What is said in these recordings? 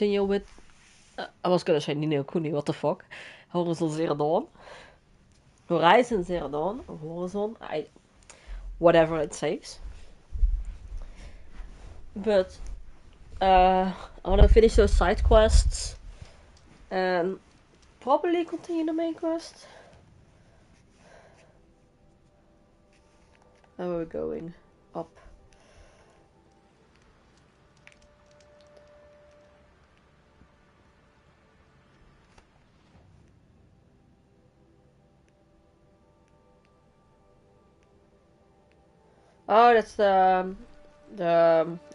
continue with... I was gonna say Ni no Kuni, what the fuck? Horizon Zero Dawn. Horizon Zero Dawn. Or Horizon. Whatever it says. But... I want to finish those side quests. And... probably continue the main quest. And we're going up. Oh, that's the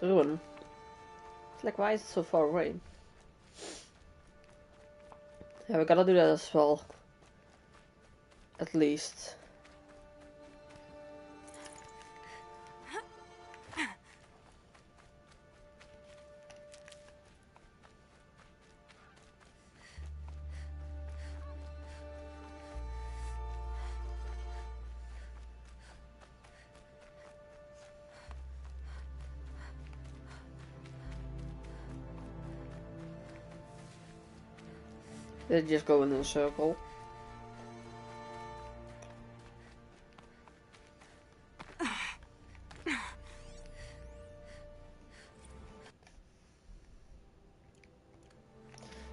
ruin. It's like, why is it so far away? Yeah, we gotta do that as well. At least. They just go in a circle.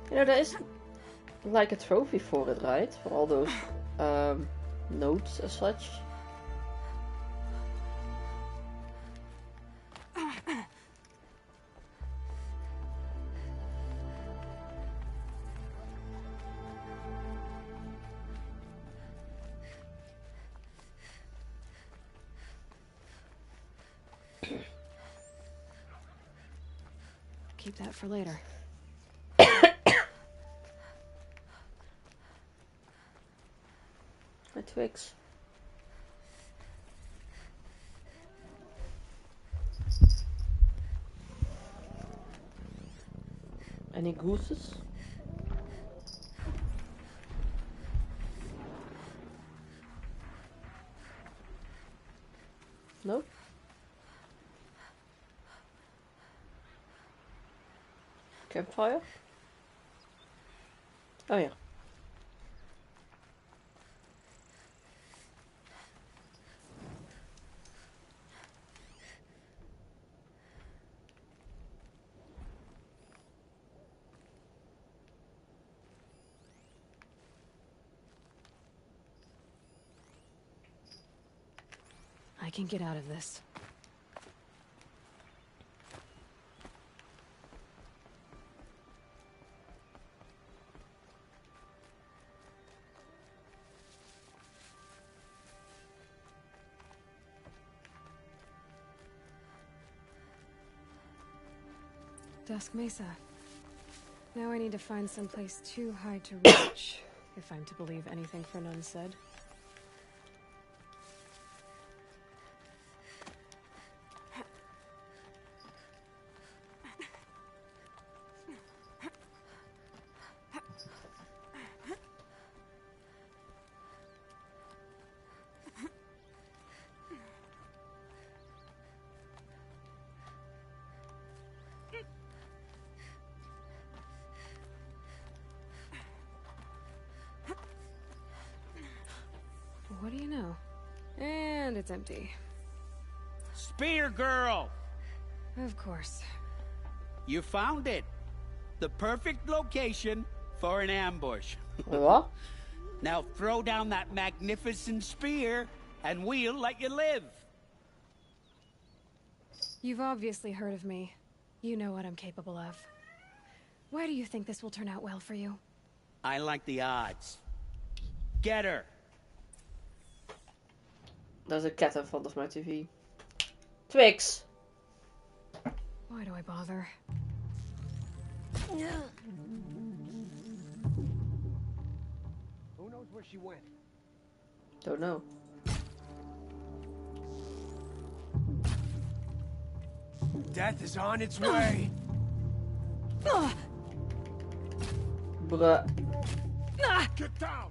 You know, there is like a trophy for it, right? For all those notes as such. Keep that for later. My twigs. Any gooses? Nope. Campfire? Oh yeah. I can get out of this. Dusk Mesa. Now I need to find someplace too high to reach, if I'm to believe anything Fernand said. What do you know? And it's empty. Spear girl! Of course. You found it. The perfect location for an ambush. What? Now throw down that magnificent spear, and we'll let you live. You've obviously heard of me. You know what I'm capable of. Why do you think this will turn out well for you? I like the odds. Get her. There's a cat in front of my TV. Twigs! Why do I bother? Who knows where she went? Don't know. Death is on its way. Bruh. Get down.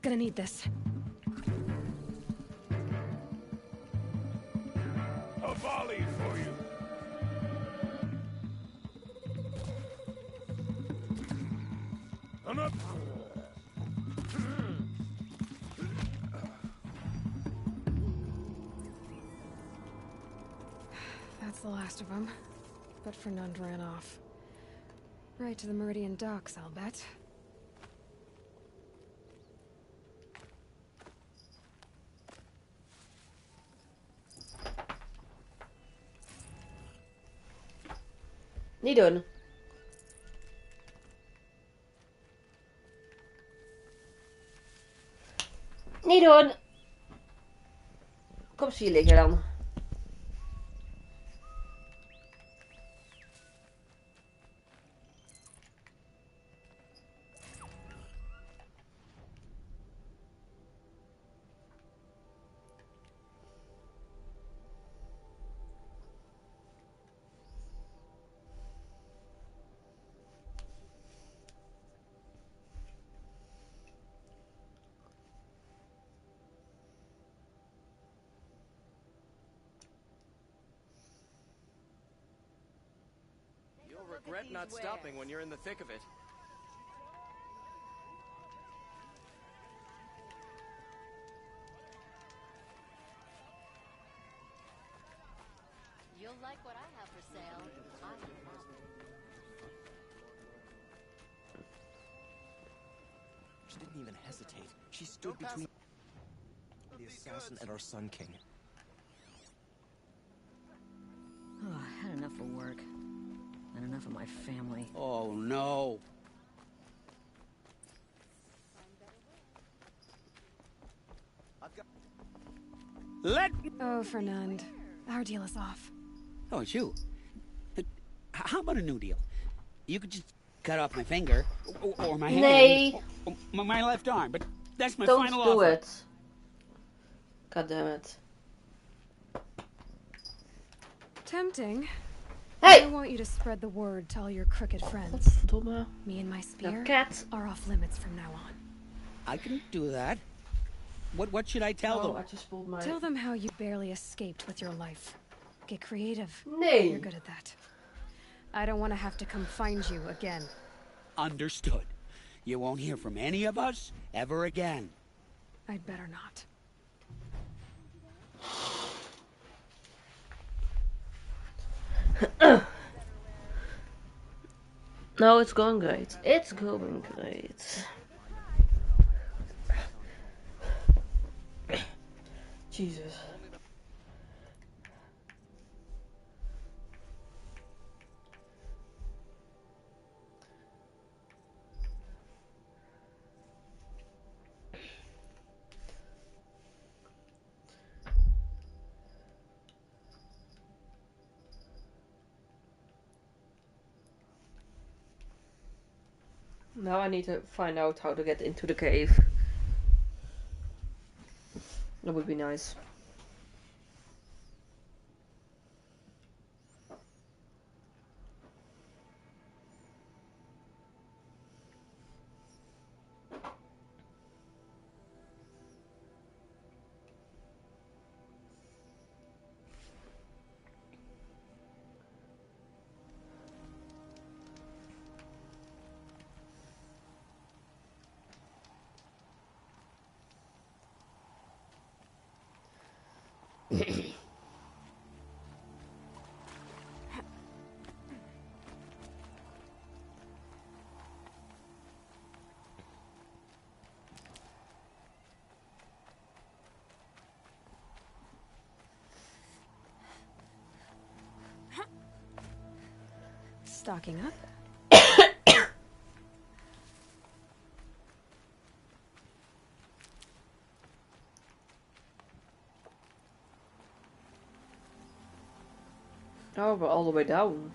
Gonna need this. A volley for you. Another. That's the last of them. But Fernand ran off. Right to the Meridian docks, I'll bet. Niet doen. Niet doen. Kom zie je liggen dan. You'll regret not stopping when you're in the thick of it. You'll like what I have for sale. I am not. She didn't even hesitate. She stood between the assassin and our Sun King. Oh, I had enough of work. And enough of my family. Oh, no. Let me... Oh, Fernand. Our deal is off. Oh, it's you. How about a new deal? You could just cut off my finger, or my hand, Nee. or my left arm, but that's my Don't final do offer. it. God damn it. Tempting. I Hey! want you to spread the word to all your crooked friends. Domme. Me and my spear cat. are off limits from now on. I can do that. What should I tell Oh, them? I just pulled my... Tell them how you barely escaped with your life. Get creative. Nee. You're good at that. I don't want to have to come find you again. Understood. You won't hear from any of us ever again. I'd better not. No, it's going great. It's going great. Jesus. Now I need to find out how to get into the cave. That would be nice. Stocking up. Oh, we're all the way down.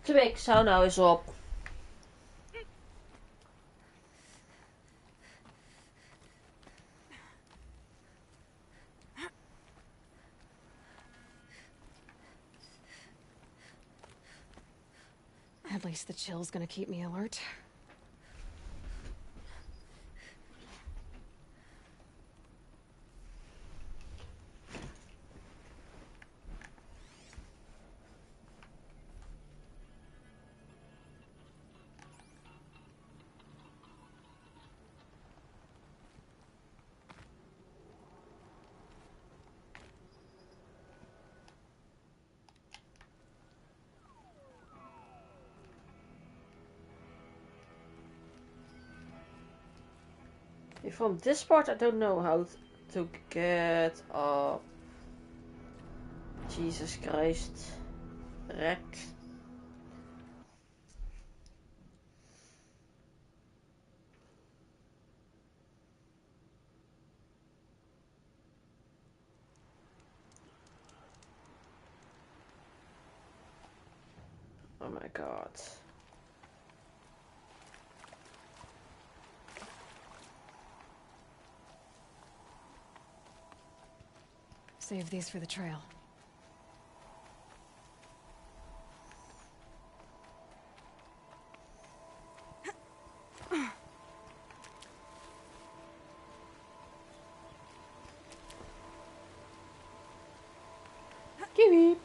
Twix, hou nou eens op. At least the chill's gonna keep me alert. From this part, I don't know how to get up. Jesus Christ. Wrecked. Oh my god. Save these for the trail. Kiwi.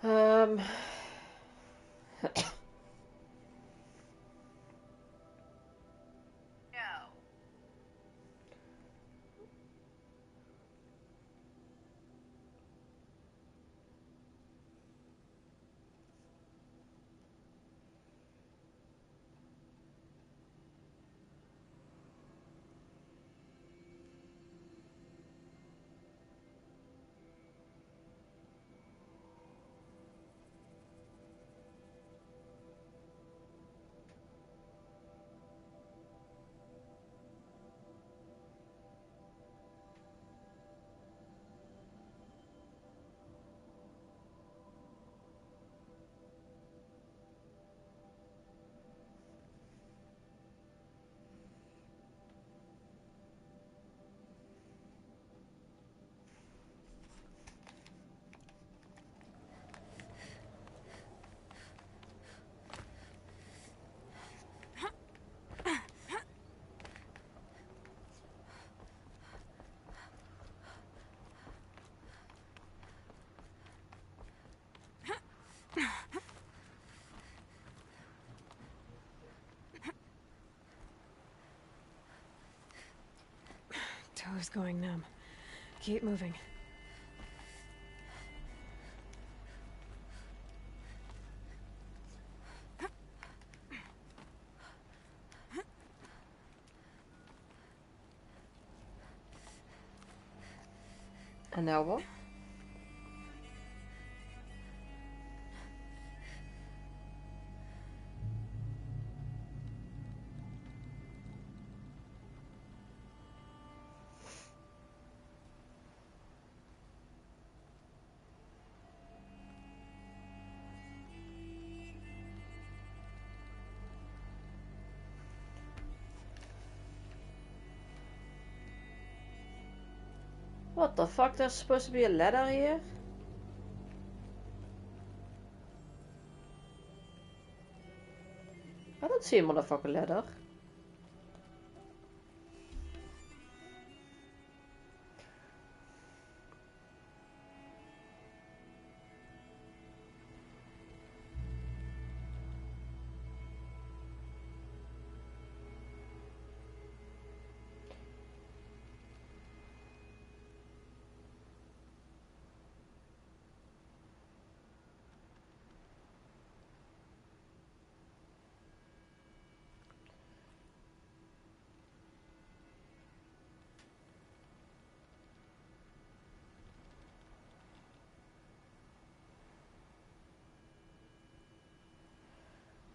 Um. toes going numb. Keep moving. And now what? What the fuck? There's supposed to be a ladder here? I don't see a motherfucking ladder.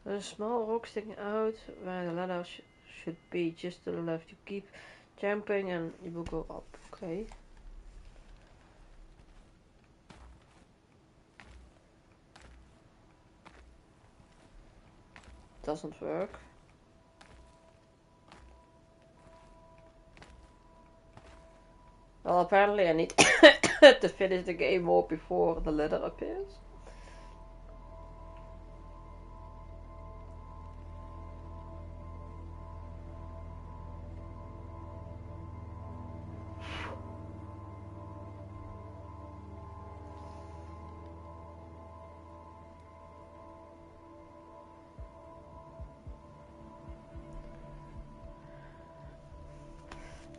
There's a small rock sticking out where the ladder should be, just to the left. You keep jumping and you will go up. Okay. Doesn't work. Well, apparently I need to finish the game more before the ladder appears.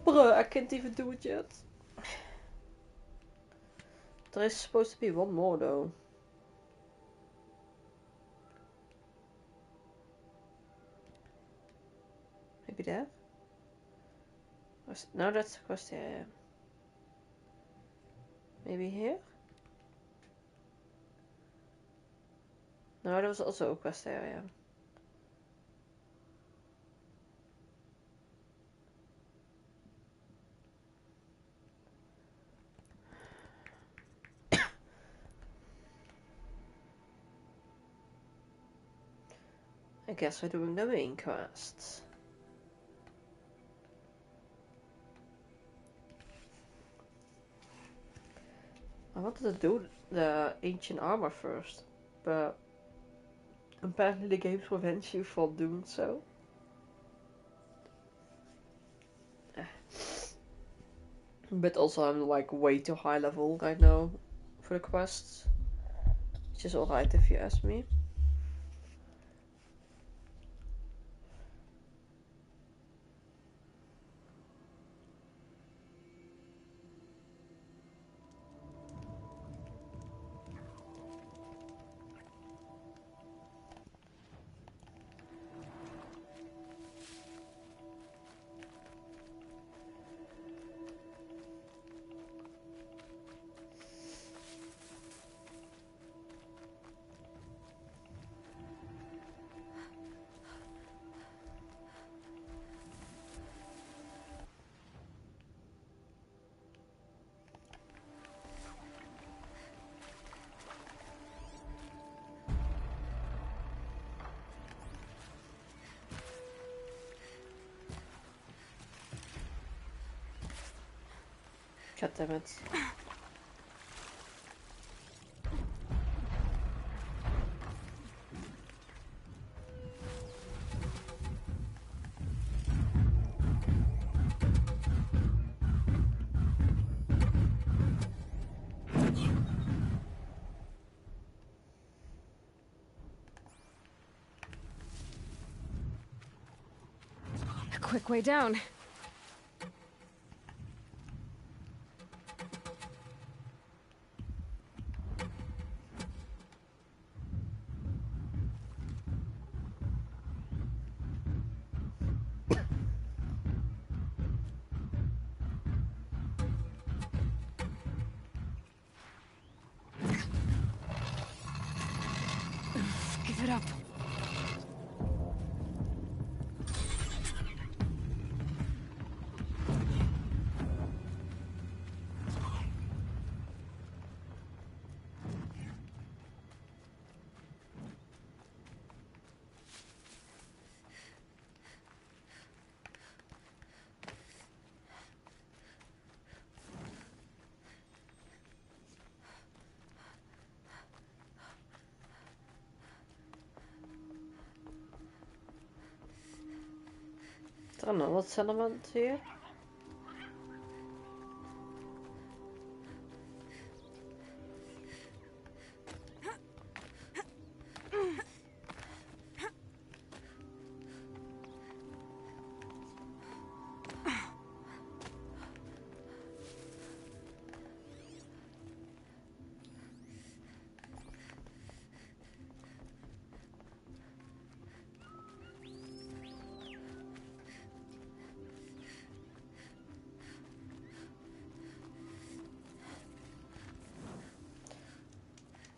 Bruh, I can't even do it yet. There is supposed to be one more though. Maybe there? No, that's the quest area. Maybe here? No, there was also a quest area. I guess we're doing the main quests. I wanted to do the ancient armor first, but apparently the game prevents you from doing so. But also I'm like way too high level right now for the quests. Which is alright if you ask me. God damn it. A quick way down. Is er een ander sentiment hier?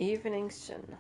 Evening sun.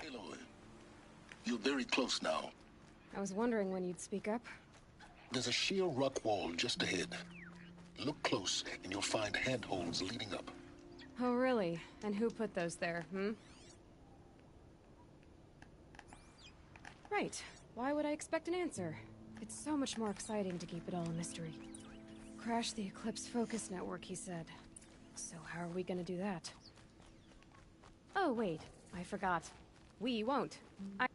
Aloy, you're very close now. I was wondering when you'd speak up. There's a sheer rock wall just ahead. Look close, and you'll find handholds leading up. Oh, really? And who put those there, hmm? Right. Why would I expect an answer? It's so much more exciting to keep it all a mystery. Crash the Eclipse Focus Network, he said. So how are we gonna do that? Oh, wait. I forgot. We won't. I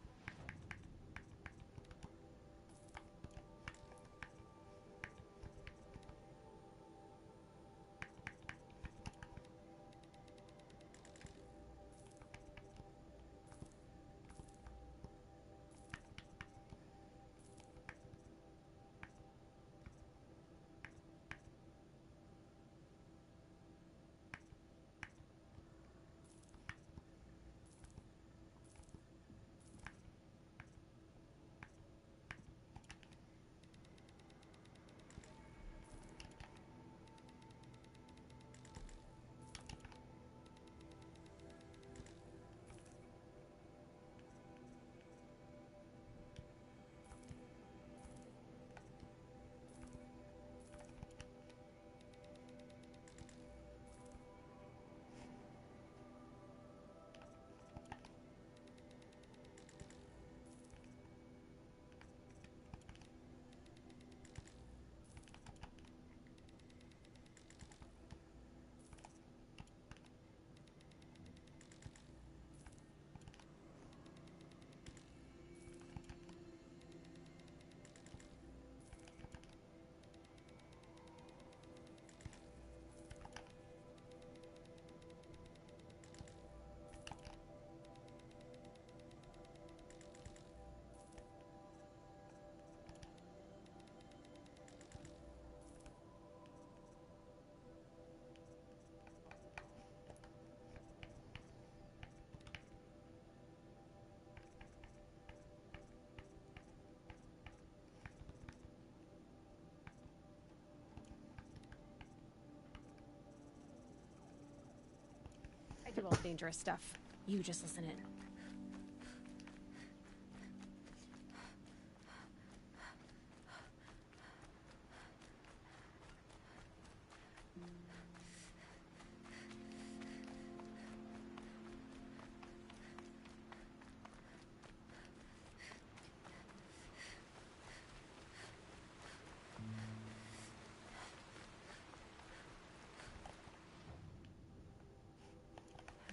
do all the dangerous stuff. You just listen in.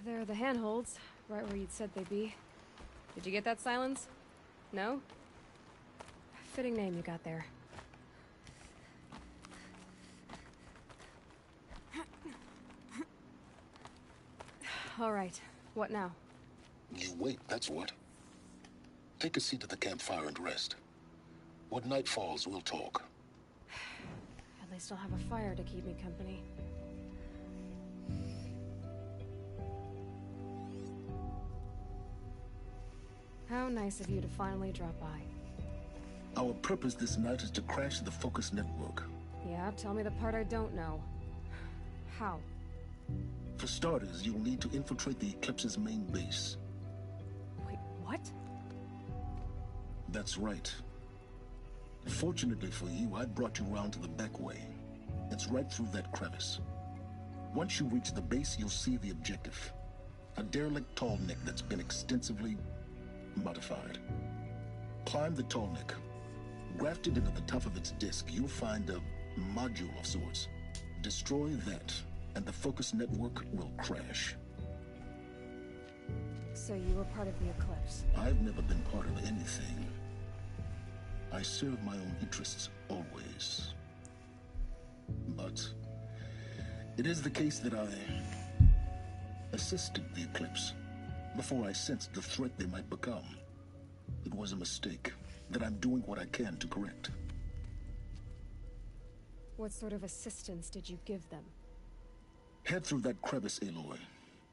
They're the handholds, right where you'd said they'd be. Did you get that, Silence? No? Fitting name you got there. All right, what now? You wait, that's what. Take a seat at the campfire and rest. When night falls, we'll talk. At least I'll have a fire to keep me company. How nice of you to finally drop by. Our purpose this night is to crash the Focus network. Yeah, tell me the part I don't know. How? For starters, you'll need to infiltrate the Eclipse's main base. Wait, what? That's right. Fortunately for you, I brought you around to the back way. It's right through that crevice. Once you reach the base, you'll see the objective. A derelict tall neck that's been extensively modified. Climb the tall neck. Grafted into the top of its disk, you'll find a module of sorts. Destroy that, and the Focus network will crash. So you were part of the Eclipse. I've never been part of anything. I serve my own interests, always. But it is the case that I assisted the Eclipse before I sensed the threat they might become. It was a mistake that I'm doing what I can to correct. What sort of assistance did you give them? Head through that crevice, Aloy.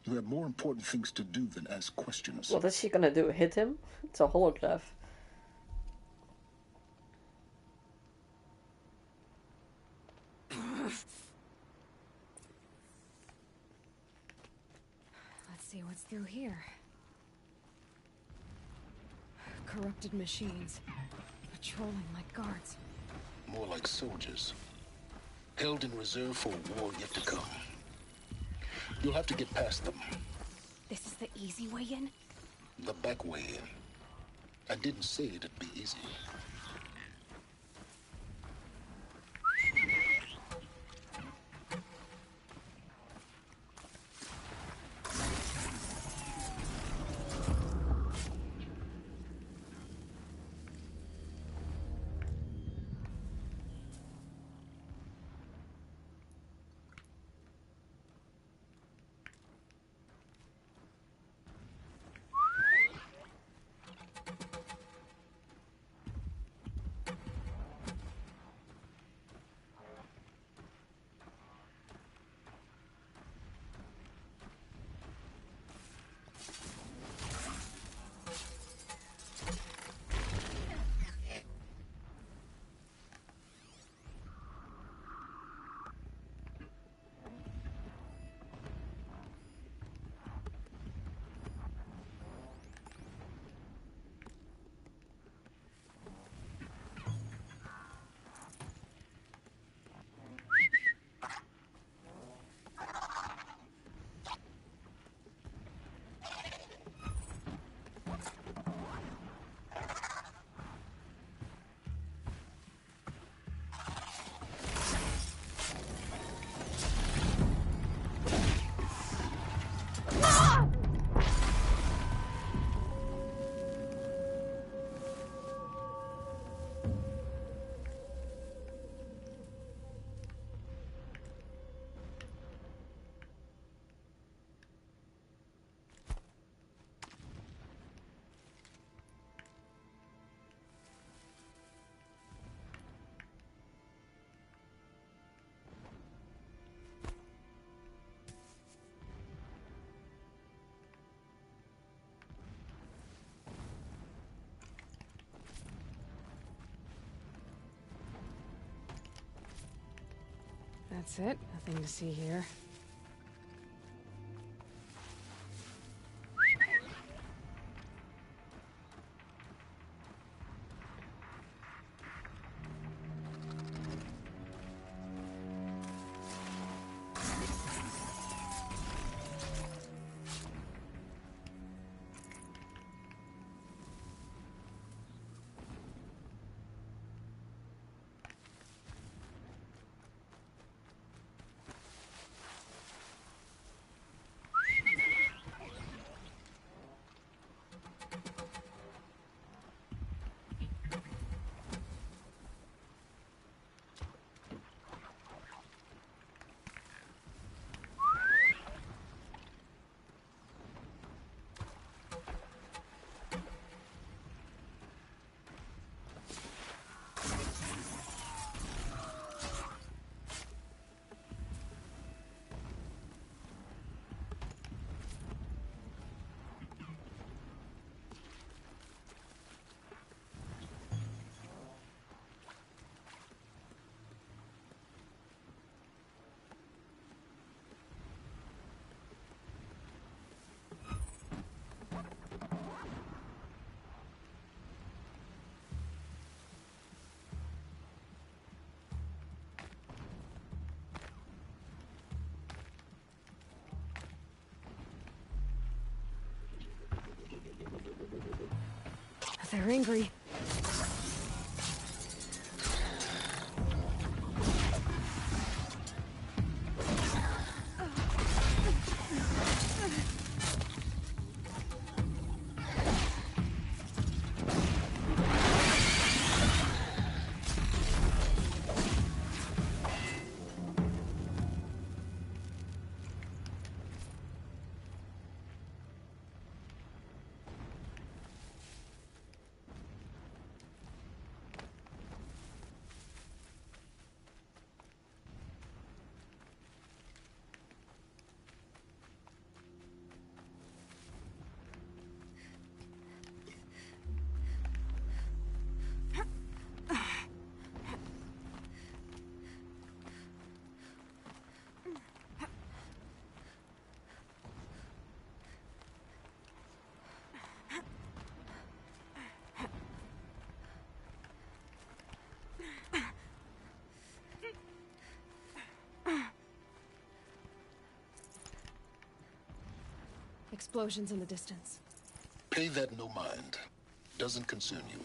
You have more important things to do than ask questions. What is she gonna do? Hit him? It's a holograph. Let's see what's through here. Corrupted machines. Patrolling like guards. More like soldiers. Held in reserve for a war yet to come. You'll have to get past them. This is the easy way in? The back way in. I didn't say it'd be easy. That's it. Nothing to see here. They're angry. Explosions in the distance. Pay that no mind. Doesn't concern you.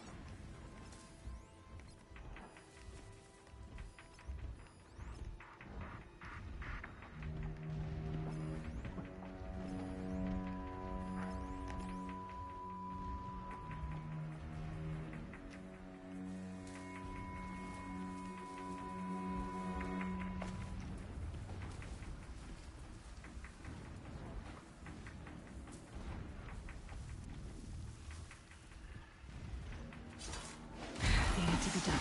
Needed to be done.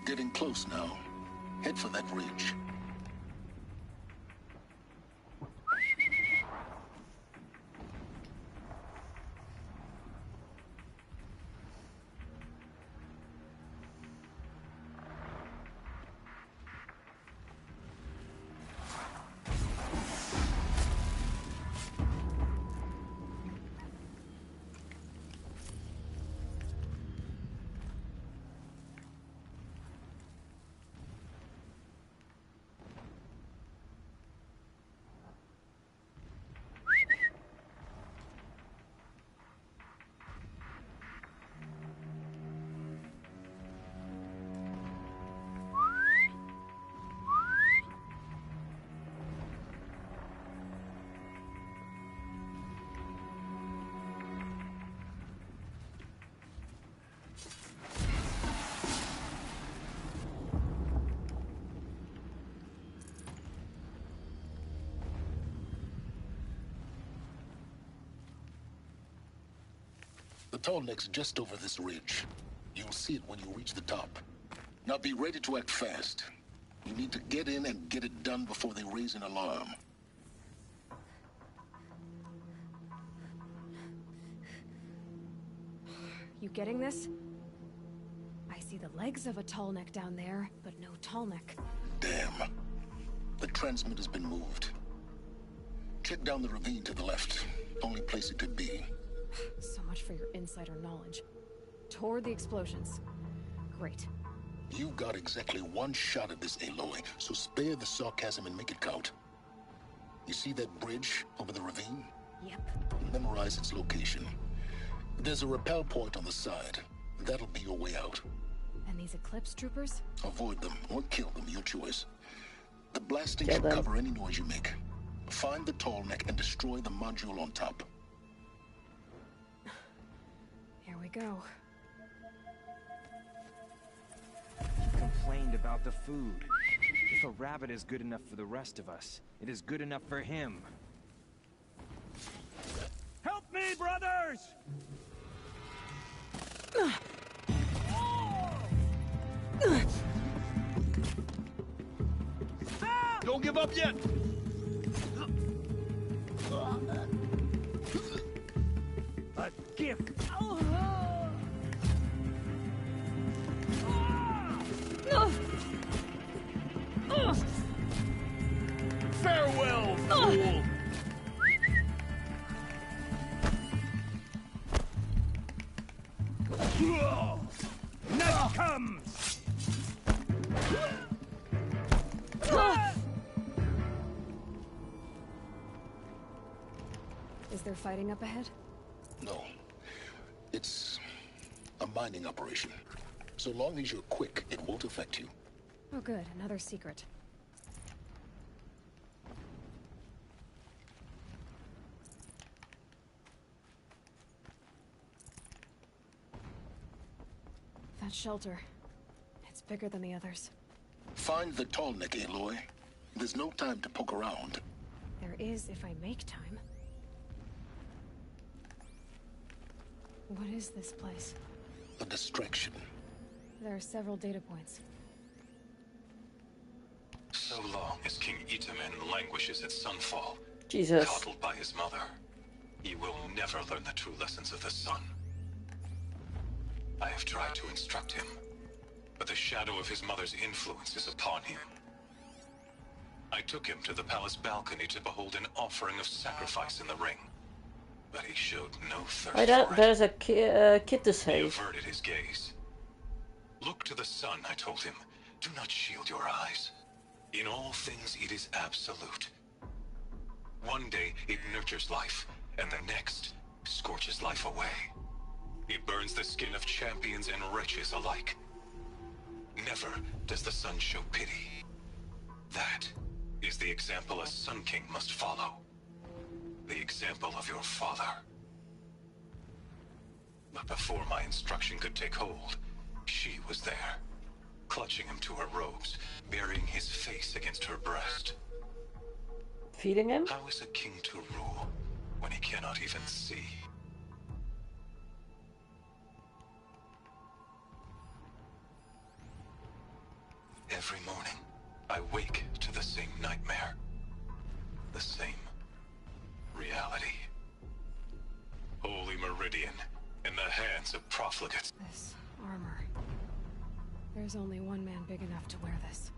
Getting close now. Head for that ridge. The tall neck's just over this ridge. You'll see it when you reach the top. Now be ready to act fast. You need to get in and get it done before they raise an alarm. You getting this? I see the legs of a tall neck down there, but no tall neck. Damn. The transmitter's been moved. Check down the ravine to the left. Only place it could be. So much for your insider knowledge. Toward the explosions. Great. You got exactly one shot at this, Aloy, so spare the sarcasm and make it count. You see that bridge over the ravine? Yep. Memorize its location. There's a rappel point on the side. That'll be your way out. And these Eclipse troopers? Avoid them or kill them, your choice. The blasting Kill should them. cover any noise you make. Find the tall neck and destroy the module on top. Here we go. Complained about the food. If a rabbit is good enough for the rest of us, it is good enough for him. Help me, brothers! Don't give up yet! A gift. Farewell, fool! Next comes! Is there fighting up ahead? No. It's a mining operation. So long as you're quick, it won't affect you. Oh good, another secret. That shelter. It's bigger than the others. Find the tall neck, Aloy. There's no time to poke around. There is if I make time. What is this place? A distraction. There are several data points. So long as King Itamen languishes at Sunfall, Jesus. coddled by his mother, he will never learn the true lessons of the sun. I have tried to instruct him, but the shadow of his mother's influence is upon him. I took him to the palace balcony to behold an offering of sacrifice in the ring, but he showed no thirst Wait, for it. there's a kid to He save. averted his gaze. Look to the sun, I told him. Do not shield your eyes. In all things, it is absolute. One day, it nurtures life, and the next, scorches life away. It burns the skin of champions and wretches alike. Never does the sun show pity. That is the example a Sun King must follow. The example of your father. But before my instruction could take hold, she was there, clutching him to her robes, burying his face against her breast. Feeding him? How is a king to rule when he cannot even see? Every morning, I wake to the same nightmare. The same reality. Holy Meridian, in the hands of profligates. This armor. There's only one man big enough to wear this.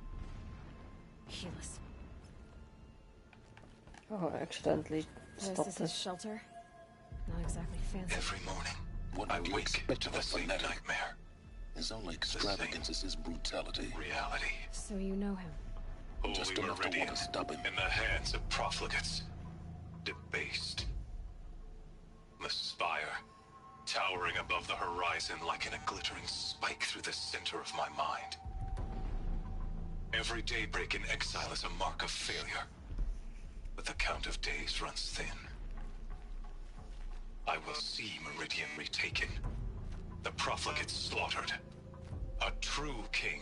Helis. Oh, I accidentally This stopped is his this. shelter. Not exactly fancy. Every morning, What I would you wake expect to of the a same fanatic? nightmare. His only extravagance is his brutality. Reality. So you know him. Just Holy enough to Meridian, want to stop him. in the hands of profligates. Debased. The spire, towering above the horizon like a glittering spike through the center of my mind. Every daybreak in exile is a mark of failure, but the count of days runs thin. I will see Meridian retaken, the profligates slaughtered, a true king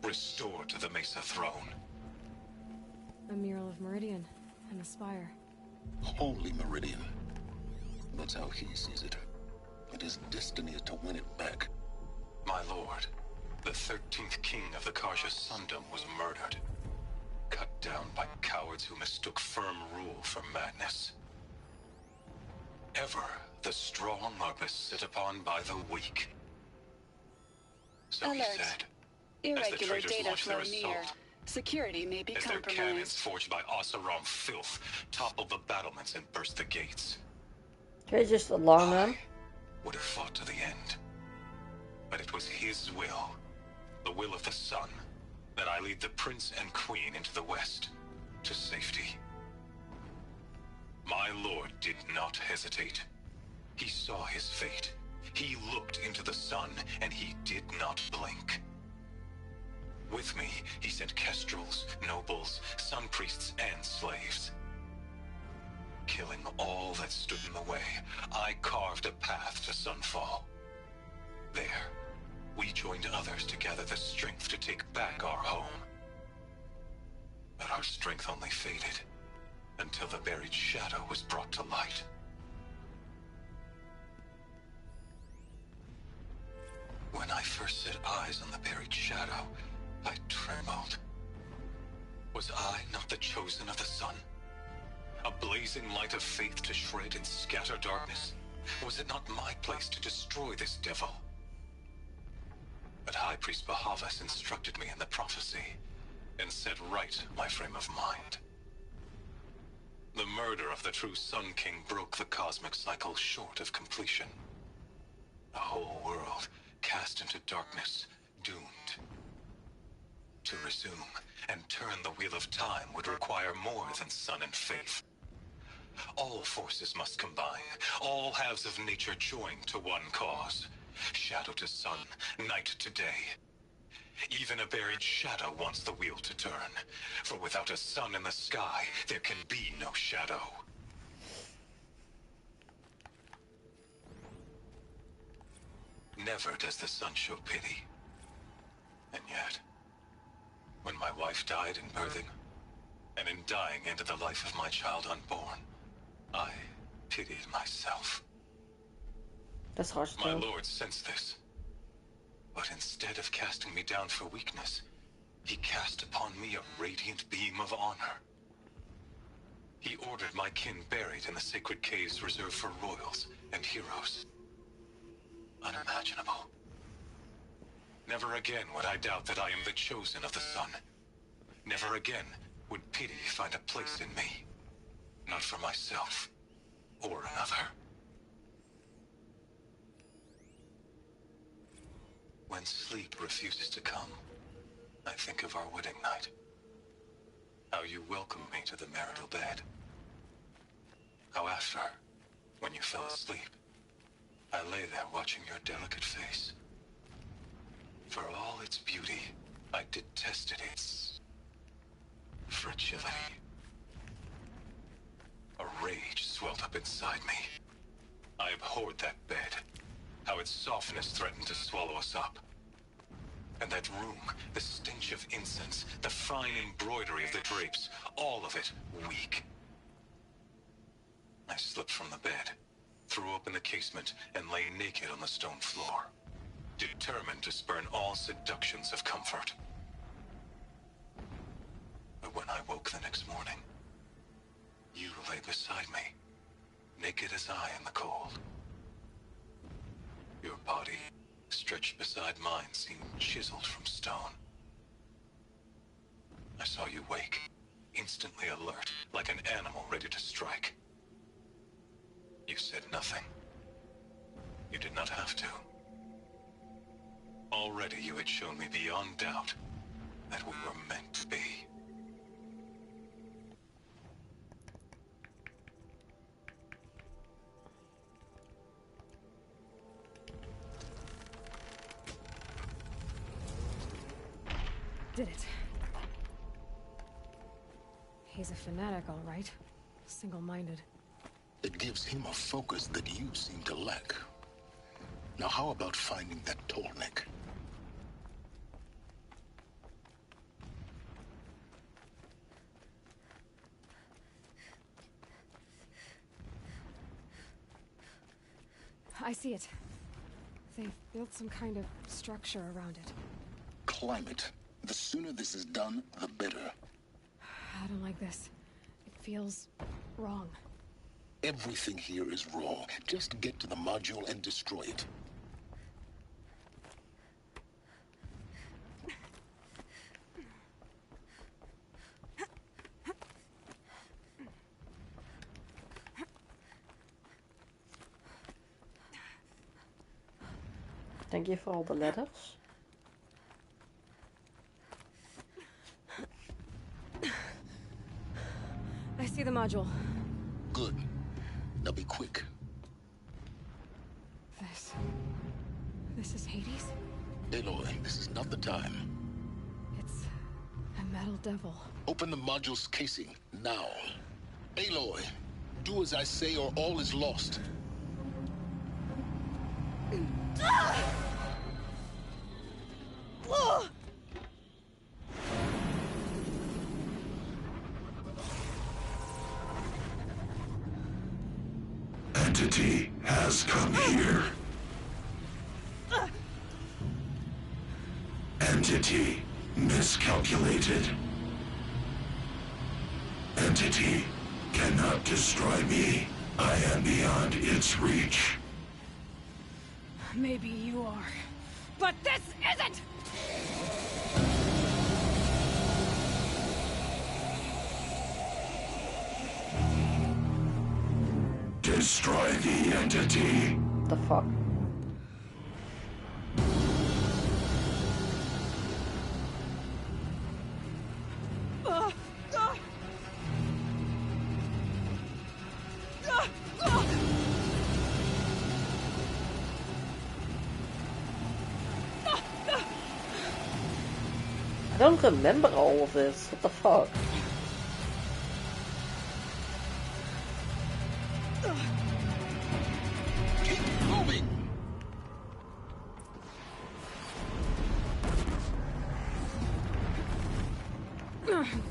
restored to the Mesa throne. A mural of Meridian and the spire. Holy Meridian. That's how he sees it. It is destiny to win it back. My lord, the 13th king of the Karja Sundom was murdered. Cut down by cowards who mistook firm rule for madness. Ever the strong are beset upon by the weak. So he Alert. said, as the Irregular traitors data launched their flow near. assault, Security may be as their cannons compromised. forged by Oseram filth toppled the battlements and burst the gates. Can I just alarm them? Would have fought to the end. But it was his will, the will of the sun, that I lead the prince and queen into the west, to safety. My lord did not hesitate. He saw his fate. He looked into the sun, and he did not blink. With me, he sent kestrels, nobles, sun priests, and slaves. Killing all that stood in the way, I carved a path to Sunfall. There, we joined others to gather the strength to take back our home. But our strength only faded, until the buried shadow was brought to light. When I first set eyes on the buried shadow, I trembled. Was I not the chosen of the sun? A blazing light of faith to shred and scatter darkness? Was it not my place to destroy this devil? But High Priest Bahavas instructed me in the prophecy, and set right my frame of mind. The murder of the true Sun King broke the cosmic cycle short of completion. The whole world cast into darkness, doomed. To resume and turn the wheel of time would require more than sun and faith. All forces must combine, all halves of nature join to one cause. Shadow to sun, night to day. Even a buried shadow wants the wheel to turn, for without a sun in the sky, there can be no shadow. Never does the sun show pity. And yet, when my wife died in birthing, and in dying ended the life of my child unborn, I pitied myself. That's harsh. My lord sensed this. But instead of casting me down for weakness, he cast upon me a radiant beam of honor. He ordered my kin buried in the sacred caves reserved for royals and heroes. Unimaginable. Never again would I doubt that I am the chosen of the sun. Never again would pity find a place in me. Not for myself, or another. When sleep refuses to come, I think of our wedding night. How you welcomed me to the marital bed. How after, when you fell asleep, I lay there watching your delicate face. For all its beauty, I detested its fragility. A rage swelled up inside me. I abhorred that bed. How its softness threatened to swallow us up. And that room, the stench of incense, the fine embroidery of the drapes, all of it weak. I slipped from the bed, threw open the casement, and lay naked on the stone floor, determined to spurn all seductions of comfort. But when I woke the next morning, you lay beside me, naked as I in the cold. Your body, stretched beside mine, seemed chiseled from stone. I saw you wake, instantly alert, like an animal ready to strike. You said nothing. You did not have to. Already you had shown me beyond doubt that we were meant to be. Did it. He's a fanatic, all right. Single-minded. It gives him a focus that you seem to lack. Now how about finding that Tolnik? I see it. They've built some kind of structure around it. Climb it. The sooner this is done, the better. I don't like this. It feels wrong. Everything here is wrong. Just get to the module and destroy it. Thank you for all the letters. I see the module. Good. Now be quick. This is Hades? Aloy, this is not the time. It's a metal devil. Open the module's casing, now. Aloy, do as I say or all is lost. Entity has come here. Entity miscalculated. Entity cannot destroy me. I am beyond its reach. Maybe you are. But this isn't! Destroy the entity. The fuck? I don't remember all of this. What the fuck? Keep moving!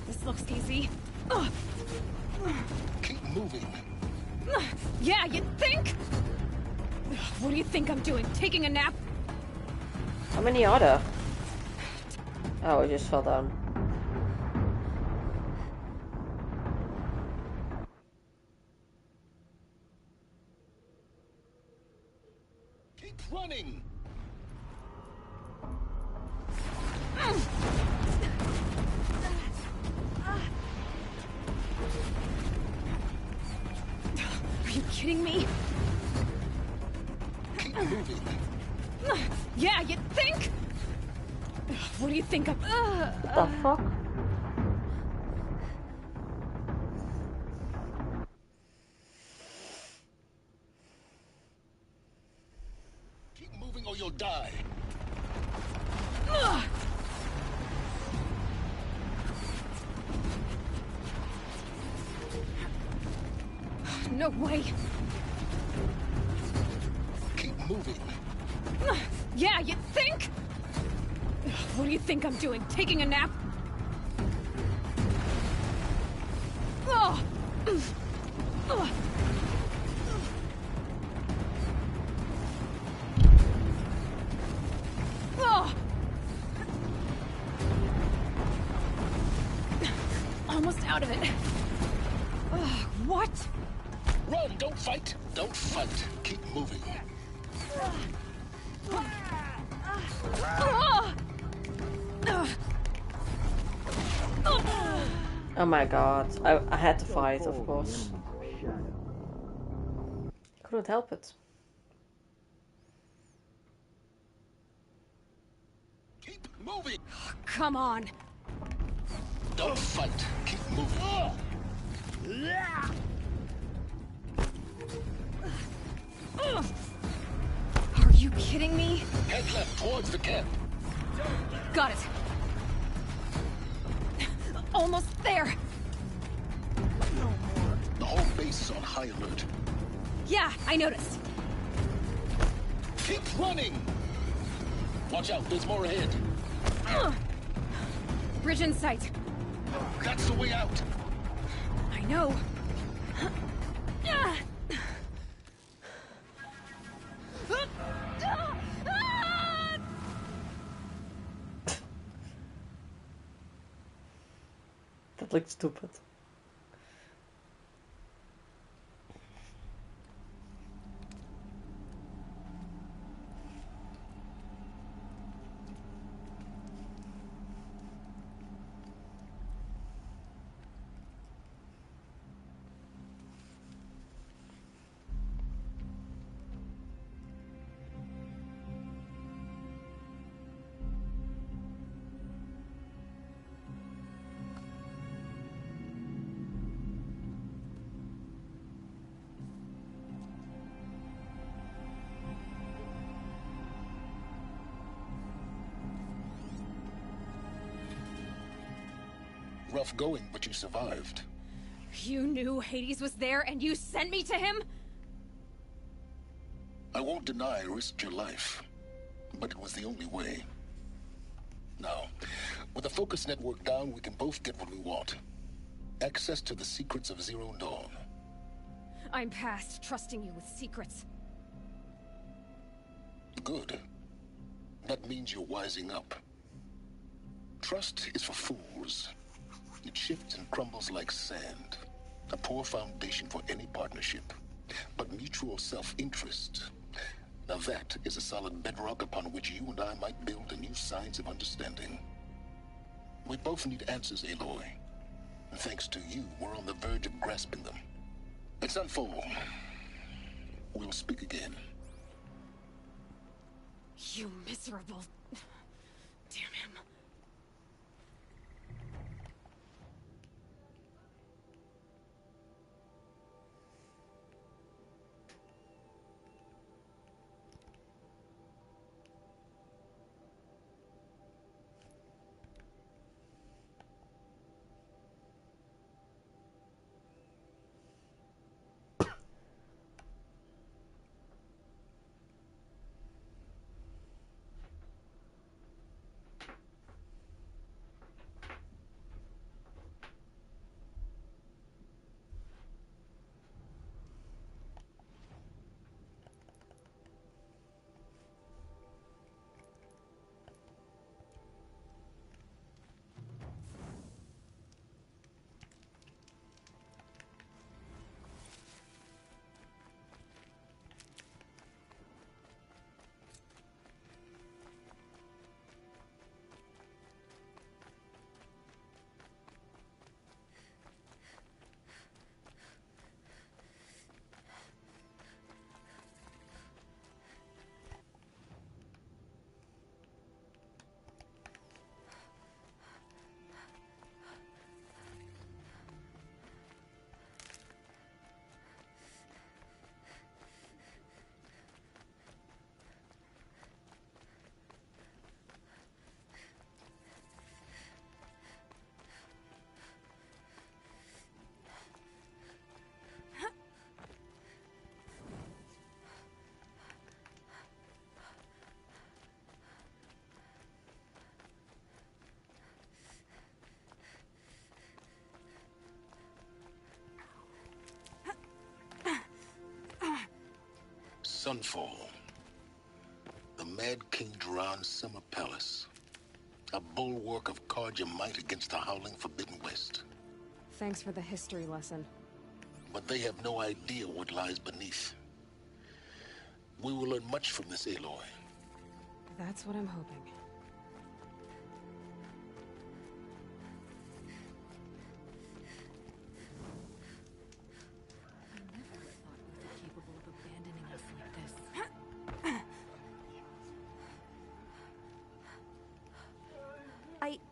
This looks easy. Keep moving. Yeah, you think? What do you think I'm doing? Taking a nap? How many are there? Oh, I just fell down. Keep running! Are you kidding me? Keep moving. Yeah, you think? What do you think I'm... What the fuck? Keep moving or you'll die. No way. Keep moving. Yeah, you think? What do you think I'm doing? Taking a nap? Oh. Oh. Almost out of it. What? Run, don't fight. Don't fight. Keep moving. Oh my god. I had to fight, of course. Couldn't help it. Keep moving. Come on. Don't fight. Keep moving. Are you kidding me? Head left towards the camp. Got it. Almost there. The whole base is on high alert. Yeah, I noticed. Keep running. Watch out, there's more ahead. Bridge in sight. That's the way out. I know. That looked stupid. Rough going, but you survived. You knew Hades was there and you sent me to him? I won't deny I risked your life, but it was the only way. Now, with the focus network down, we can both get what we want. Access to the secrets of Zero Dawn. I'm past trusting you with secrets. Good. That means you're wising up. Trust is for fools. It shifts and crumbles like sand. A poor foundation for any partnership. But mutual self-interest, now that is a solid bedrock upon which you and I might build a new science of understanding. We both need answers, Aloy. And thanks to you, we're on the verge of grasping them. It's Sunfall. We'll speak again. You miserable... Damn him. Sunfall. The Mad King Duran's summer palace. A bulwark of Carja might against the howling Forbidden West. Thanks for the history lesson. But they have no idea what lies beneath. We will learn much from this, Aloy. That's what I'm hoping.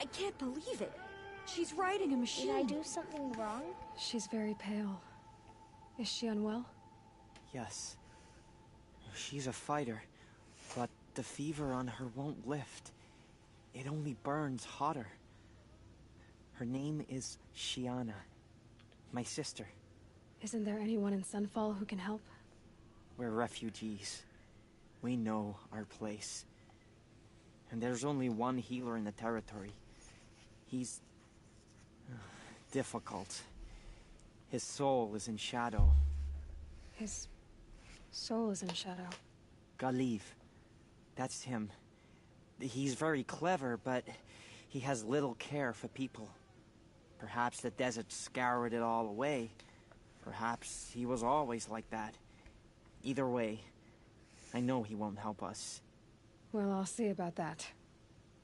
I can't believe it. She's riding a machine. Did I do something wrong? She's very pale. Is she unwell? Yes. She's a fighter, but the fever on her won't lift. It only burns hotter. Her name is Shiana, my sister. Isn't there anyone in Sunfall who can help? We're refugees. We know our place. And there's only one healer in the territory. He's... difficult. His soul is in shadow. His soul is in shadow. Galiv. That's him. He's very clever, but he has little care for people. Perhaps the desert scoured it all away. Perhaps he was always like that. Either way, I know he won't help us. Well, I'll see about that.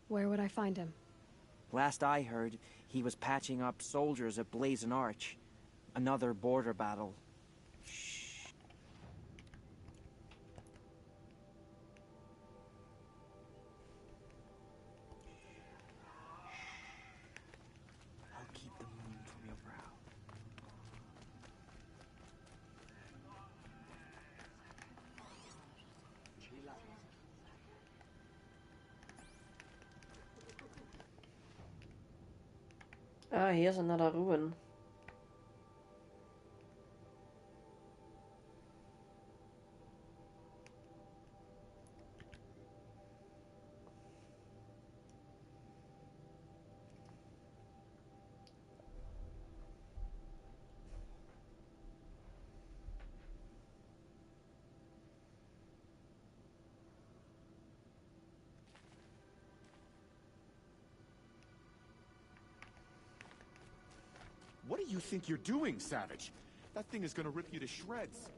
Where would I find him? Last I heard, he was patching up soldiers at Blazon Arch. Another border battle. I'll keep the moon from your brow. Ah, hier is another ruin. What do you think you're doing, Savage? That thing is gonna rip you to shreds.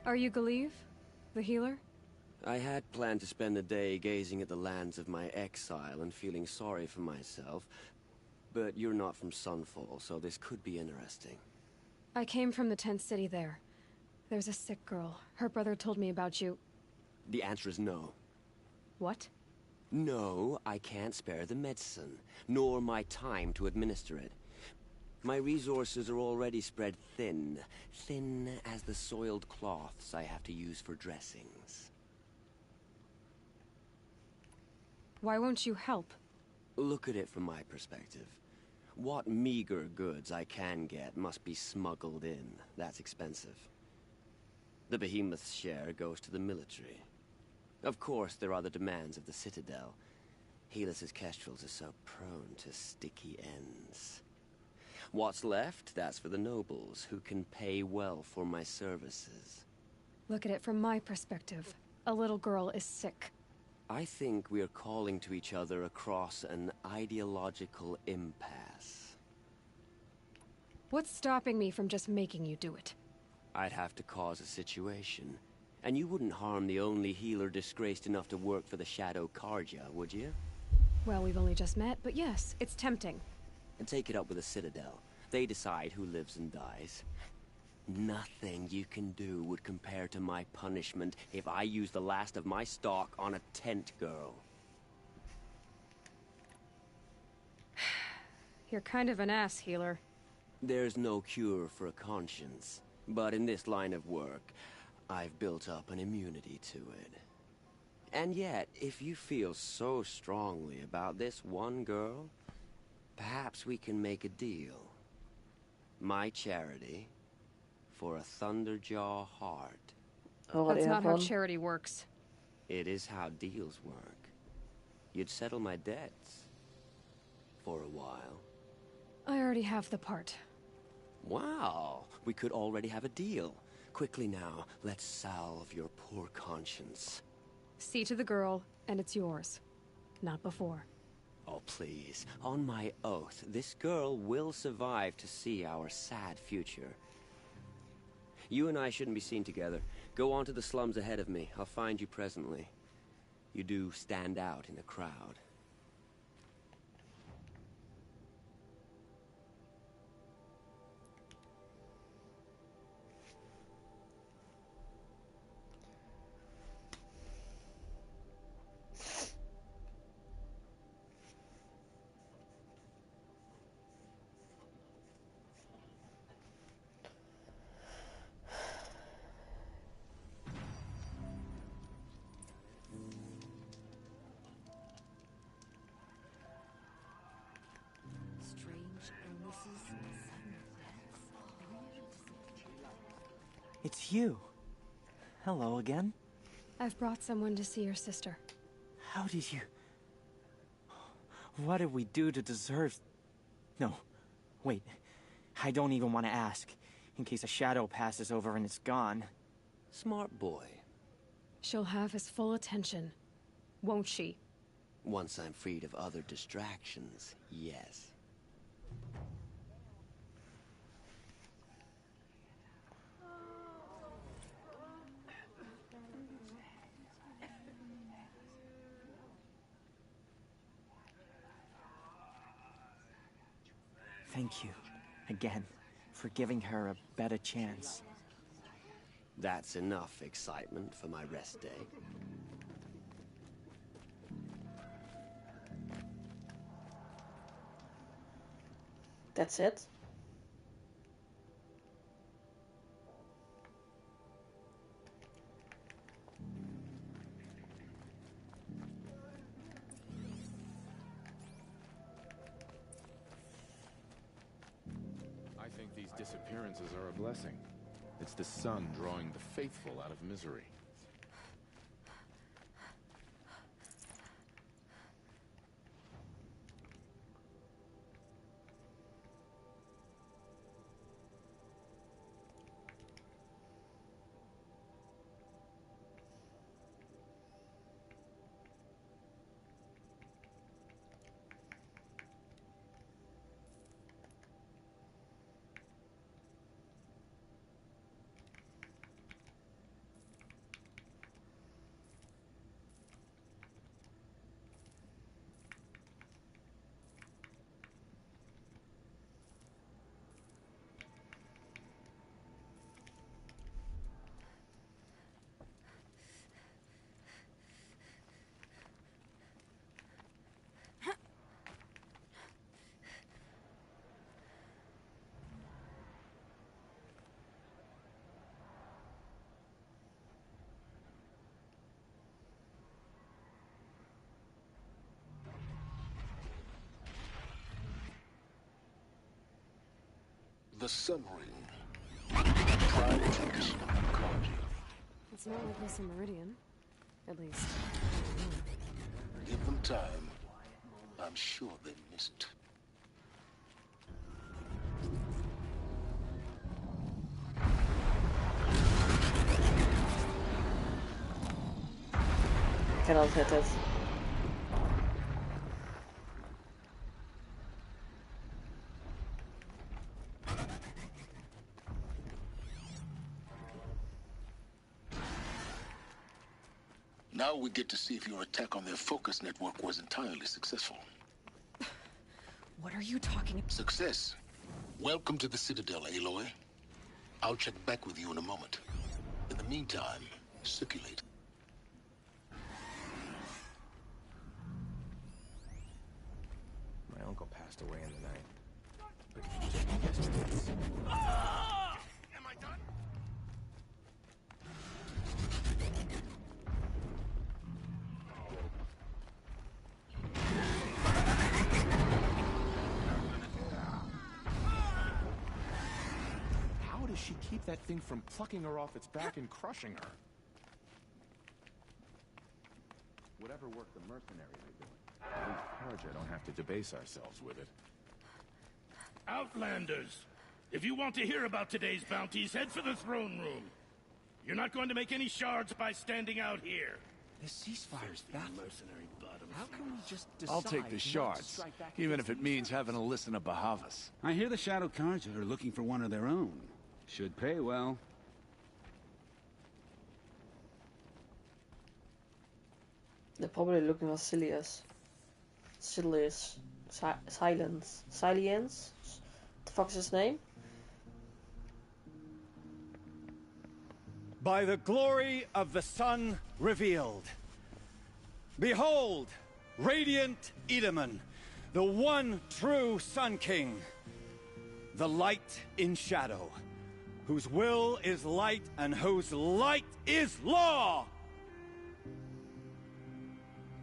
Are you Galeev? The healer? I had planned to spend the day gazing at the lands of my exile and feeling sorry for myself, but you're not from Sunfall, so this could be interesting. I came from the tent city there. There's a sick girl. Her brother told me about you. The answer is no. What? No, I can't spare the medicine, nor my time to administer it. My resources are already spread thin, thin as the soiled cloths I have to use for dressings. Why won't you help? Look at it from my perspective. What meager goods I can get must be smuggled in. That's expensive. The behemoth's share goes to the military. Of course, there are the demands of the Citadel. Helis's kestrels are so prone to sticky ends. What's left, that's for the nobles, who can pay well for my services. Look at it from my perspective. A little girl is sick. I think we're calling to each other across an ideological impasse. What's stopping me from just making you do it? I'd have to cause a situation. And you wouldn't harm the only healer disgraced enough to work for the Shadow Carja, would you? Well, we've only just met, but yes, it's tempting. And take it up with the Citadel. They decide who lives and dies. Nothing you can do would compare to my punishment if I use the last of my stock on a tent girl. You're kind of an ass, healer. There's no cure for a conscience, but in this line of work, I've built up an immunity to it. And yet, if you feel so strongly about this one girl, perhaps we can make a deal. My charity for a Thunderjaw heart. That's not how charity works. It is how deals work. You'd settle my debts. For a while. I already have the part. Wow, we could already have a deal. Quickly now, let's salve your poor conscience. See to the girl, and it's yours. Not before. Oh, please. On my oath, this girl will survive to see our sad future. You and I shouldn't be seen together. Go on to the slums ahead of me. I'll find you presently. You do stand out in a crowd. It's you. Hello again. I've brought someone to see your sister. How did you... What did we do to deserve... No, wait. I don't even want to ask, in case a shadow passes over and it's gone. Smart boy. She'll have his full attention, won't she? Once I'm freed of other distractions, yes. Thank you, again, for giving her a better chance. That's enough excitement for my rest day. That's it. I think these disappearances are a blessing. It's the sun drawing the faithful out of misery. The Sun Ring. Prime protection of Carja. It's not like this in Meridian. At least. Give them time. I'm sure they missed. Cannot hit it. Now we get to see if your attack on their focus network was entirely successful. What are you talking about? Success. Welcome to the Citadel, Aloy. I'll check back with you in a moment. In the meantime, circulate. My uncle passed away in the night. But just yesterday's. Am I done? How does she keep that thing from plucking her off its back and crushing her? Whatever work the mercenaries are doing, we Carja don't have to debase ourselves with it. Outlanders! If you want to hear about today's bounties, head for the throne room. You're not going to make any shards by standing out here. This ceasefire's baffling. Mercenary bottom. How can we just decide I'll take the not to shards, strike back even against if it the means having to listen to Bahavas. I hear the Shadow Carja are looking for one of their own. Should pay well. They're probably looking for Silius. Silius. Silence. Silience? What the fuck's his name? By the glory of the sun revealed. Behold, radiant Edaman, the one true Sun King. The light in shadow, whose will is light and whose light is law!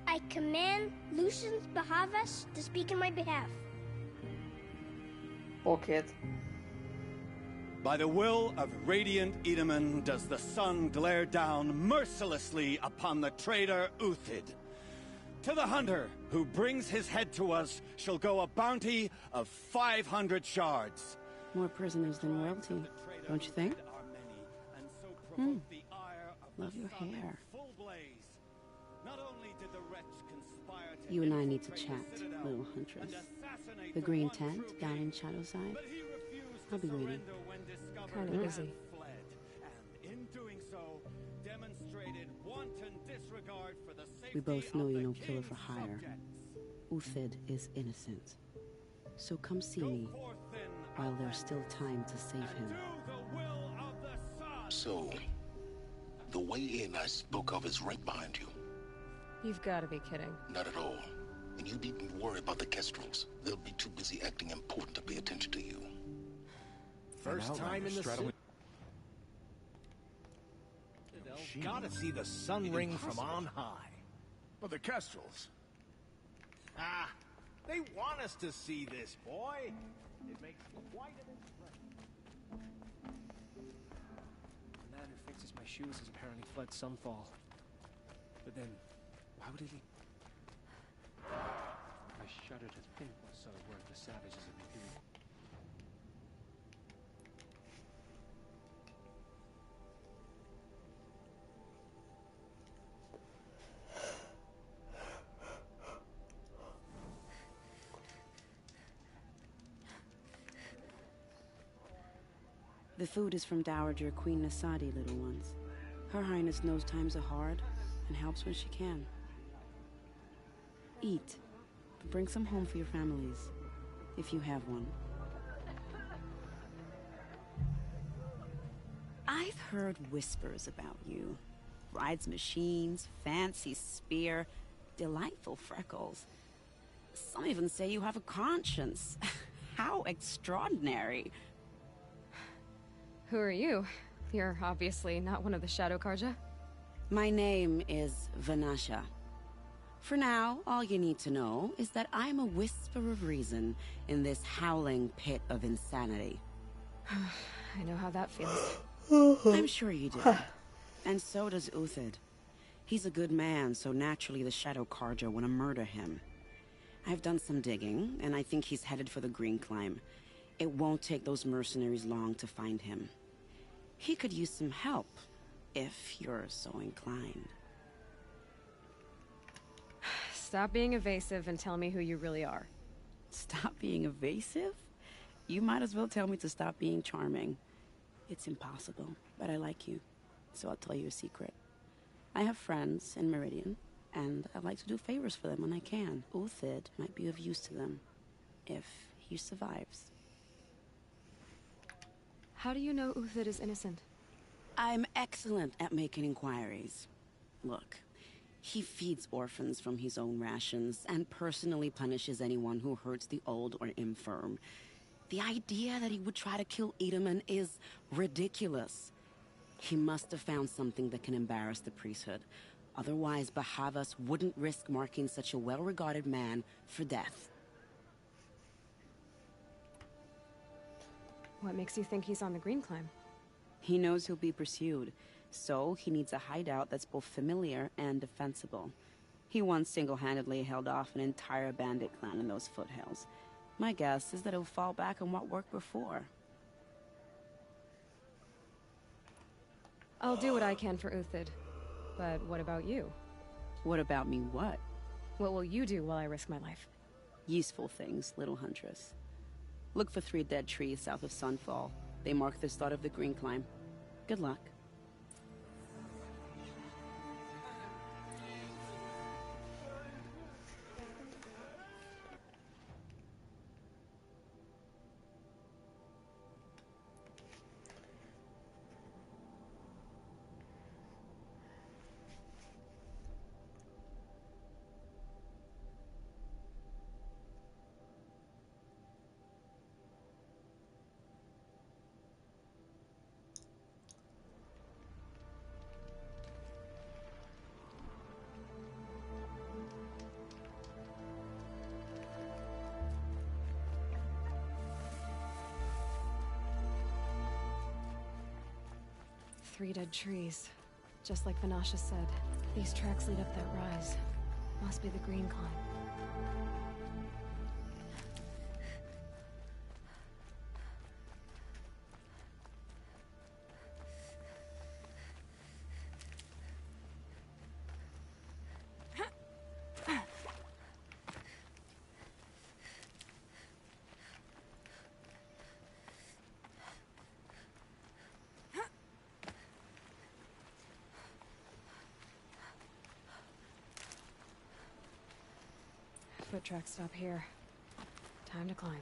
I command Lucius Bahavas to speak in my behalf. Poor kid. By the will of radiant Edaman does the sun glare down mercilessly upon the traitor Uthid. To the hunter who brings his head to us shall go a bounty of 500 shards. More prisoners than royalty, don't you think? Love your hair. You and I need to chat, little huntress. The green tent down in Shadowside? I'll be waiting. Kind of busy. We both know you're no killer for hire. Uthid is innocent. So come see me while there's still time to save him. So, the way in I spoke of is right behind you. You've got to be kidding. Not at all. And you needn't worry about the Kestrels. They'll be too busy acting important to pay attention to you. First time in the city. Gotta see the sun ring from on high. But the Kestrels. Ah, they want us to see this, boy. It makes quite an impression. The man who fixes my shoes has apparently fled Sunfall. But then, why would he? I shudder to think what sort of work the savages have been doing. The food is from Dowager Queen Nasadi, little ones. Her Highness knows times are hard and helps when she can. Eat, but bring some home for your families, if you have one. I've heard whispers about you. Rides machines, fancy spear, delightful freckles. Some even say you have a conscience. How extraordinary. Who are you? You're obviously not one of the Shadow Karja. My name is Vanasha. For now, all you need to know is that I'm a whisper of reason in this howling pit of insanity. I know how that feels. I'm sure you do. And so does Uthid. He's a good man, so naturally the Shadow Karja want to murder him. I've done some digging, and I think he's headed for the Green Climb. It won't take those mercenaries long to find him. He could use some help, if you're so inclined. Stop being evasive and tell me who you really are. Stop being evasive? You might as well tell me to stop being charming. It's impossible, but I like you, so I'll tell you a secret. I have friends in Meridian, and I like to do favors for them when I can. Uthid might be of use to them, if he survives. How do you know Uthid is innocent? I'm excellent at making inquiries. Look, he feeds orphans from his own rations and personally punishes anyone who hurts the old or infirm. The idea that he would try to kill Edaman is ridiculous. He must have found something that can embarrass the priesthood. Otherwise, Bahavas wouldn't risk marking such a well-regarded man for death. What makes you think he's on the Green Climb? He knows he'll be pursued, so he needs a hideout that's both familiar and defensible. He once single-handedly held off an entire bandit clan in those foothills. My guess is that he'll fall back on what worked before. I'll do what I can for Uthid. But what about you? What about me what? What will you do while I risk my life? Useful things, little huntress. Look for 3 dead trees south of Sunfall. They mark the start of the Green Climb. Good luck. Three dead trees. Just like Vanasha said, these tracks lead up that rise. Must be the Green Climb. Foot tracks stop here. Time to climb.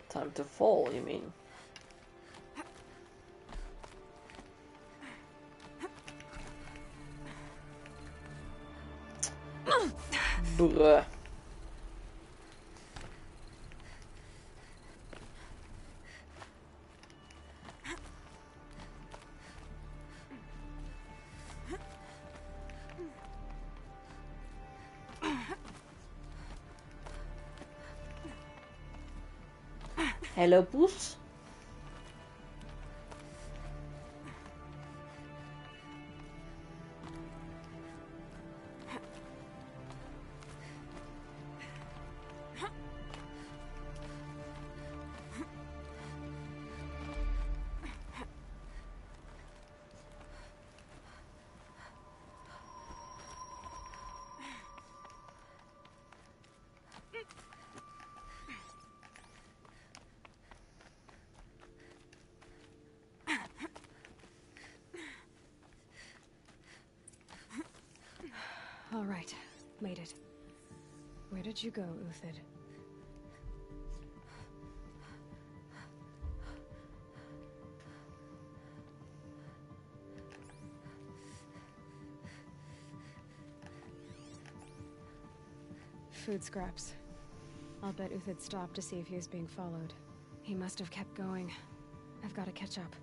Time to fall, you mean? Bruh. Hello, poes. All right, made it. Where did you go, Uthid? Food scraps. I'll bet Uthid stopped to see if he was being followed. He must have kept going. I've got to catch up.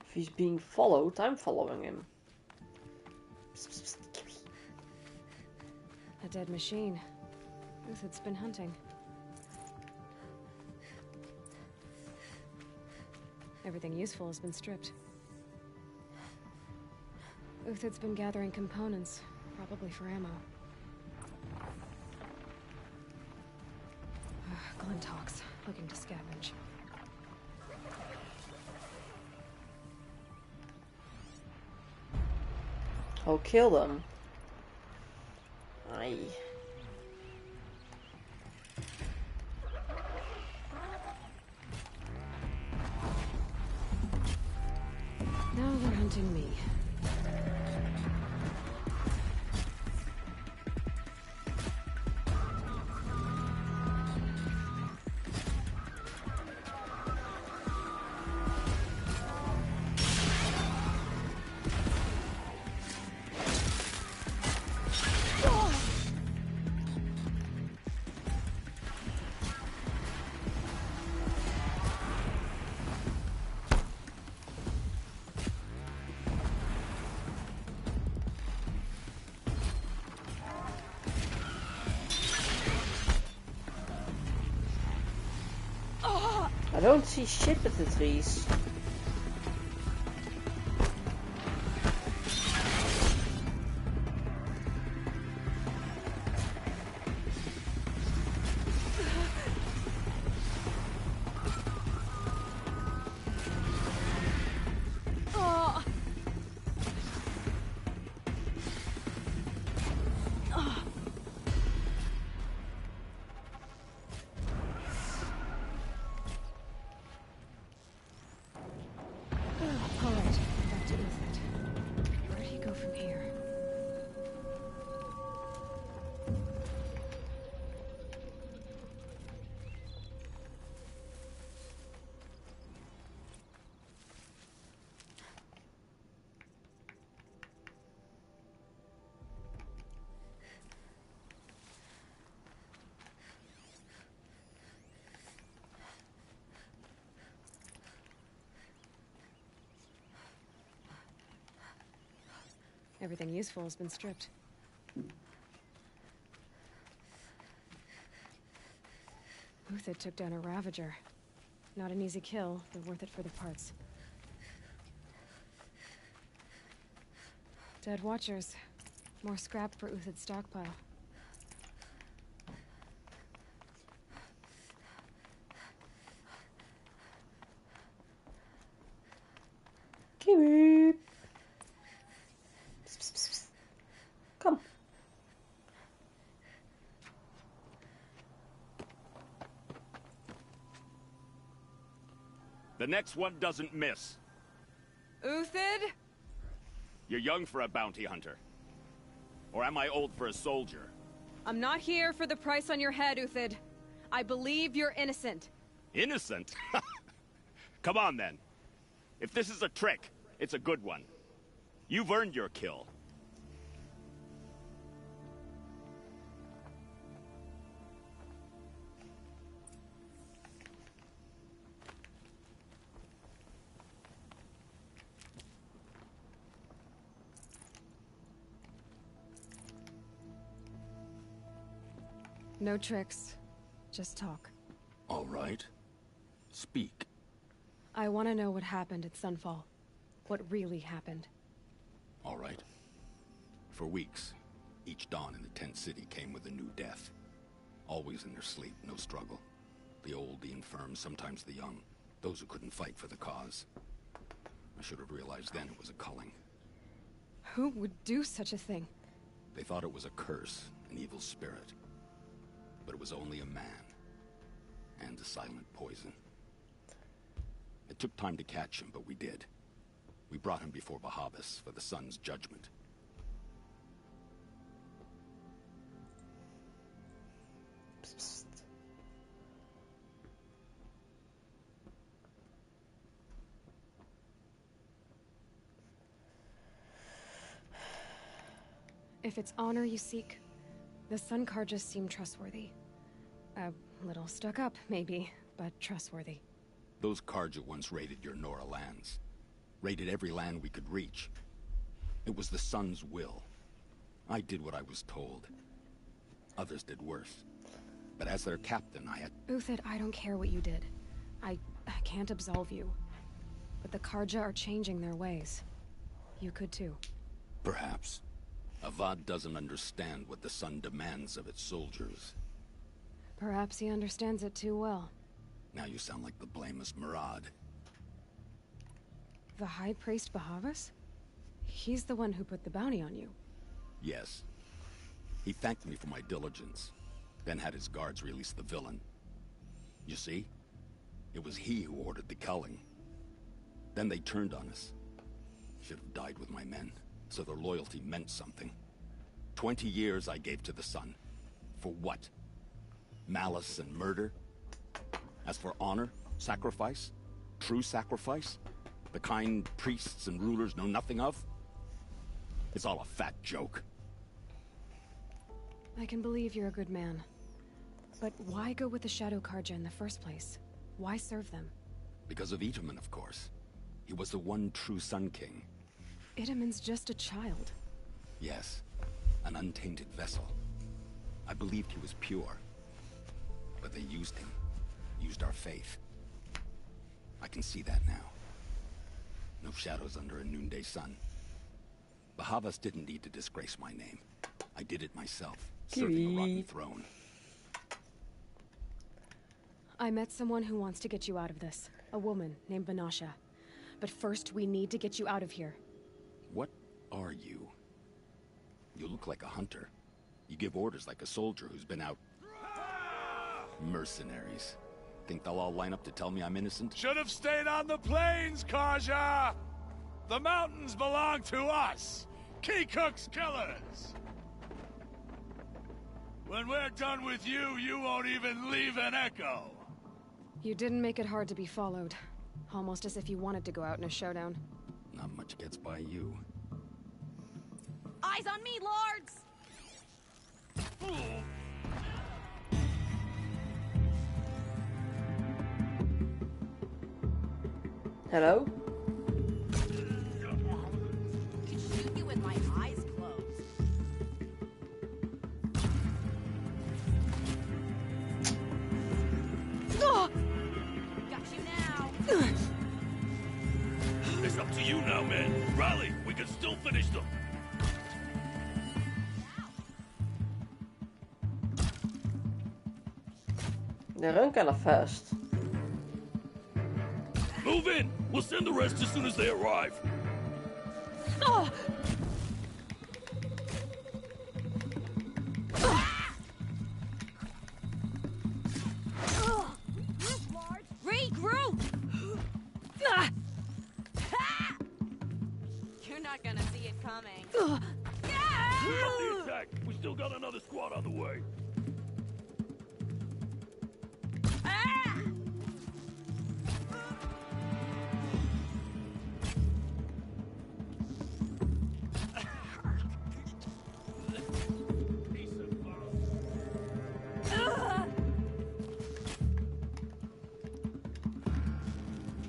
If he's being followed, I'm following him. A dead machine. Uthid's been hunting. Everything useful has been stripped. Uthid's been gathering components, probably for ammo. Glintox, looking to scavenge. I'll kill them. Aye. Now they're hunting me. I don't see shit with the trees. Everything useful has been stripped. Uthid took down a Ravager. Not an easy kill, but worth it for the parts. Dead Watchers. More scrap for Uthid's stockpile. Kiwi. Come. The next one doesn't miss. Uthid? You're young for a bounty hunter. Or am I old for a soldier? I'm not here for the price on your head, Uthid. I believe you're innocent. Innocent? Come on, then. If this is a trick, it's a good one. You've earned your kill. No tricks. Just talk. All right. Speak. I want to know what happened at Sunfall. What really happened. All right. For weeks, each dawn in the tent city came with a new death. Always in their sleep, no struggle. The old, the infirm, sometimes the young. Those who couldn't fight for the cause. I should have realized then it was a culling. Who would do such a thing? They thought it was a curse, an evil spirit. But it was only a man. And a silent poison. It took time to catch him, but we did. We brought him before Bahavas for the sun's judgment. Psst. If it's honor you seek, the Sun Carja seem trustworthy. A little stuck up, maybe, but trustworthy. Those Carja once raided your Nora lands. Raided every land we could reach. It was the sun's will. I did what I was told. Others did worse. But as their captain, I had... Uthid, I don't care what you did. I can't absolve you. But the Carja are changing their ways. You could too. Perhaps. Avad doesn't understand what the sun demands of its soldiers. Perhaps he understands it too well. Now you sound like the blameless Murad. The High Priest Bahavas? He's the one who put the bounty on you. Yes. He thanked me for my diligence, then had his guards release the villain. You see? It was he who ordered the culling. Then they turned on us. Should have died with my men, so their loyalty meant something. 20 years I gave to the sun. For what? Malice and murder? As for honor, sacrifice, true sacrifice, the kind priests and rulers know nothing of, it's all a fat joke. I can believe you're a good man. But why go with the Shadow Carja in the first place? Why serve them? Because of Itamen, of course. He was the one true Sun King. Itamen's just a child. Yes, an untainted vessel. I believed he was pure. But they used him. Used our faith. I can see that now. No shadows under a noonday sun. Bahavas didn't need to disgrace my name. I did it myself, serving a rotten throne. I met someone who wants to get you out of this. A woman named Banasha. But first, we need to get you out of here. What are you? You look like a hunter. You give orders like a soldier who's been out... Mercenaries. Think they'll all line up to tell me I'm innocent? Should have stayed on the plains, Carja! The mountains belong to us! Keekook's killers! When we're done with you, you won't even leave an echo! You didn't make it hard to be followed. Almost as if you wanted to go out in a showdown. Not much gets by you. Eyes on me, lords! Hello? Could shoot you with my eyes closed. Got you now. It's up to you now, man. Rally, we can still finish them. They run kind of fast. Move in! We'll send the rest as soon as they arrive. Regroup! You're not gonna see it coming. Keep up the attack. We still got another squad on the way.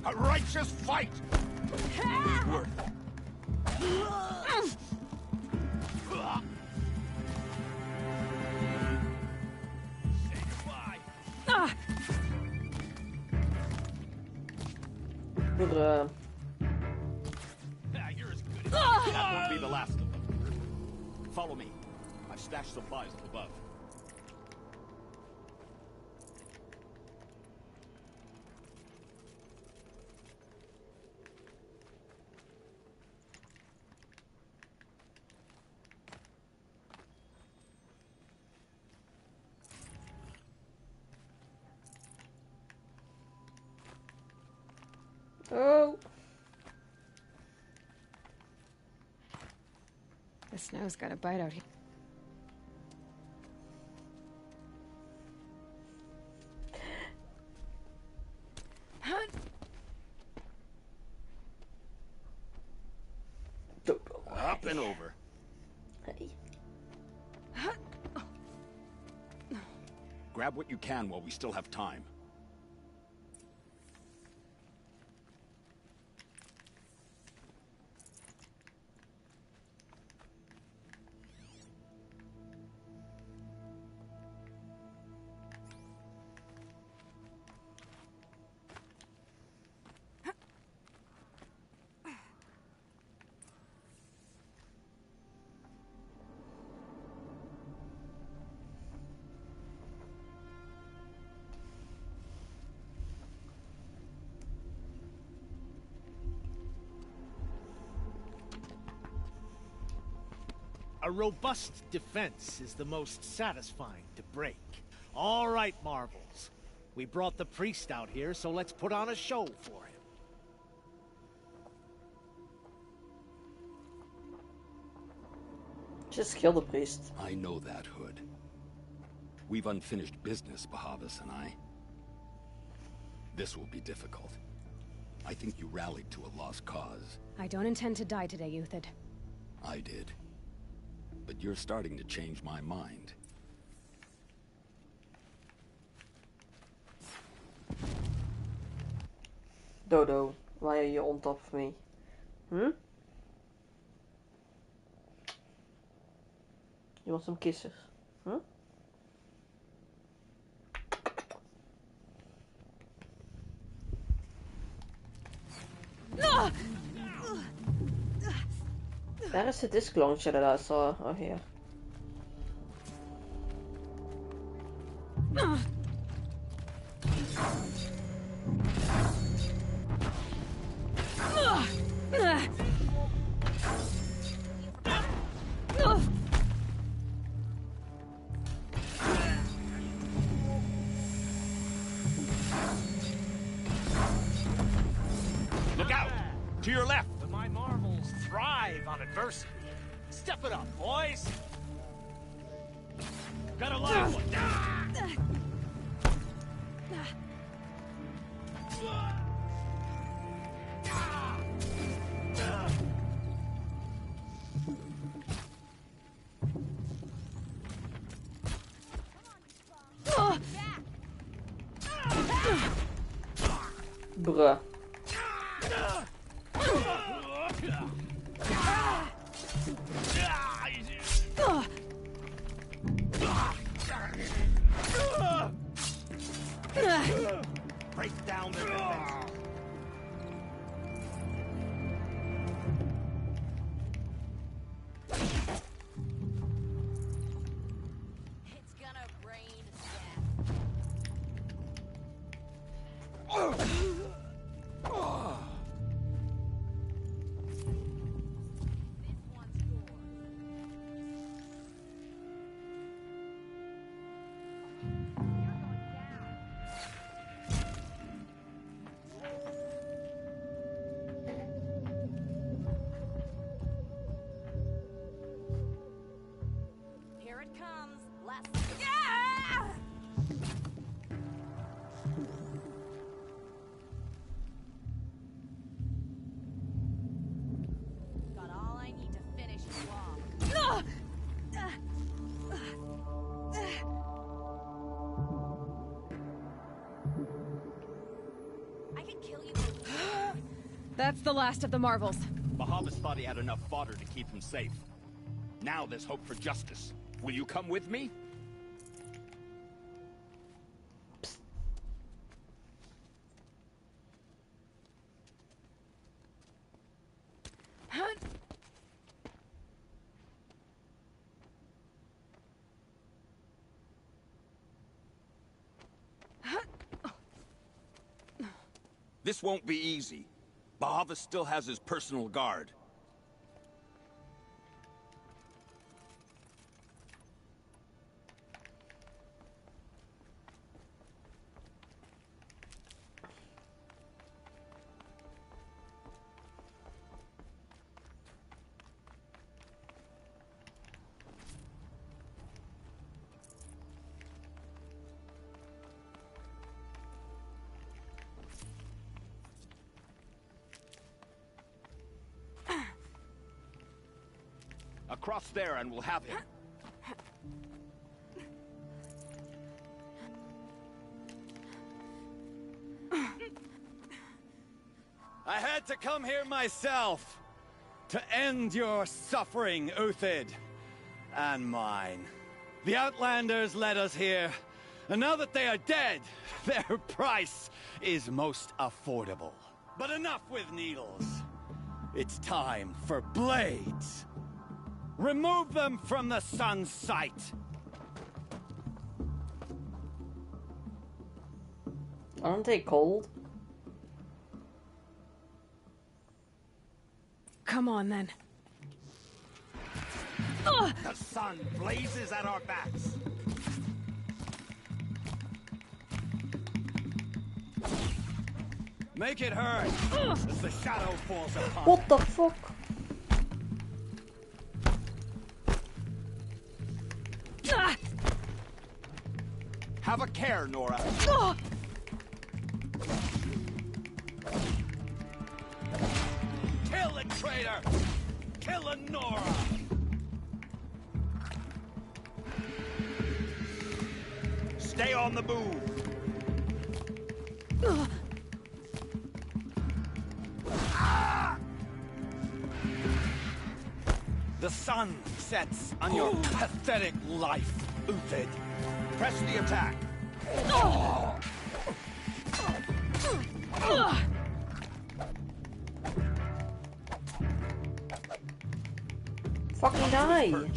A righteous fight! Worth it. Say goodbye. Bruh. You're as good as That won't be the last of them. Follow me. I've stashed supplies up above. Oh. The snow's got a bite out here. Up and over. Hey. Grab what you can while we still have time. A robust defense is the most satisfying to break. All right, Marvels. We brought the priest out here, so let's put on a show for him. Just kill the priest. I know that, Hood. We've unfinished business, Bahavas and I. This will be difficult. I think you rallied to a lost cause. I don't intend to die today, Euthid. I did. But you're starting to change my mind. Dodo, why are you on top of me? Hmm? You want some kisses? Huh? Where is the disc launcher that I saw? Oh, here. Look out! To your left! My marvels thrive on adversity. Step it up, boys! Got a live one! Bruh. Break down their defenses. It's gonna rain That's the last of the Marvels. Bahavas thought he had enough fodder to keep him safe. Now there's hope for justice. Will you come with me? This won't be easy. Bahavas still has his personal guard. Across there and we'll have him. I had to come here myself to end your suffering, Uthid, and mine. The Outlanders led us here, and now that they are dead, their price is most affordable. But enough with needles. It's time for blades. Remove them from the sun's sight. Aren't they cold? Come on, then. The sun blazes at our backs. Make it hurt as the shadow falls upon. What the fuck? Have a care, Nora. Kill the traitor! Kill the Nora! Stay on the move. The sun sets on your pathetic life, Uthid. Press the attack. Fucking die.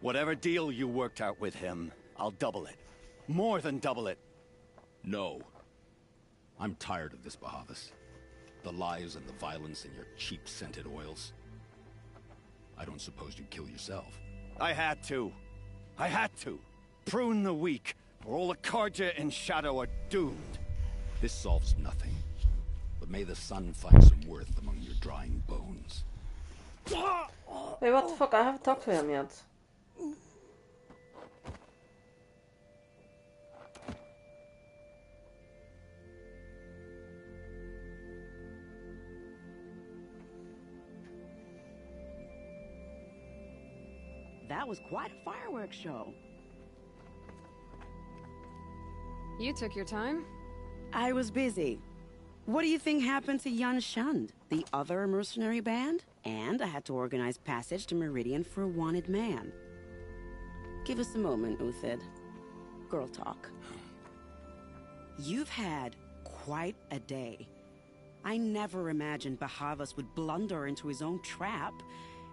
Whatever deal you worked out with him, I'll double it. More than double it. No. I'm tired of this, Bahavas. The lies and the violence and your cheap-scented oils. I don't suppose you'd kill yourself. I had to. I had to. Prune the weak, or all the Carja in Shadow are doomed. This solves nothing. But may the sun find some worth among your drying bones. Wait, what the fuck? I haven't talked to him yet. That was quite a fireworks show. You took your time? I was busy. What do you think happened to Yan Shund, the other mercenary band? And I had to organize passage to Meridian for a wanted man. Give us a moment, Uthid. Girl talk. You've had quite a day. I never imagined Bahavas would blunder into his own trap.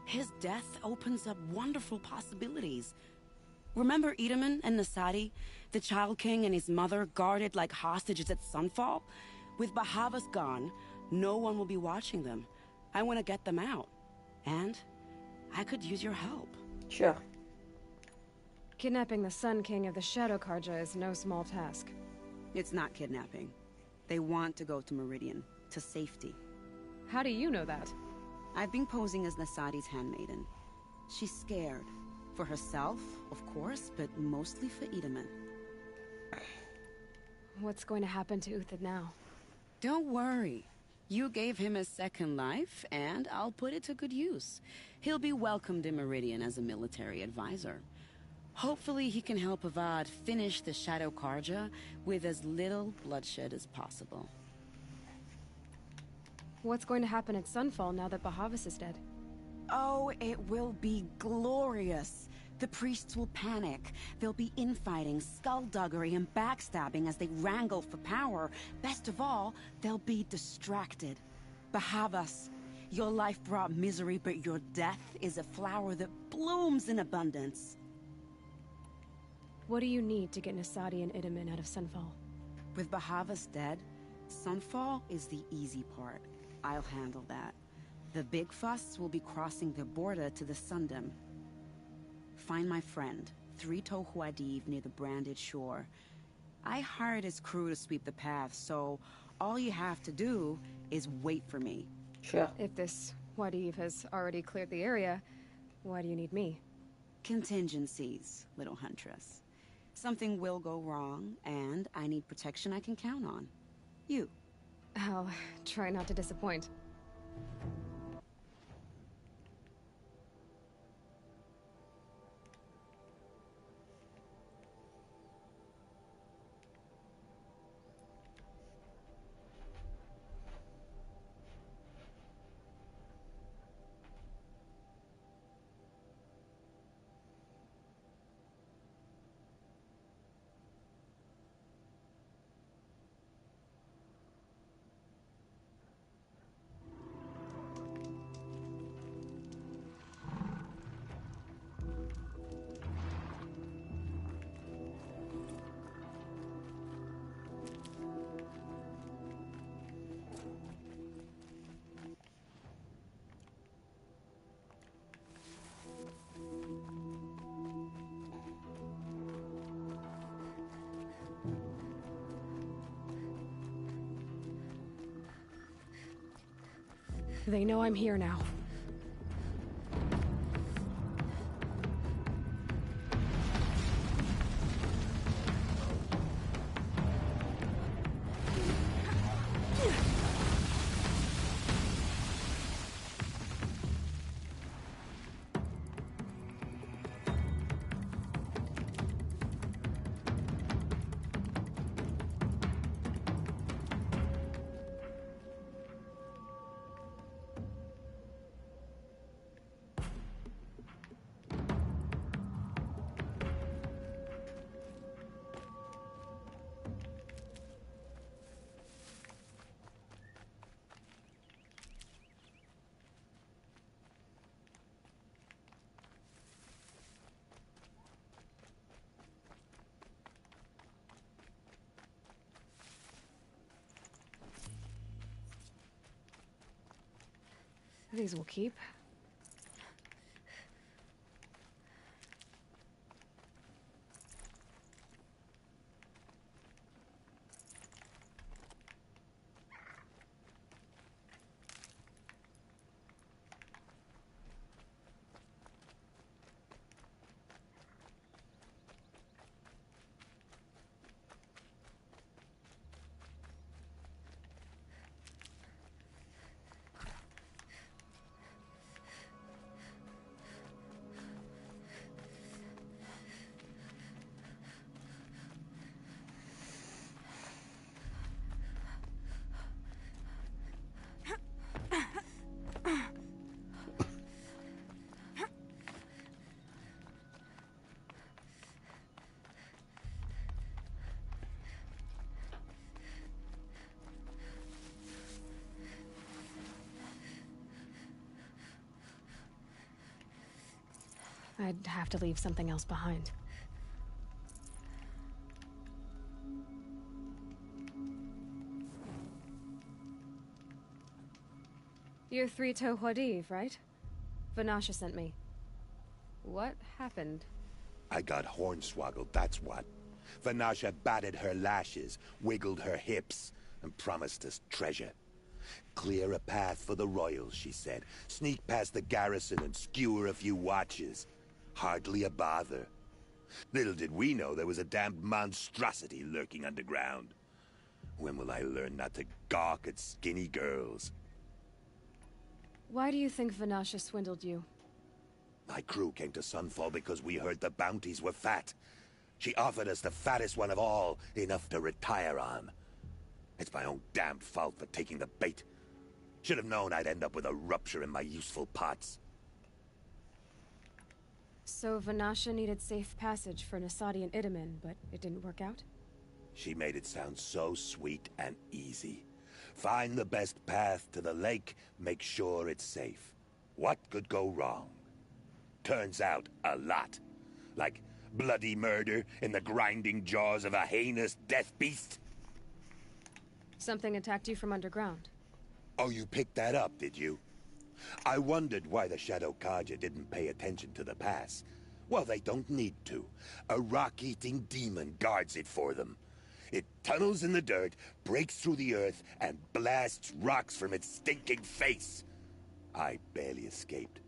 His death opens up wonderful possibilities. Remember Itaman and Nasadi? The Child King and his mother guarded like hostages at Sunfall? With Bahavas gone, no one will be watching them. I want to get them out. And I could use your help. Sure. Kidnapping the Sun King of the Shadow Karja is no small task. It's not kidnapping. They want to go to Meridian, to safety. How do you know that? I've been posing as Nasadi's handmaiden. She's scared. For herself, of course, but mostly for Itamen. What's going to happen to Uthid now? Don't worry. You gave him a second life, and I'll put it to good use. He'll be welcomed in Meridian as a military advisor. Hopefully he can help Avad finish the Shadow Karja with as little bloodshed as possible. What's going to happen at Sunfall now that Bahavas is dead? Oh, it will be glorious. The priests will panic. There'll be infighting, skullduggery, and backstabbing as they wrangle for power. Best of all, they'll be distracted. Bahavas, your life brought misery, but your death is a flower that blooms in abundance. What do you need to get Nasadi and Itamen out of Sunfall? With Bahavas dead, Sunfall is the easy part. I'll handle that. The big fuss will be crossing the border to the Sundom. Find my friend, 3 Tohuadiv near the Branded Shore. I hired his crew to sweep the path, so all you have to do is wait for me. Sure. If this Wadiv has already cleared the area, why do you need me? Contingencies, little huntress. Something will go wrong, and I need protection I can count on. You. I'll try not to disappoint. They know I'm here now. These will keep. I'd have to leave something else behind. You're 3 Tohuadiv, right? Vanasha sent me. What happened? I got hornswoggled, that's what. Vanasha batted her lashes, wiggled her hips, and promised us treasure. Clear a path for the royals, she said. Sneak past the garrison and skewer a few watches. Hardly a bother. Little did we know there was a damned monstrosity lurking underground. When will I learn not to gawk at skinny girls? Why do you think Vanasha swindled you? My crew came to Sunfall because we heard the bounties were fat. She offered us the fattest one of all, enough to retire on. It's my own damned fault for taking the bait. Should have known I'd end up with a rupture in my useful parts. So Vanasha needed safe passage for Nasadi and Itamen, but it didn't work out? She made it sound so sweet and easy. Find the best path to the lake, make sure it's safe. What could go wrong? Turns out, a lot. Like bloody murder in the grinding jaws of a heinous death beast. Something attacked you from underground. Oh, you picked that up, did you? I wondered why the Shadow Carja didn't pay attention to the pass. Well, they don't need to. A rock-eating demon guards it for them. It tunnels in the dirt, breaks through the earth, and blasts rocks from its stinking face. I barely escaped.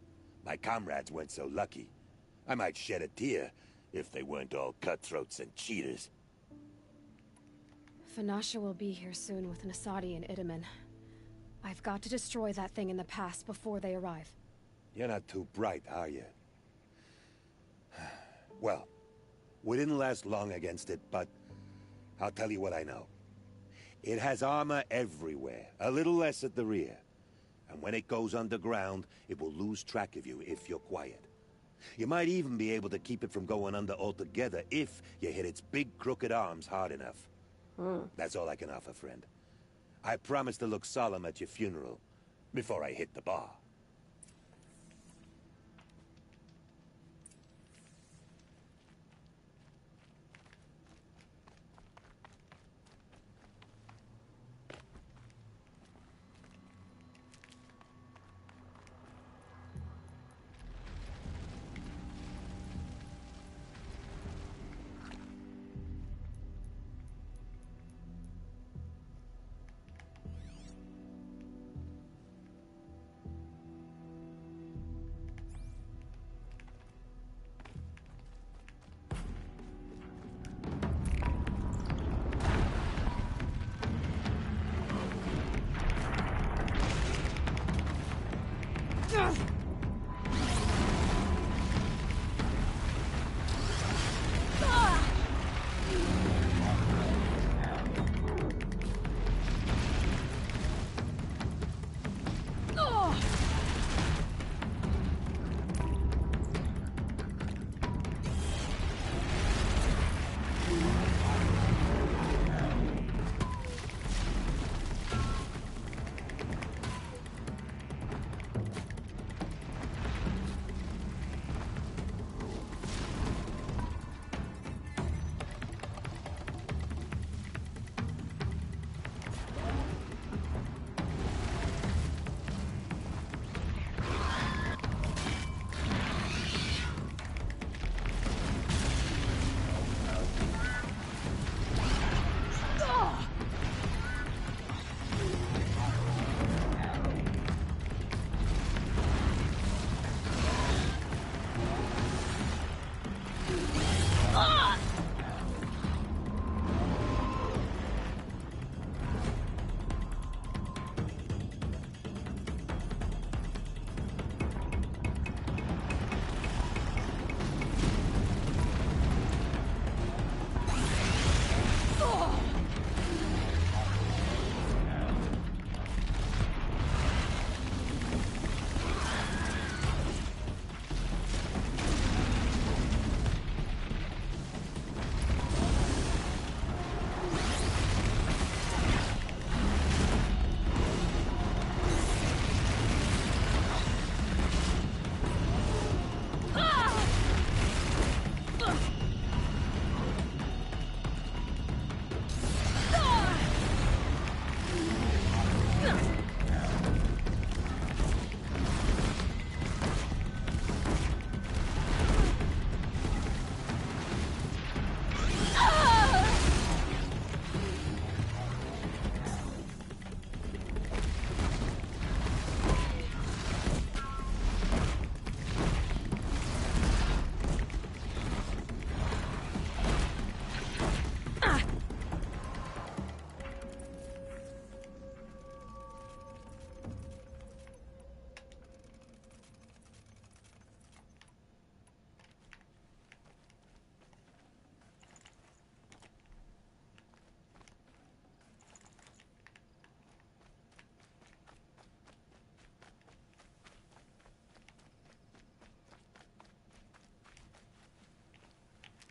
My comrades weren't so lucky. I might shed a tear if they weren't all cutthroats and cheaters. Vanasha will be here soon with Nasadi and Itamen. I've got to destroy that thing in the past before they arrive. You're not too bright, are you? Well, we didn't last long against it, but I'll tell you what I know. It has armor everywhere, a little less at the rear. And when it goes underground, it will lose track of you if you're quiet. You might even be able to keep it from going under altogether if you hit its big crooked arms hard enough. That's all I can offer, friend. I promise to look solemn at your funeral before I hit the bar.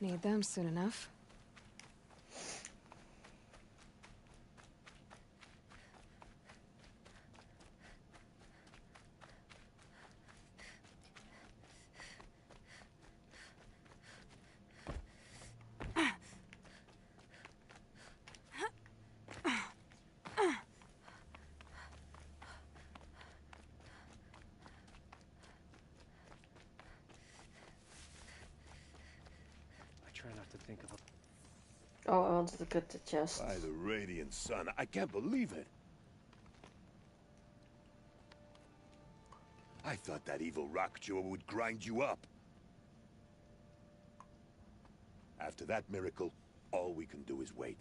Need them soon enough. Try not to think of Oh, I wanted to get the chest. By the radiant sun, I can't believe it. I thought that evil rock chewer would grind you up. After that miracle, all we can do is wait.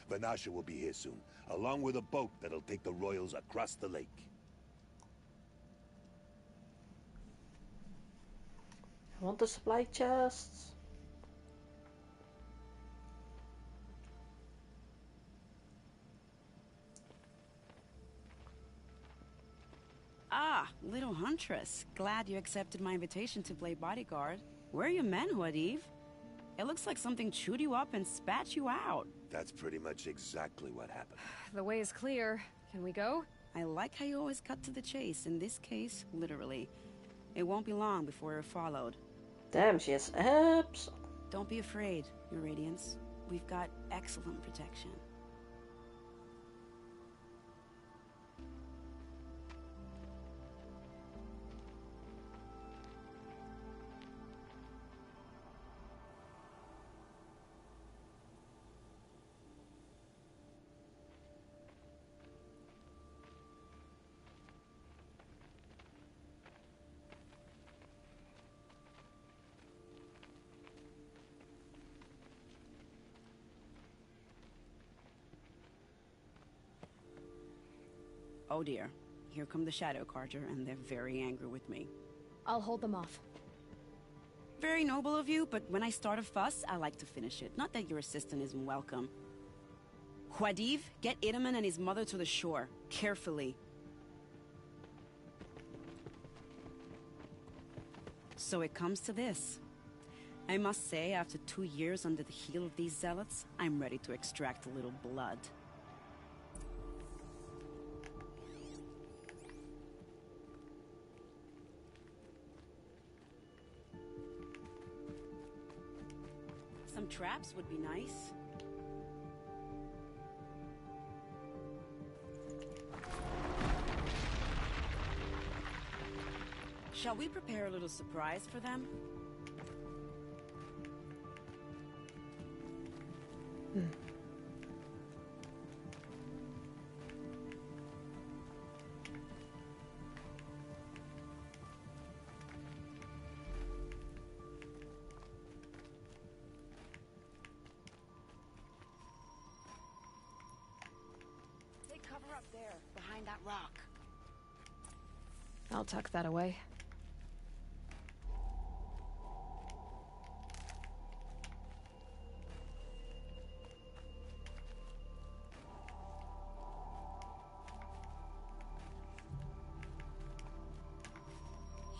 Vanasha will be here soon, along with a boat that'll take the royals across the lake. I want the supply chests. Ah, little huntress. Glad you accepted my invitation to play bodyguard. Where are your men, Huadiv? It looks like something chewed you up and spat you out. That's pretty much exactly what happened. The way is clear. Can we go? I like how you always cut to the chase. In this case, literally. It won't be long before we're followed. Damn, she has abs. Don't be afraid, Your Radiance. We've got excellent protection. Oh dear. Here come the Shadow Carter, and they're very angry with me. I'll hold them off. Very noble of you, but when I start a fuss, I like to finish it. Not that your assistant isn't welcome. Huadiv, get Itaman and his mother to the shore. Carefully. So it comes to this. I must say, after 2 years under the heel of these zealots, I'm ready to extract a little blood. Some traps would be nice. Shall we prepare a little surprise for them? Take cover up there, behind that rock. I'll tuck that away.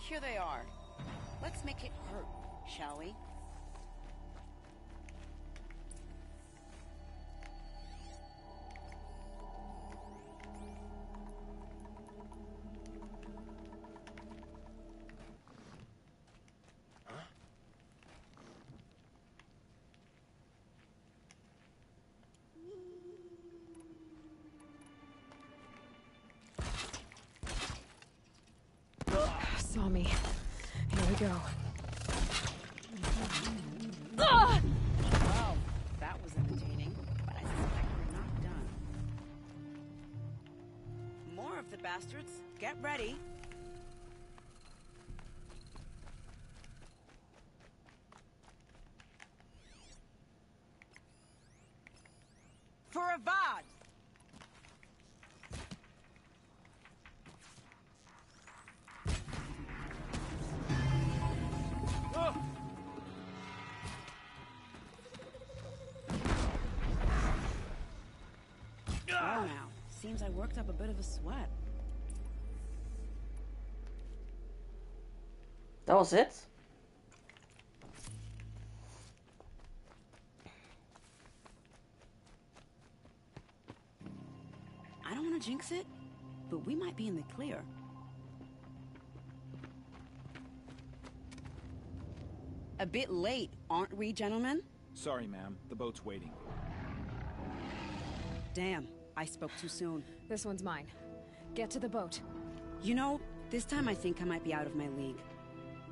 Here they are. Let's make it hurt, shall we? Saw me. Here we go. Wow, that was entertaining, but I suspect we're not done. More of the bastards. Get ready. For Avad! Well now, seems I worked up a bit of a sweat. That was it? want to jinx it, but we might be in the clear. A bit late, aren't we, gentlemen? Sorry, ma'am. The boat's waiting. Damn, I spoke too soon. This one's mine. Get to the boat. You know, this time I think I might be out of my league.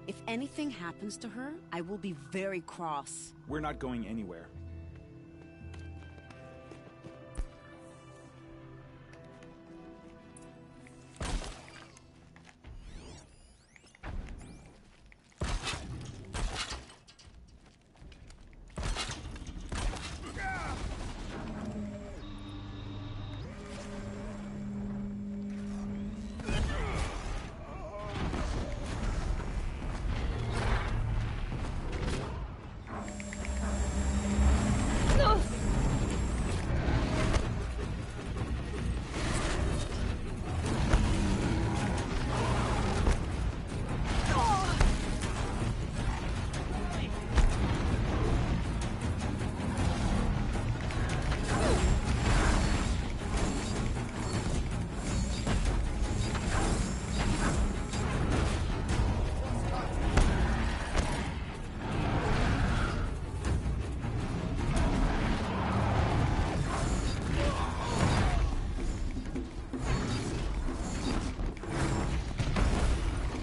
If anything happens to her, I will be very cross. We're not going anywhere.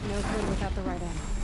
No good without the right ammo.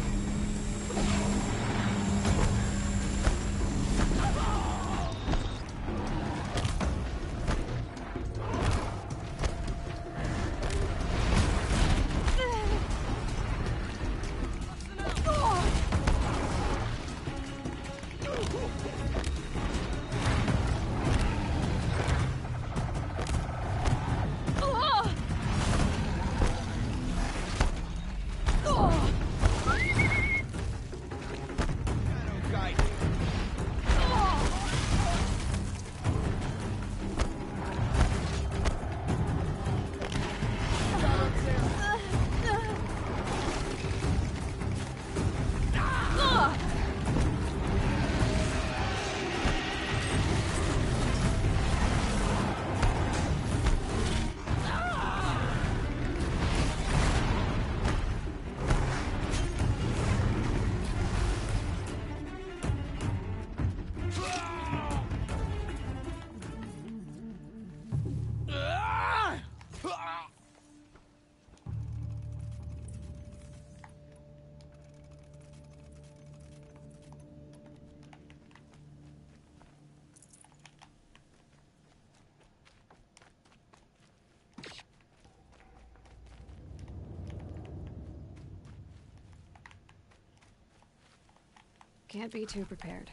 Can't be too prepared.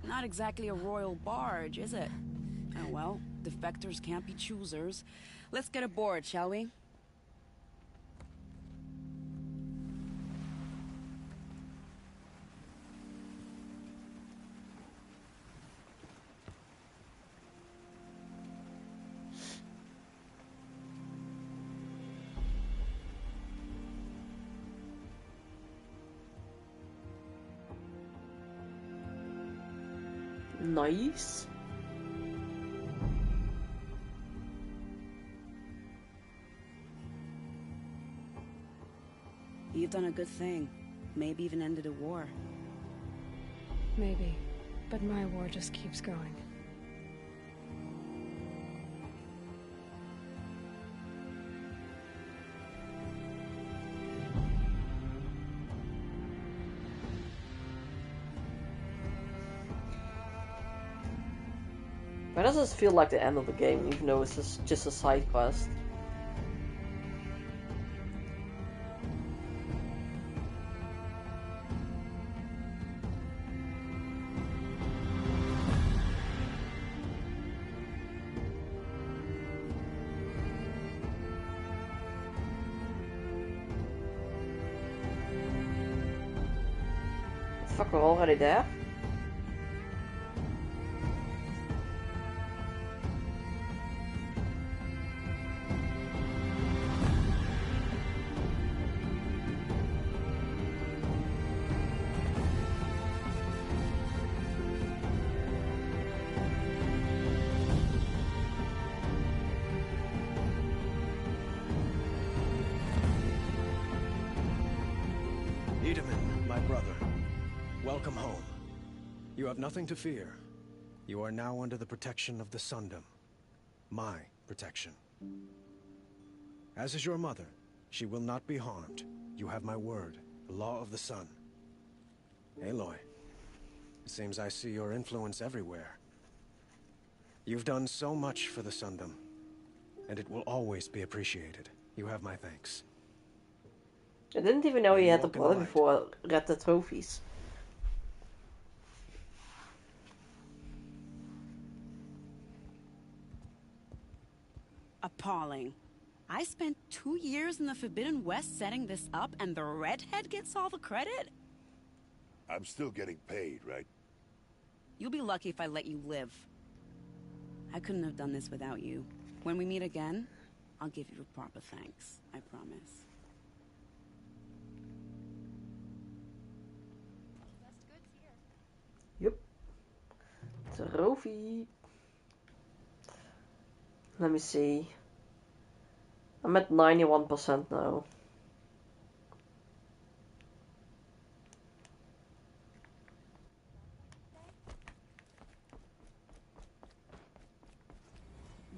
Not exactly a royal barge, is it? Oh well, defectors can't be choosers. Let's get aboard, shall we? Nice. You've done a good thing. Maybe even ended a war. Maybe. But my war just keeps going. Why does this feel like the end of the game, even though it's just a side quest? Fuck, we're already there? Itamen, my brother. Welcome home. You have nothing to fear. You are now under the protection of the Sundom. My protection. As is your mother, she will not be harmed. You have my word, the law of the sun. Aloy, it seems I see your influence everywhere. You've done so much for the Sundom, and it will always be appreciated. You have my thanks. I didn't even know he had the brother before I read the trophies. Appalling. I spent 2 years in the Forbidden West setting this up, and the redhead gets all the credit? I'm still getting paid, right? You'll be lucky if I let you live. I couldn't have done this without you. When we meet again, I'll give you a proper thanks. I promise. Yep. Trophy. Let me see. I'm at 91% now.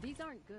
These aren't good.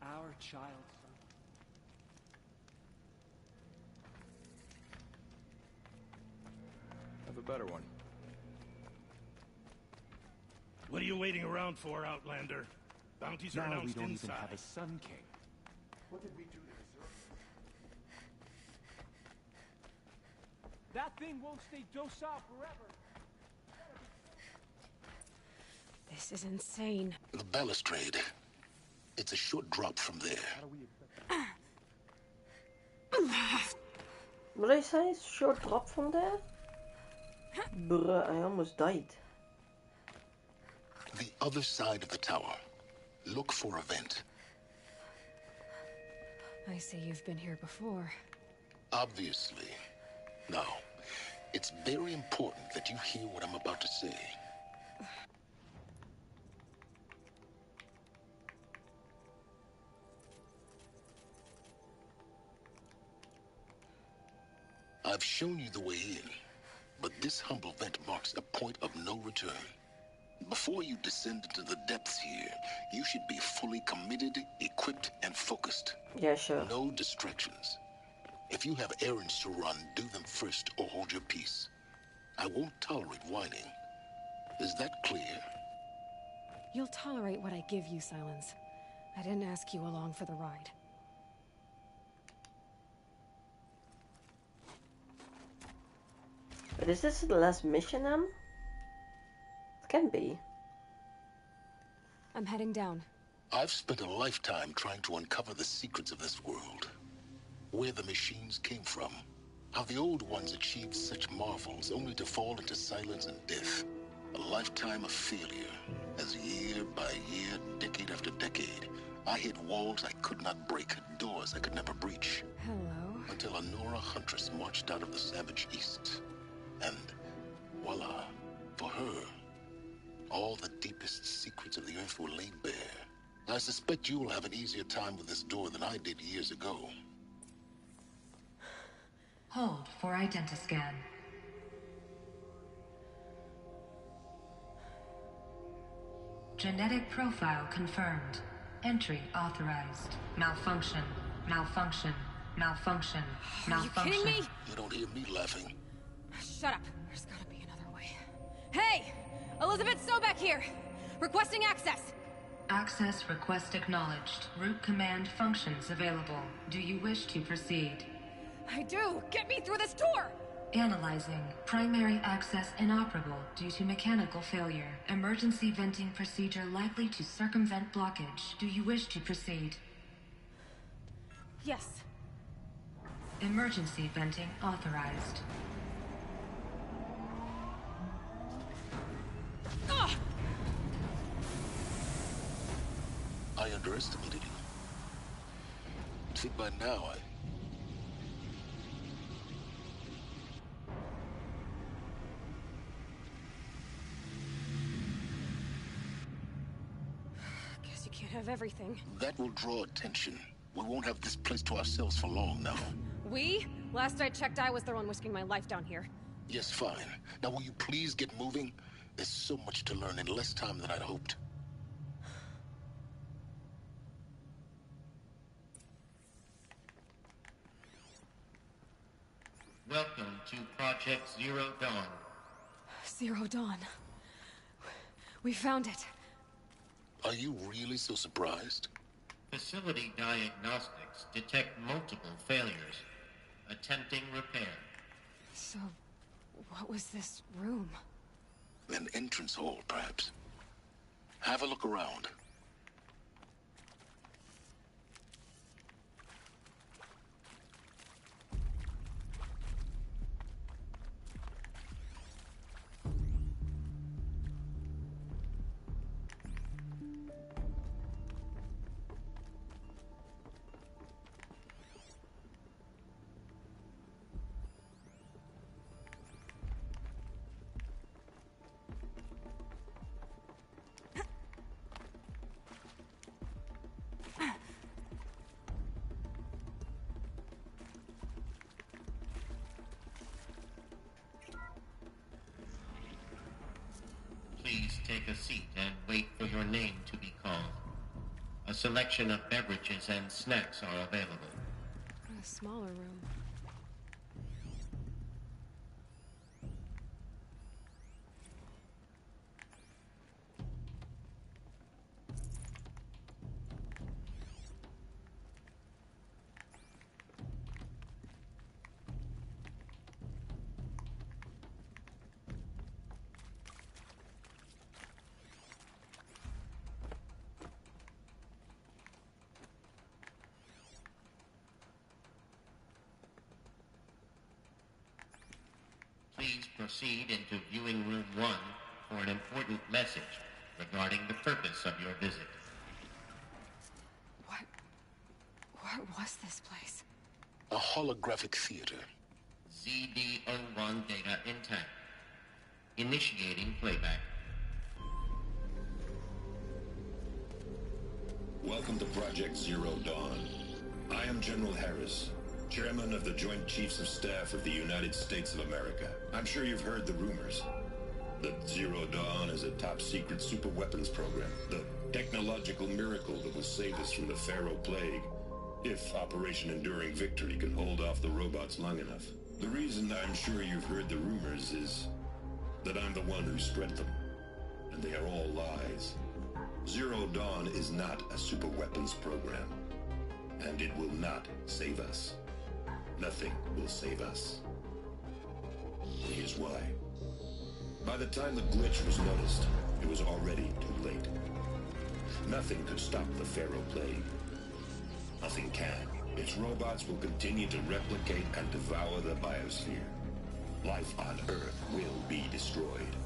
Our child. Have a better one. What are you waiting around for, Outlander? Bounties are Now we announced don't inside. even have a Sun King. What did we do to deserve That thing won't stay docile forever. This is insane. The balustrade. It's a short drop from there. What did I say? Short drop from there? Bruh, I almost died. The other side of the tower. Look for a vent. I see you've been here before. Obviously. Now, it's very important that you hear what I'm about to say. I've shown you the way in, but this humble vent marks a point of no return. Before you descend into the depths here, you should be fully committed, equipped, and focused. Yeah, sure. No distractions. If you have errands to run, do them first or hold your peace. I won't tolerate whining. Is that clear? You'll tolerate what I give you, Silence. I didn't ask you along for the ride. But is this the last mission then? It can be. I'm heading down. I've spent a lifetime trying to uncover the secrets of this world. Where the machines came from. How the old ones achieved such marvels only to fall into silence and death. A lifetime of failure. As year by year, decade after decade, I hit walls I could not break, doors I could never breach. Hello. Until a Nora huntress marched out of the savage east. And voila, for her, all the deepest secrets of the earth were laid bare. I suspect you will have an easier time with this door than I did years ago. Hold for identiscan. Genetic profile confirmed. Entry authorized. Malfunction. Malfunction. Malfunction. Malfunction. Are you kidding me? You don't hear me laughing. Shut up. There's gotta be another way. Hey! Elizabeth Sobek here! Requesting access! Access request acknowledged. Root command functions available. Do you wish to proceed? I do! Get me through this door! Analyzing. Primary access inoperable due to mechanical failure. Emergency venting procedure likely to circumvent blockage. Do you wish to proceed? Yes. Emergency venting authorized. Ugh! I underestimated you. See, by now, Guess you can't have everything. That will draw attention. We won't have this place to ourselves for long now. We? Last I checked, I was the one risking my life down here. Yes, fine. Now will you please get moving? There's so much to learn in less time than I'd hoped. Welcome to Project Zero Dawn. Zero Dawn. We found it. Are you really so surprised? Facility diagnostics detect multiple failures. Attempting repair. So, what was this room? An entrance hall, perhaps. Have a look around. Please take a seat and wait for your name to be called. A selection of beverages and snacks are available. A smaller room. Please proceed into viewing room 1 for an important message regarding the purpose of your visit. What was this place? A holographic theater. ZD-01 data intact. Initiating playback. Welcome to Project Zero Dawn. I am General Harris, Chairman of the Joint Chiefs of Staff of the United States of America. I'm sure you've heard the rumors. That Zero Dawn is a top-secret super-weapons program. The technological miracle that will save us from the Pharaoh Plague, if Operation Enduring Victory can hold off the robots long enough. The reason I'm sure you've heard the rumors is that I'm the one who spread them. And they are all lies. Zero Dawn is not a super-weapons program. And it will not save us. Nothing will save us. Here's why. By the time the glitch was noticed, it was already too late. Nothing could stop the Pharaoh plague. Nothing can. Its robots will continue to replicate and devour the biosphere. Life on Earth will be destroyed.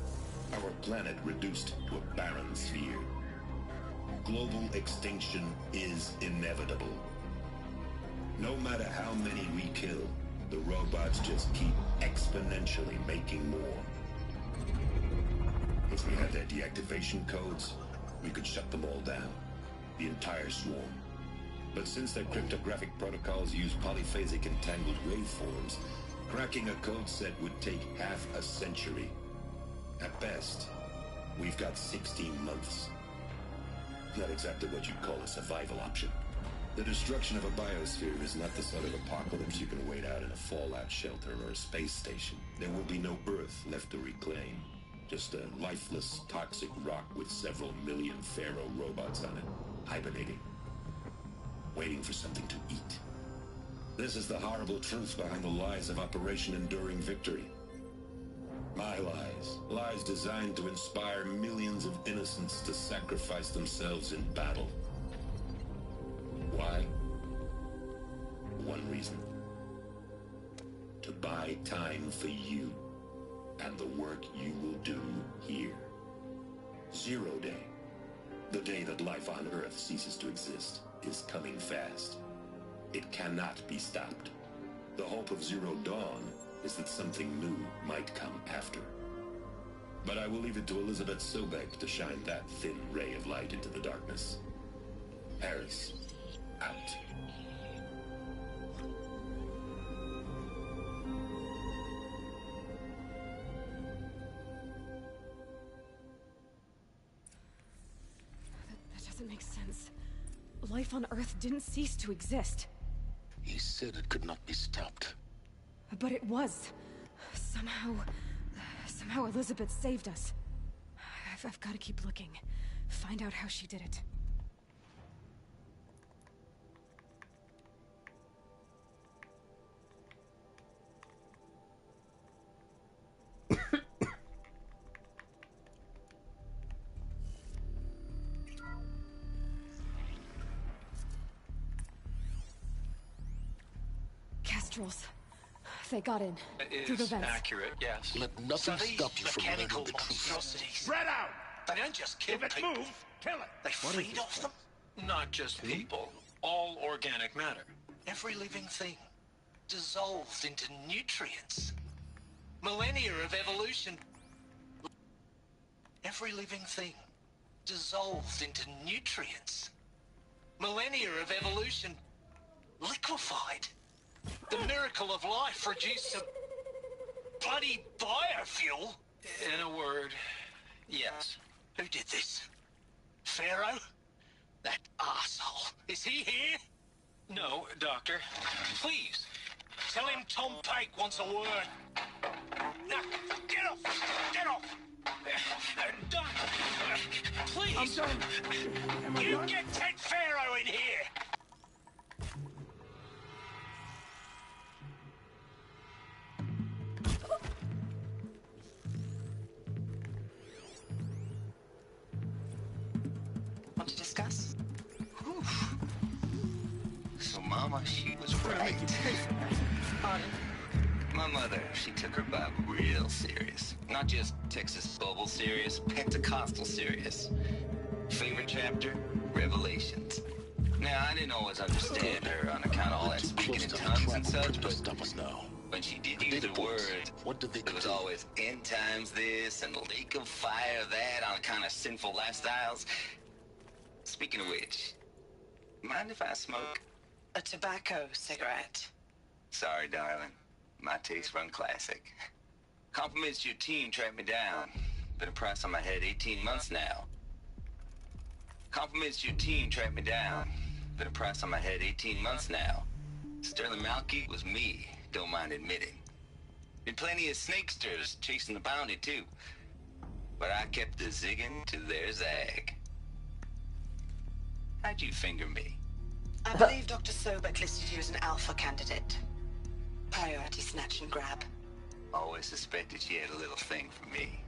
Our planet reduced to a barren sphere. Global extinction is inevitable. No matter how many we kill, the robots just keep exponentially making more. If we had their deactivation codes, we could shut them all down. The entire swarm. But since their cryptographic protocols use polyphasic entangled waveforms, cracking a code set would take half a century. At best, we've got 16 months. Not exactly what you'd call a survival option. The destruction of a biosphere is not the sort of apocalypse you can wait out in a fallout shelter or a space station. There will be no Earth left to reclaim. Just a lifeless, toxic rock with several million Pharaoh robots on it, hibernating. Waiting for something to eat. This is the horrible truth behind the lies of Operation Enduring Victory. My lies. Lies designed to inspire millions of innocents to sacrifice themselves in battle. Why? One reason. To buy time for you and the work you will do here. Zero Day. The day that life on Earth ceases to exist is coming fast. It cannot be stopped. The hope of Zero Dawn is that something new might come after. But I will leave it to Elizabeth Sobek to shine that thin ray of light into the darkness. Harris, out. That doesn't make sense. Life on Earth didn't cease to exist. He said it could not be stopped. But it was. Somehow Elizabeth saved us. I've got to keep looking. Find out how she did it. Kestrels. They got in. Through the vents. Accurate, yes. Let nothing stop you from learning mechanical the truth. monstrosities. Spread out! They don't just kill If it people. moves, kill it! They feed off them. Not just people. All organic matter. Every living thing. Dissolved into nutrients. Millennia of evolution. Every living thing. Dissolved into nutrients. Millennia of evolution. Liquefied. The miracle of life produced a bloody biofuel. In a word, yes. Who did this? Pharaoh? That arsehole. Is he here? No, Doctor. Please, tell him Tom Pike wants a word. Now, get off! Get off! Doctor, please! I'm done. Am I You done? get Ted Pharaoh in here! Want to discuss? So, Mama, she was right. Pardon? My mother, she took her Bible real serious. Not just Texas Bible serious, Pentecostal serious. Favorite chapter? Revelations. Now, I didn't always understand her on account of all that speaking in tongues and such, but stop us now. when she did use the word, it was always end times this and lake of fire that on account of sinful lifestyles. Speaking of which, mind if I smoke? A tobacco cigarette. Sorry, darling. My taste run classic. Compliments to your team tracked me down. Been a price on my head 18 months now. Compliments to your team tracked me down. Been a price on my head 18 months now. Sterling Malky was me, don't mind admitting. Been plenty of snakesters chasing the bounty too. But I kept the zigging to their zag. How'd you finger me? I believe Dr. Sobek listed you as an alpha candidate. Priority snatch and grab. Always suspected she had a little thing for me.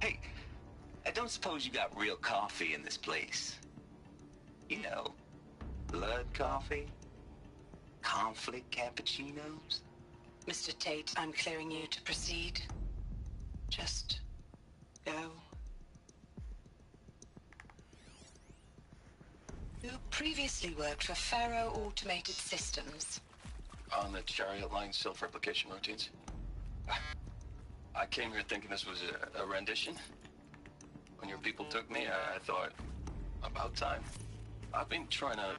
Hey, I don't suppose you got real coffee in this place. You know, blood coffee, conflict cappuccinos. Mr. Tate, I'm clearing you to proceed. Just go. You previously worked for Faro Automated Systems. On the Chariot Line self-replication routines. I came here thinking this was a rendition. When your people took me, I thought, about time. I've been trying to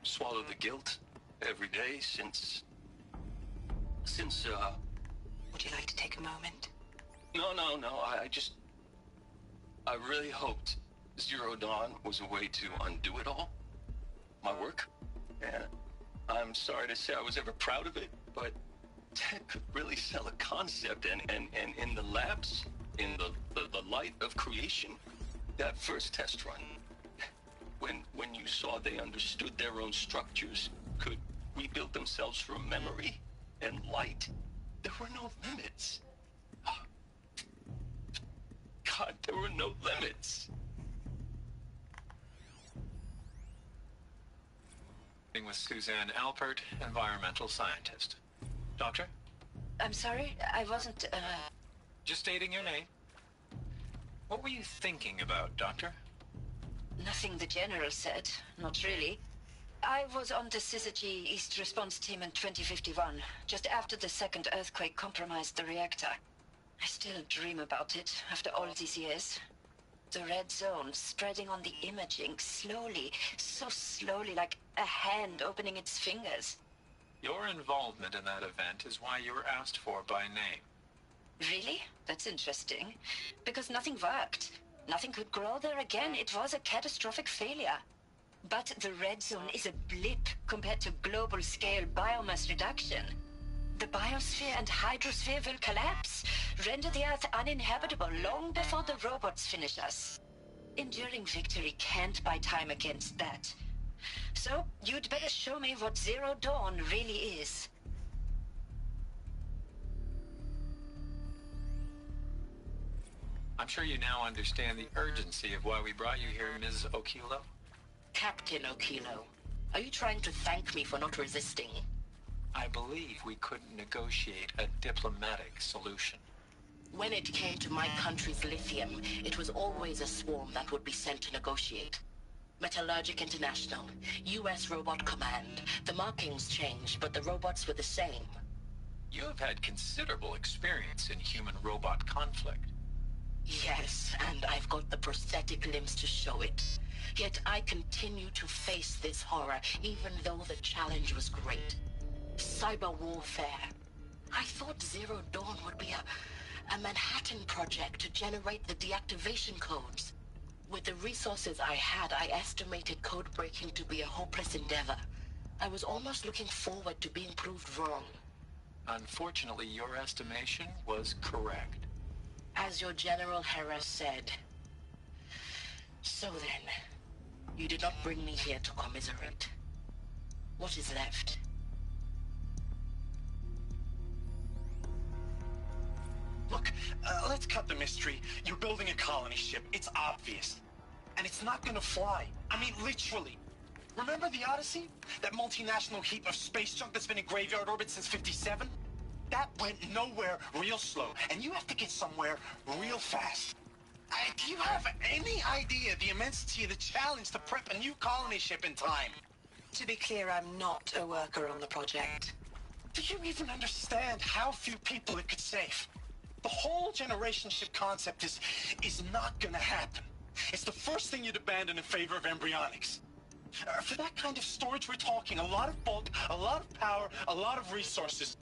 swallow the guilt every day since... Would you like to take a moment? No. I really hoped Zero Dawn was a way to undo it all. My work. And I'm sorry to say I was ever proud of it, but Ted could really sell a concept, and in the labs, in the light of creation, that first test run, when you saw they understood their own structures, could rebuild themselves from memory and light, there were no limits. God, there were no limits. With Suzanne Alpert, environmental scientist. Doctor? I'm sorry, I wasn't, Just stating your name. What were you thinking about, Doctor? Nothing the General said. Not really. I was on the Syzygy East Response Team in 2051, just after the second earthquake compromised the reactor. I still dream about it, after all these years. The red zone spreading on the imaging, slowly, so slowly, like a hand opening its fingers. Your involvement in that event is why you were asked for by name. Really? That's interesting. Because nothing worked. Nothing could grow there again. It was a catastrophic failure. But the red zone is a blip compared to global-scale biomass reduction. The biosphere and hydrosphere will collapse, render the Earth uninhabitable long before the robots finish us. Enduring victory can't buy time against that. So, you'd better show me what Zero Dawn really is. I'm sure you now understand the urgency of why we brought you here, Ms. Okilo. Captain Okilo, are you trying to thank me for not resisting? I believe we couldn't negotiate a diplomatic solution. When it came to my country's lithium, it was always a swarm that would be sent to negotiate. Metallurgic International, US Robot Command. The markings changed, but the robots were the same. You have had considerable experience in human-robot conflict. Yes, and I've got the prosthetic limbs to show it. Yet I continue to face this horror, even though the challenge was great. Cyber warfare. I thought Zero Dawn would be a Manhattan project to generate the deactivation codes. With the resources I had, I estimated code breaking to be a hopeless endeavor. I was almost looking forward to being proved wrong. Unfortunately, your estimation was correct. As your General Harris said. So then, you did not bring me here to commiserate. What is left? Look, let's cut the mystery. You're building a colony ship. It's obvious. And it's not gonna fly. I mean, literally. Remember the Odyssey? That multinational heap of space junk that's been in graveyard orbit since '57? That went nowhere real slow. And you have to get somewhere real fast. Do you have any idea the immensity of the challenge to prep a new colony ship in time? To be clear, I'm not a worker on the project. Do you even understand how few people it could save? The whole generation ship concept is not gonna happen. It's the first thing you'd abandon in favor of embryonics. For that kind of storage, we're talking a lot of bulk, a lot of power, a lot of resources.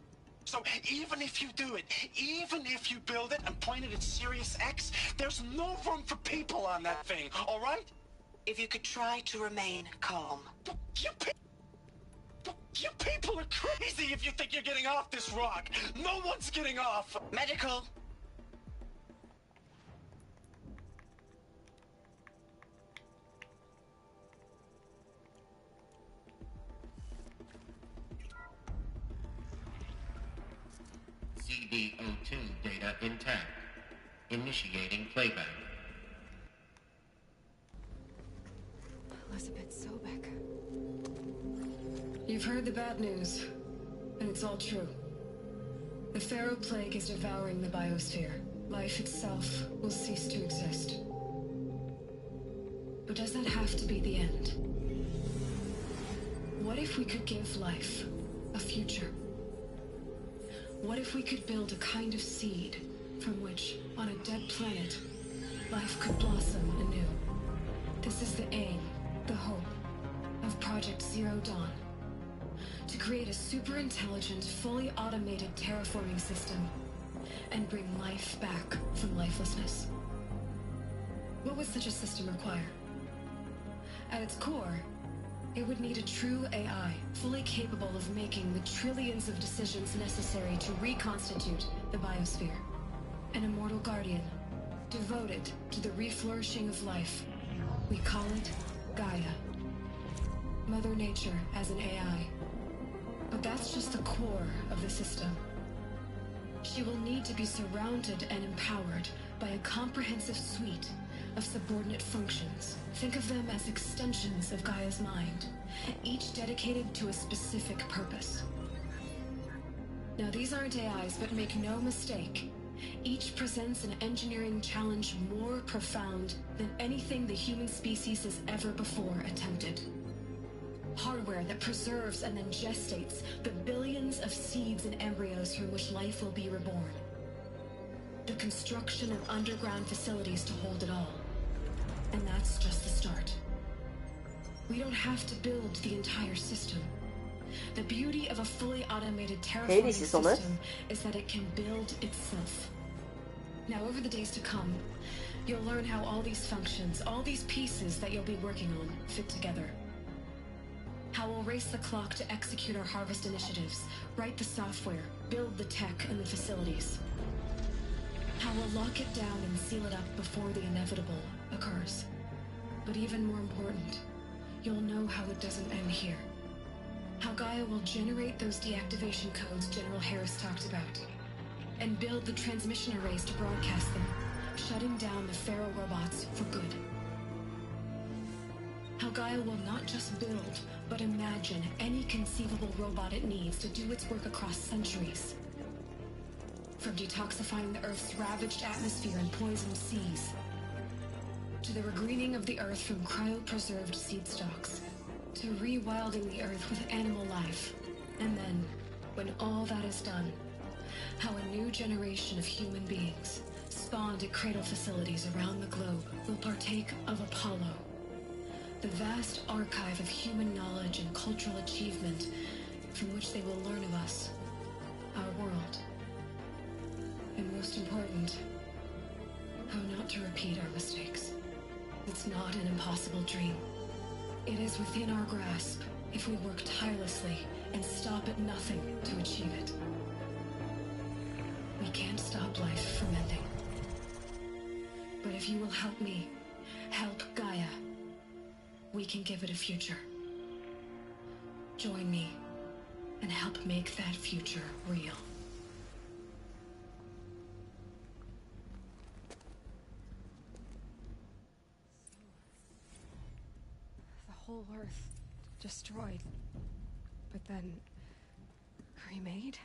So even if you do it, even if you build it and point it at Sirius X, there's no room for people on that thing, all right? If you could try to remain calm. You people are crazy if you think you're getting off this rock. No one's getting off. Medical. CDO2 data intact. Initiating playback. Elizabeth Sobek. You've heard the bad news, and it's all true. The Pharaoh Plague is devouring the biosphere. Life itself will cease to exist. But does that have to be the end? What if we could give life a future? What if we could build a kind of seed from which, on a dead planet, life could blossom anew? This is the aim, the hope, of Project Zero Dawn. To create a super-intelligent, fully automated terraforming system and bring life back from lifelessness. What would such a system require? At its core, it would need a true AI, fully capable of making the trillions of decisions necessary to reconstitute the biosphere. An immortal guardian, devoted to the reflourishing of life. We call it Gaia. Mother Nature as an AI. But that's just the core of the system. She will need to be surrounded and empowered by a comprehensive suite of subordinate functions. Think of them as extensions of Gaia's mind, each dedicated to a specific purpose. Now, these aren't AIs, but make no mistake, each presents an engineering challenge more profound than anything the human species has ever before attempted. Hardware that preserves and then gestates the billions of seeds and embryos from which life will be reborn. The construction of underground facilities to hold it all. And that's just the start. We don't have to build the entire system. The beauty of a fully automated terraforming system is that it can build itself. Now, over the days to come, you'll learn how all these functions, all these pieces that you'll be working on, fit together. How we'll race the clock to execute our harvest initiatives, write the software, build the tech and the facilities. How we'll lock it down and seal it up before the inevitable occurs. But even more important, you'll know how it doesn't end here. How Gaia will generate those deactivation codes General Harris talked about, and build the transmission arrays to broadcast them, shutting down the Pharaoh robots for good. How Gaia will not just build, but imagine any conceivable robot it needs to do its work across centuries. From detoxifying the Earth's ravaged atmosphere and poisoned seas, to the regreening of the Earth from cryopreserved seed stalks, to rewilding the Earth with animal life. And then, when all that is done, how a new generation of human beings, spawned at cradle facilities around the globe, will partake of Apollo, the vast archive of human knowledge and cultural achievement from which they will learn of us, our world. And most important, how not to repeat our mistakes. It's not an impossible dream. It is within our grasp if we work tirelessly and stop at nothing to achieve it. We can't stop life from ending. But if you will help me, help Gaia, we can give it a future. Join me and help make that future real. The whole Earth destroyed, but then remade?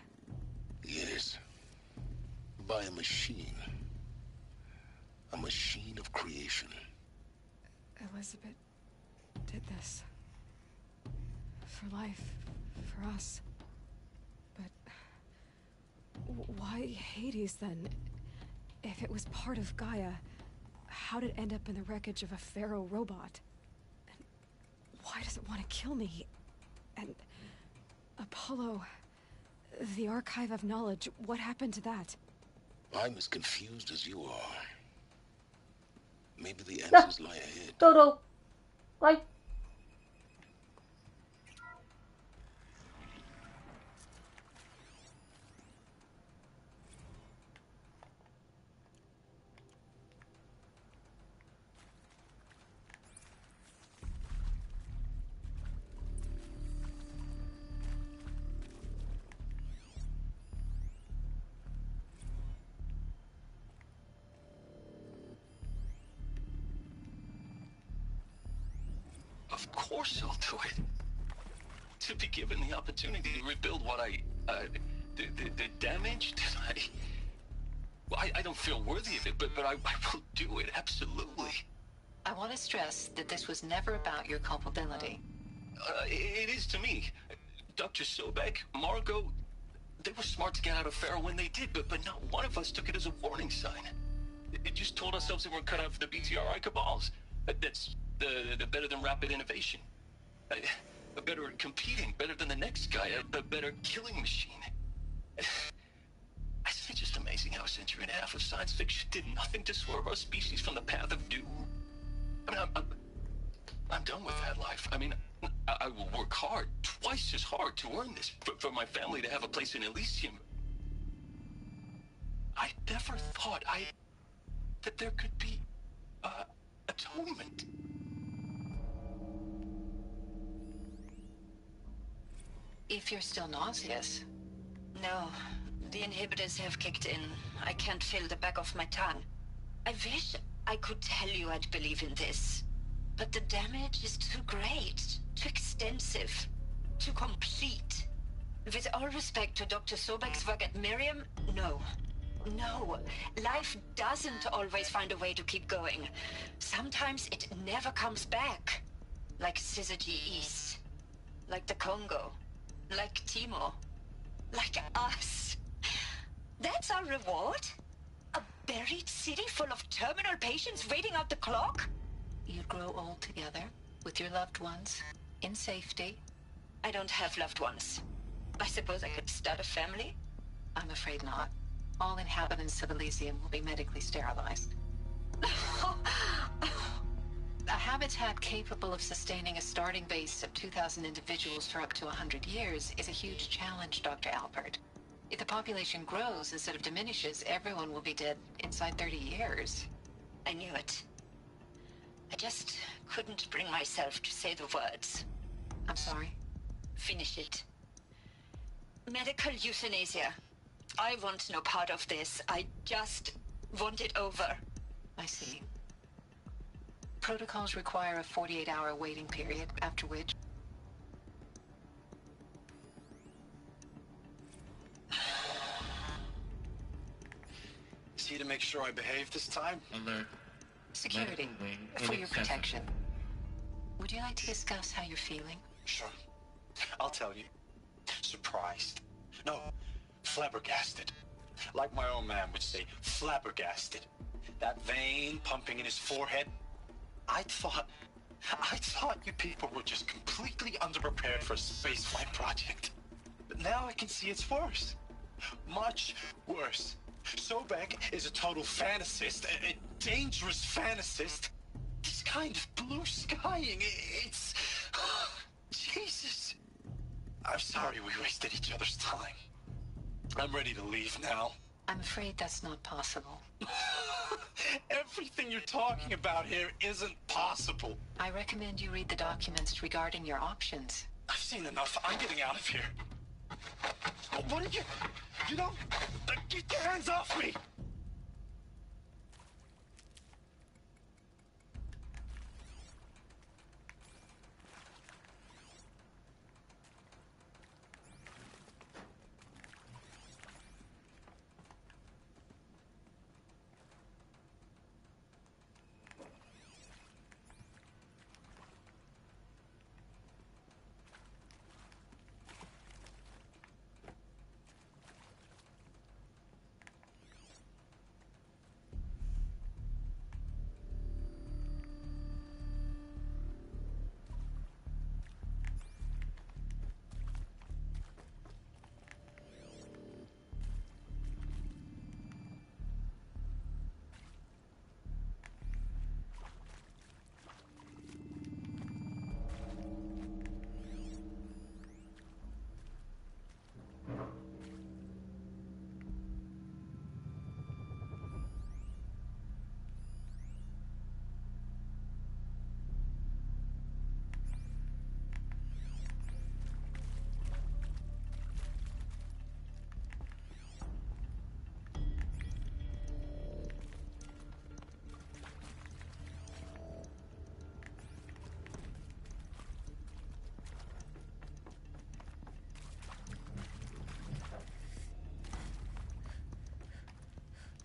Yes. By a machine. A machine of creation. Elizabeth did this. For life. For us. But why Hades then? If it was part of Gaia, how did it end up in the wreckage of a Pharaoh robot? And why does it want to kill me? And Apollo, the Archive of Knowledge, what happened to that? I'm as confused as you are. Maybe the answers lie ahead. Dodo. Bye. Of course I'll do it. To be given the opportunity to rebuild what the damage that well, I don't feel worthy of it, but I will do it, absolutely. I want to stress that this was never about your culpability. It is to me. Dr. Sobek, Margot, they were smart to get out of Pharaoh when they did, but not one of us took it as a warning sign. It just told ourselves that we're cut out for the BTRI cabals. That's the better than rapid innovation. A better at competing, better than the next guy, a better killing machine. Isn't it just amazing how a century and a half of science fiction did nothing to swerve our species from the path of doom? I mean, I'm done with that life. I mean, I will work hard, twice as hard to earn this, for my family to have a place in Elysium. I never thought that there could be, atonement. If you're still nauseous. No, the inhibitors have kicked in. I can't feel the back of my tongue. I wish I could tell you I'd believe in this. But the damage is too great, too extensive, too complete. With all respect to Dr. Sobek's work at Miriam, no. No, life doesn't always find a way to keep going. Sometimes it never comes back. Like Syzygy East. Like the Congo. Like Timo. Like us. That's our reward? A buried city full of terminal patients waiting out the clock? You'd grow old together, with your loved ones, in safety. I don't have loved ones. I suppose I could start a family? I'm afraid not. All inhabitants of Elysium will be medically sterilized. A habitat capable of sustaining a starting base of 2,000 individuals for up to 100 years is a huge challenge, Dr. Alpert. If the population grows instead of diminishes, everyone will be dead inside 30 years. I knew it. I just couldn't bring myself to say the words. I'm sorry. Finish it. Medical euthanasia. I want no part of this. I just want it over. I see. Protocols require a 48-hour waiting period, after which... Is he to make sure I behave this time? Alert. Security, for your protection. Would you like to discuss how you're feeling? Sure. I'll tell you. Surprised. No, flabbergasted. Like my own man would say, flabbergasted. That vein pumping in his forehead. I thought you people were just completely underprepared for a spaceflight project. But now I can see it's worse. Much worse. Sobek is a total fantasist, a dangerous fantasist. He's kind of blue skying. It's... Jesus. I'm sorry we wasted each other's time. I'm ready to leave now. I'm afraid that's not possible. Everything you're talking about here isn't possible. I recommend you read the documents regarding your options. I've seen enough. I'm getting out of here. What did you... You don't... Get your hands off me!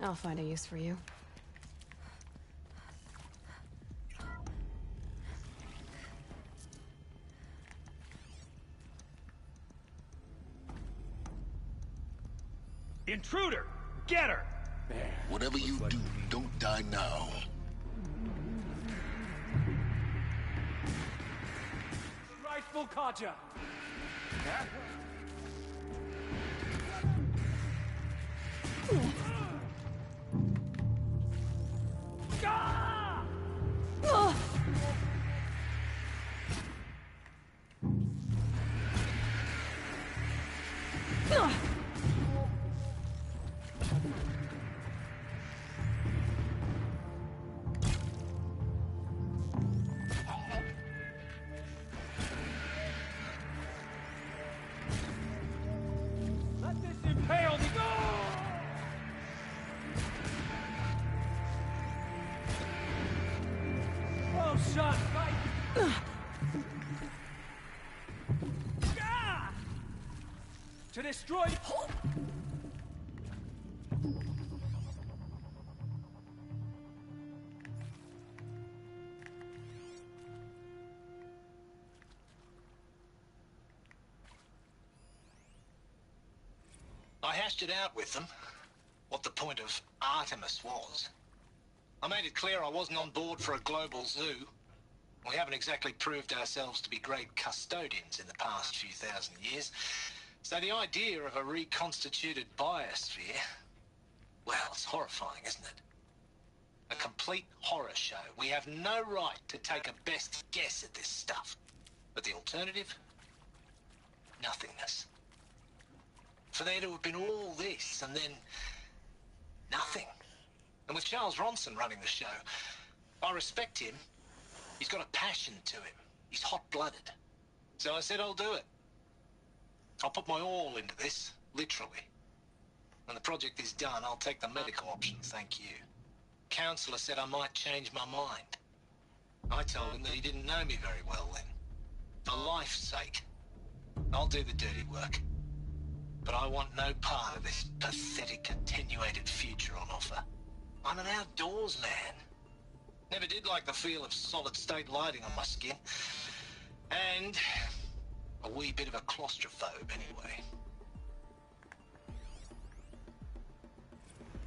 I'll find a use for you. Intruder! Get her! There. Whatever you do, don't die now. Rightful Kaja! Huh? Let this impale thee! Oh, shot! Right! To destroy... I hashed it out with them, what the point of Artemis was. I made it clear I wasn't on board for a global zoo. We haven't exactly proved ourselves to be great custodians in the past few thousand years. So the idea of a reconstituted biosphere, well, it's horrifying, isn't it? A complete horror show. We have no right to take a best guess at this stuff. But the alternative? Nothingness. For there to have been all this, and then nothing. And with Charles Ronson running the show, I respect him. He's got a passion to him. He's hot-blooded. So I said I'll do it. I'll put my all into this, literally. When the project is done, I'll take the medical option, thank you. Counselor said I might change my mind. I told him that he didn't know me very well then. For life's sake, I'll do the dirty work. But I want no part of this pathetic, attenuated future on offer. I'm an outdoors man. Never did like the feel of solid-state lighting on my skin. And a wee bit of a claustrophobe, anyway.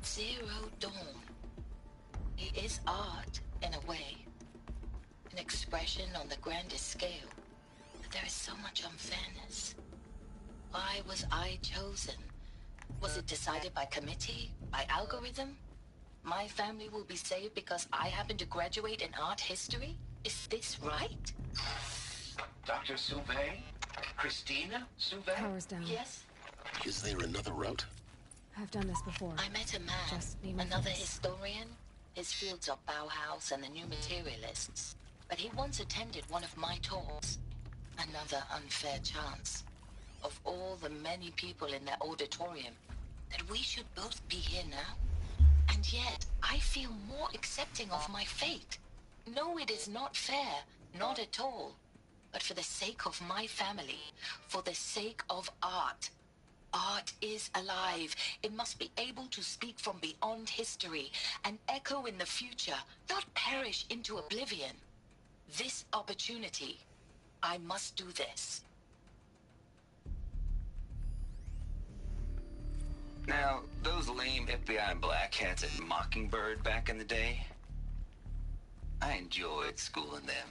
Zero Dawn. It is art, in a way. An expression on the grandest scale. But there is so much unfairness. Why was I chosen? Was it decided by committee? By algorithm? My family will be saved because I happen to graduate in art history? Is this right? Dr. Sauvé? Christina Sauvé? Power's down. Yes? Is there another route? I've done this before. I met a man, another historian. His fields are Bauhaus and the New Materialists. But he once attended one of my talks. Another unfair chance. Of all the many people in that auditorium, that we should both be here now. And yet, I feel more accepting of my fate. No, it is not fair. Not at all. But for the sake of my family, for the sake of art. Art is alive. It must be able to speak from beyond history and echo in the future, not perish into oblivion. This opportunity, I must do this. Now, those lame FBI black hats at Mockingbird back in the day, I enjoyed schooling them.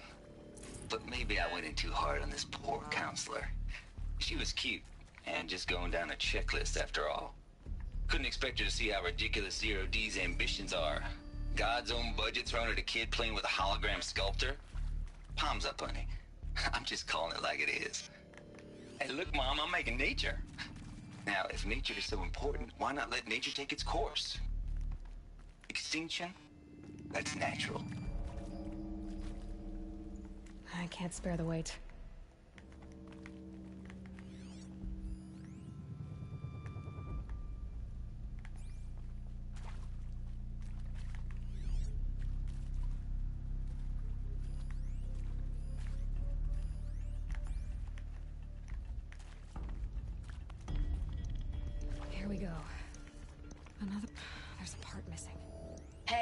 But maybe I went in too hard on this poor counselor. She was cute, and just going down a checklist after all. Couldn't expect her to see how ridiculous Zero D's ambitions are. God's own budget thrown at a kid playing with a hologram sculptor? Palms up, honey. I'm just calling it like it is. Hey, look, Mom, I'm making nature. Now, if nature is so important, why not let nature take its course? Extinction? That's natural. I can't spare the weight. Here we go. There's a part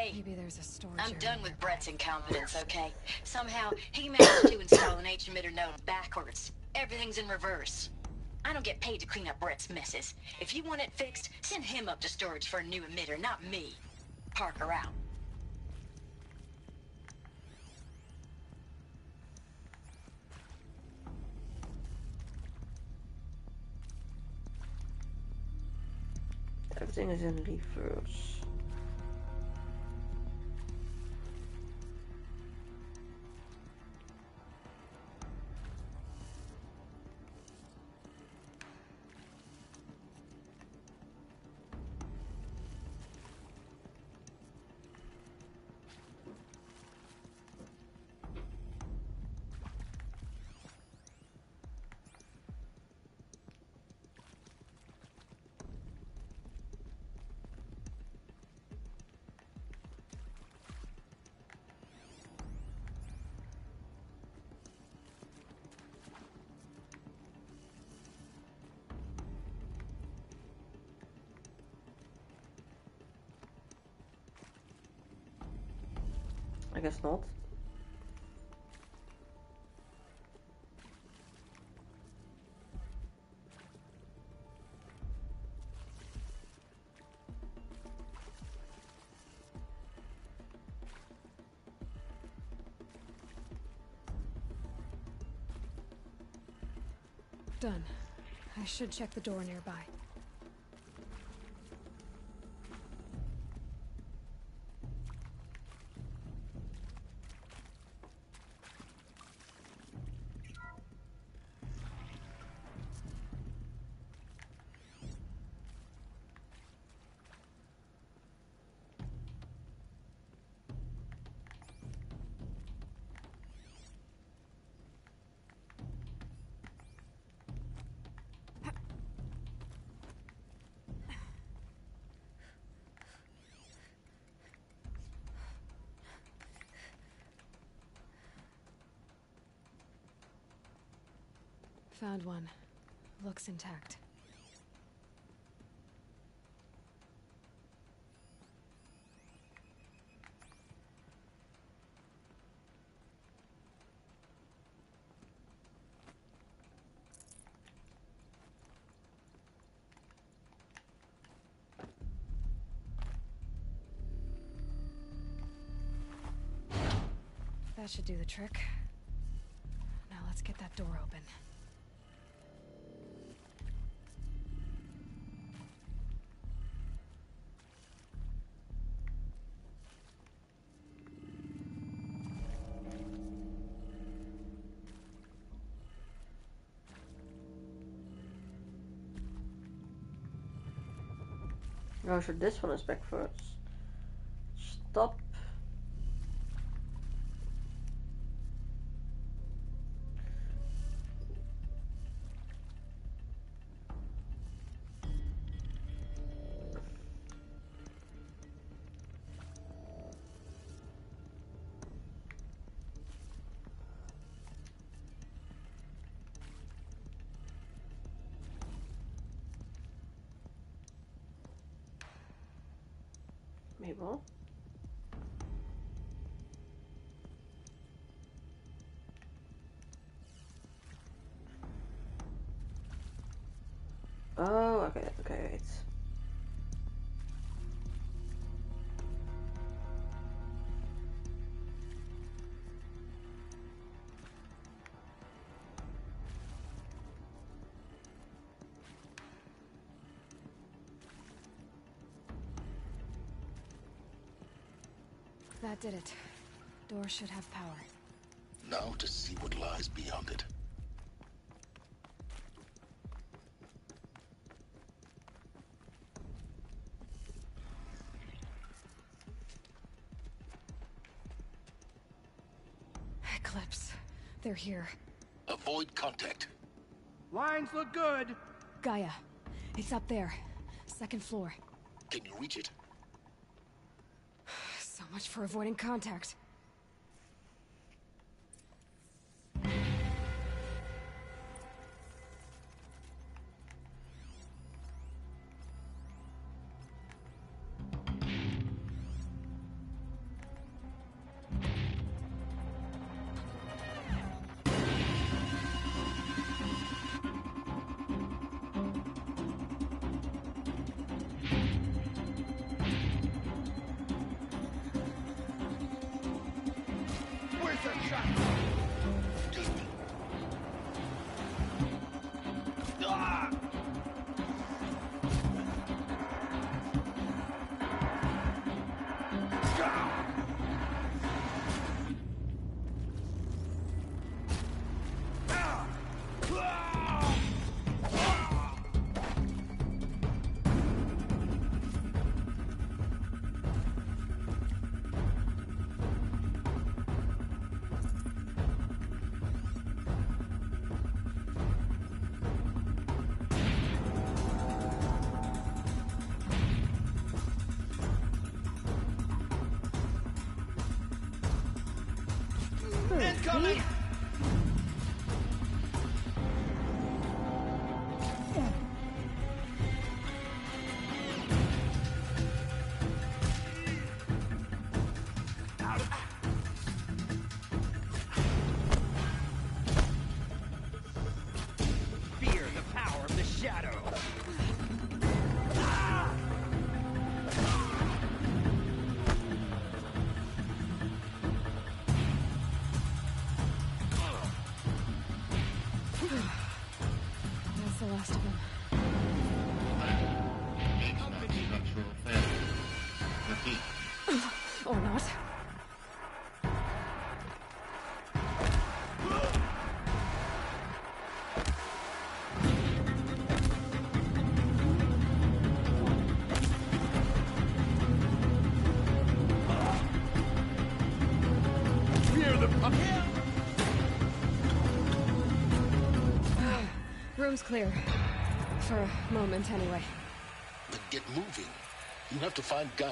Hey, Maybe there's a storage I'm area done with nearby. Brett's incompetence, okay? Somehow, he managed to install an H-emitter node backwards. Everything's in reverse. I don't get paid to clean up Brett's messes. If you want it fixed, send him up to storage for a new emitter, not me. Parker out. Everything is in reverse. I guess not. Done. I should check the door nearby. Found one. Looks intact. That should do the trick. Now let's get that door open. Oh, so this one is back first. Stop. Mabel. Oh, okay, wait. That did it. Door should have power. Now to see what lies beyond it. Eclipse. They're here. Avoid contact. Lines look good. Gaia. It's up there. Second floor. Can you reach it? So much for avoiding contact. Incoming! Fear the power of the shadow. That's the last of them. Structural failure. Repeat. Or not. Fear the Room's clear. For a moment, anyway. Then get moving. You have to find Gaia.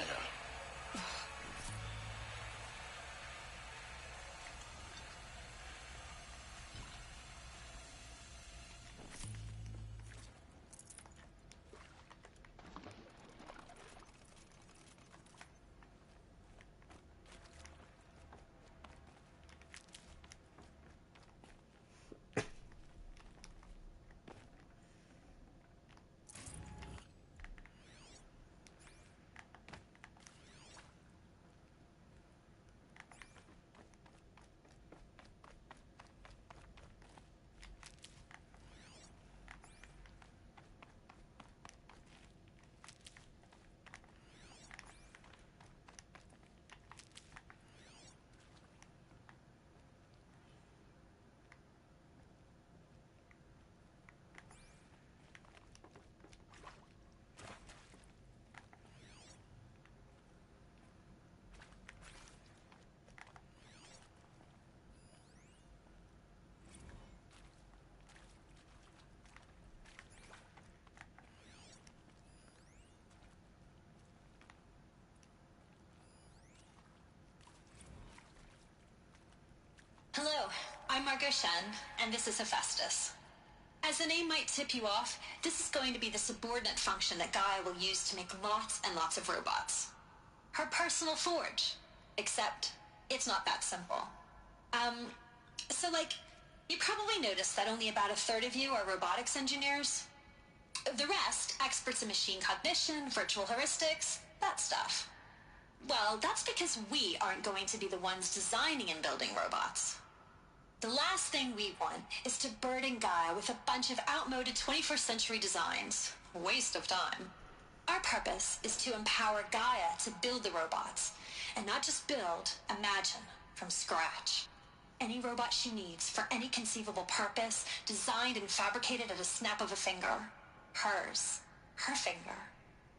Hello, I'm Margot Shen, and this is Hephaestus. As the name might tip you off, this is going to be the subordinate function that Gaia will use to make lots and lots of robots. Her personal forge. Except, it's not that simple. You probably noticed that only about a third of you are robotics engineers. The rest, experts in machine cognition, virtual heuristics, that stuff. Well, that's because we aren't going to be the ones designing and building robots. The last thing we want is to burden Gaia with a bunch of outmoded 21st century designs. Waste of time. Our purpose is to empower Gaia to build the robots, and not just build, imagine, from scratch. Any robot she needs for any conceivable purpose, designed and fabricated at a snap of a finger. Hers. Her finger.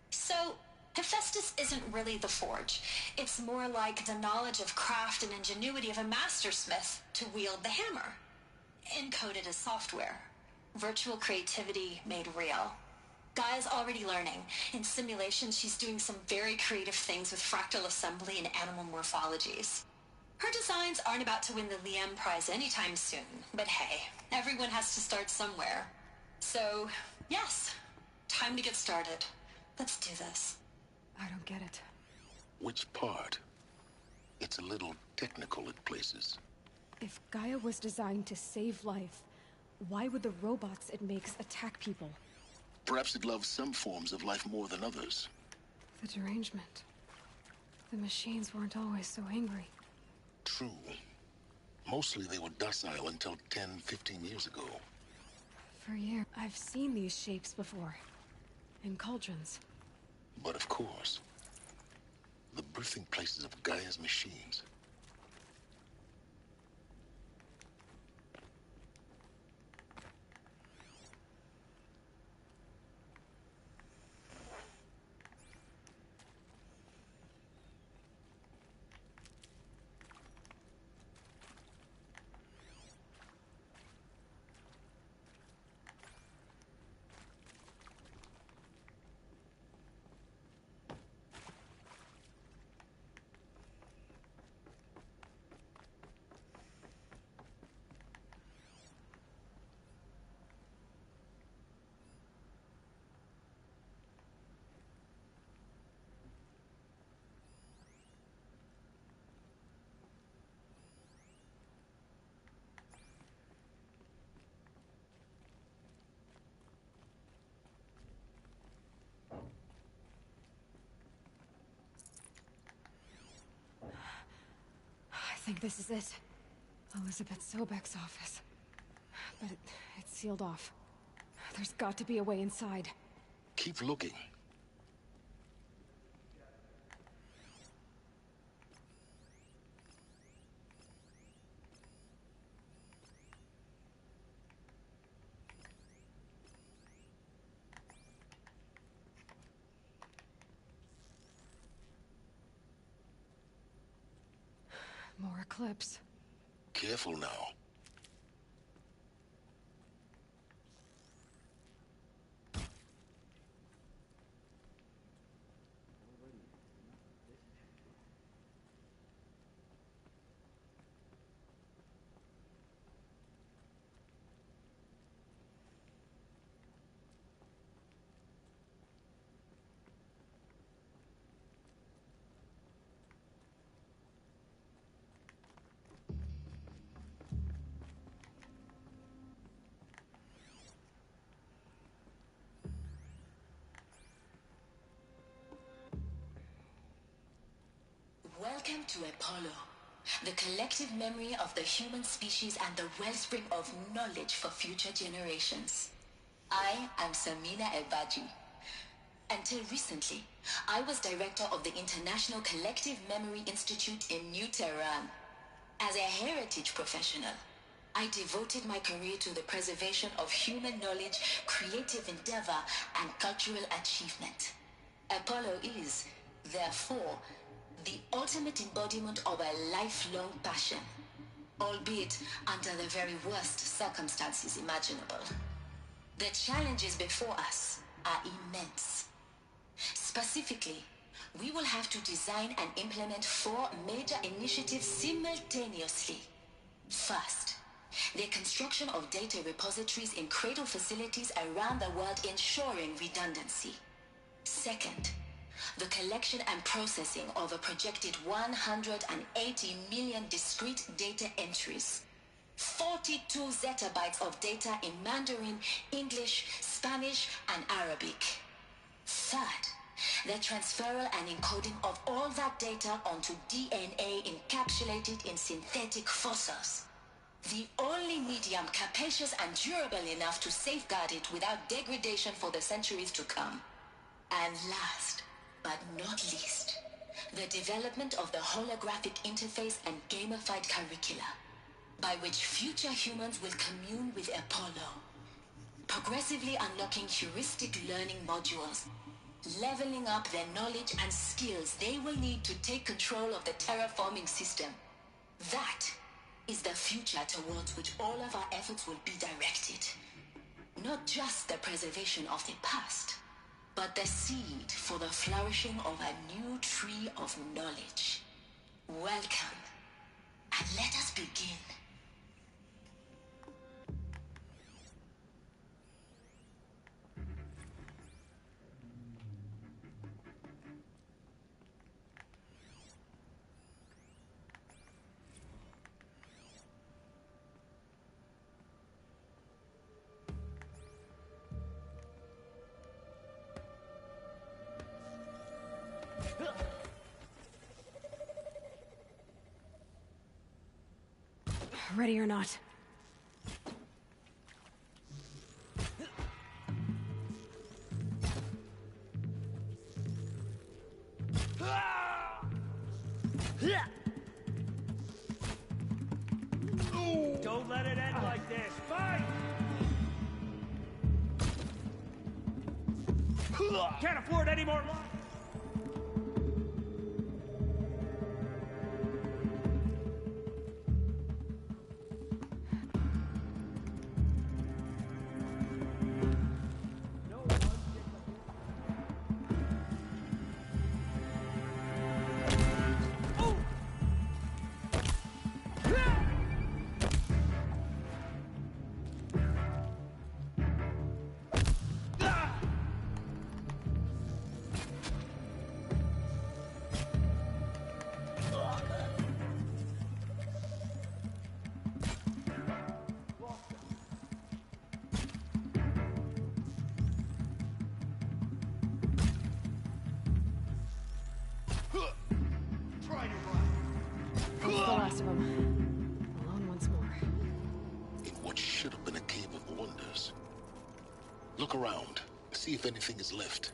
So, Hephaestus isn't really the forge. It's more like the knowledge of craft and ingenuity of a mastersmith to wield the hammer. Encoded as software. Virtual creativity made real. Gaia's already learning. In simulation, she's doing some very creative things with fractal assembly and animal morphologies. Her designs aren't about to win the Liam Prize anytime soon, but hey, everyone has to start somewhere. So, yes, time to get started. Let's do this. I don't get it. Which part? It's a little technical at places. If Gaia was designed to save life, why would the robots it makes attack people? Perhaps it loves some forms of life more than others. The derangement. The machines weren't always so angry. True. Mostly they were docile until 10, 15 years ago. For years, I've seen these shapes before. In cauldrons. But of course, the birthing places of Gaia's machines. I think this is it. Elizabeth Sobek's office. But it's sealed off. There's got to be a way inside. Keep looking. More eclipse. Careful now. Welcome to Apollo, the collective memory of the human species and the wellspring of knowledge for future generations. I am Samina Ebaji. Until recently, I was director of the International Collective Memory Institute in New Tehran. As a heritage professional, I devoted my career to the preservation of human knowledge, creative endeavor, and cultural achievement. Apollo is, therefore, the ultimate embodiment of a lifelong passion, albeit under the very worst circumstances imaginable. The challenges before us are immense. Specifically, we will have to design and implement 4 major initiatives simultaneously. First, the construction of data repositories in cradle facilities around the world, ensuring redundancy. Second, the collection and processing of a projected 180 million discrete data entries. 42 zettabytes of data in Mandarin, English, Spanish, and Arabic. Third, the transferal and encoding of all that data onto DNA encapsulated in synthetic fossils. The only medium capacious and durable enough to safeguard it without degradation for the centuries to come. And last, but not least, the development of the holographic interface and gamified curricula, by which future humans will commune with Apollo, progressively unlocking heuristic learning modules, leveling up their knowledge and skills they will need to take control of the terraforming system. That is the future towards which all of our efforts will be directed. Not just the preservation of the past, but the seed for the flourishing of a new tree of knowledge. Welcome, and let us begin. Ready or not. Don't let it end like this. Fight! Can't afford any more losses. That's the last of them. Alone once more. In what should have been a cave of wonders. Look around. See if anything is left.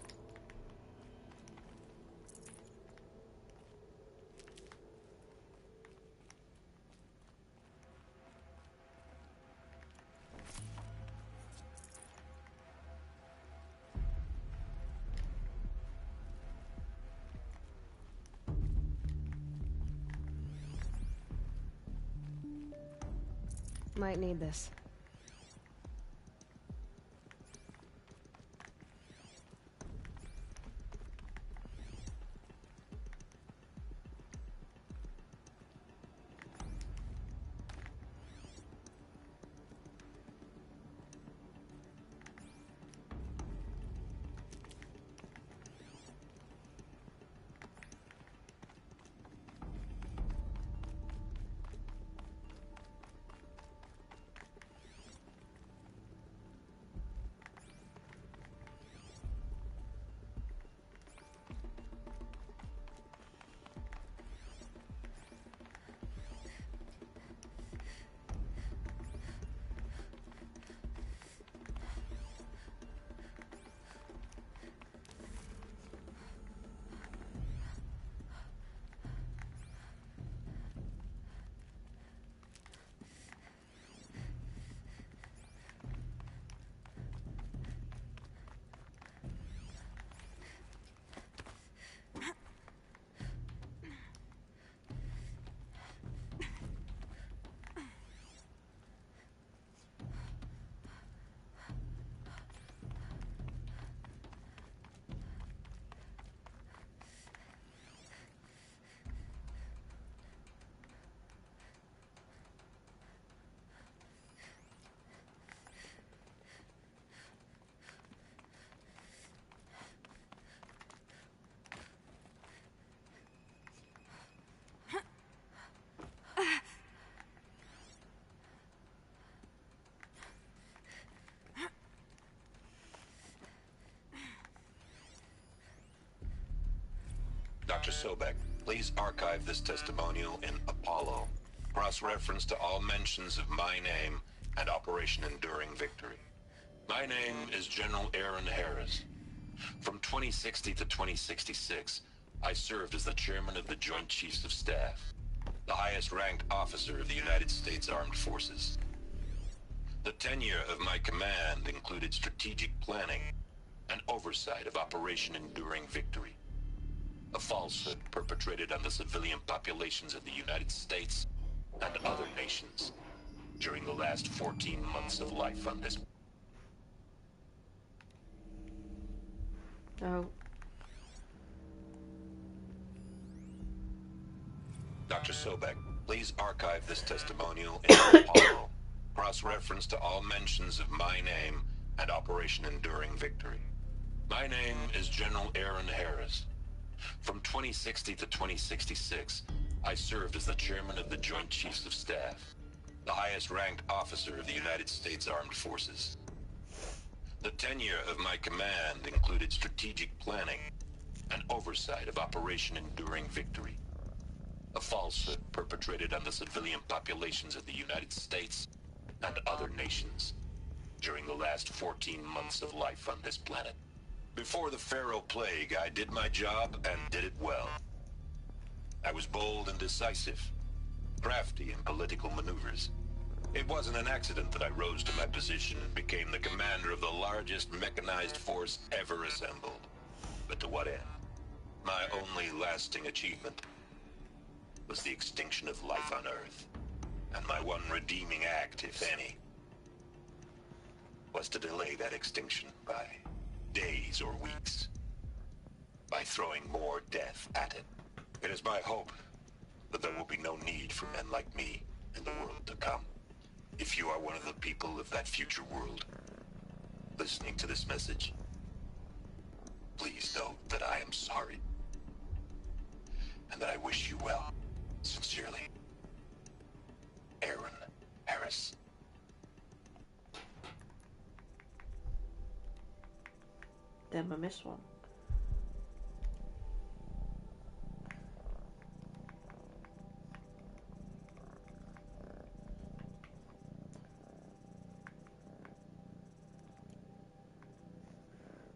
Might need this. Dr. Sobek, please archive this testimonial in Apollo. Cross-reference to all mentions of my name and Operation Enduring Victory. My name is General Aaron Harris. From 2060 to 2066, I served as the chairman of the Joint Chiefs of Staff, the highest-ranked officer of the United States Armed Forces. The tenure of my command included strategic planning and oversight of Operation Enduring Victory, a falsehood perpetrated on the civilian populations of the United States and other nations during the last 14 months of life on this. Oh. Dr. Sobek, please archive this testimonial in Apollo. Cross-reference to all mentions of my name and Operation Enduring Victory. My name is General Aaron Harris. From 2060 to 2066, I served as the chairman of the Joint Chiefs of Staff, the highest-ranked officer of the United States Armed Forces. The tenure of my command included strategic planning and oversight of Operation Enduring Victory, a falsehood perpetrated on the civilian populations of the United States and other nations during the last 14 months of life on this planet. Before the Pharaoh Plague, I did my job and did it well. I was bold and decisive, crafty in political maneuvers. It wasn't an accident that I rose to my position and became the commander of the largest mechanized force ever assembled. But to what end? My only lasting achievement was the extinction of life on Earth. And my one redeeming act, if any, was to delay that extinction by days or weeks, by throwing more death at it. It is my hope that there will be no need for men like me in the world to come. If you are one of the people of that future world listening to this message, please know that I am sorry, and that I wish you well. Sincerely, Aaron Harris. Damn, I missed one.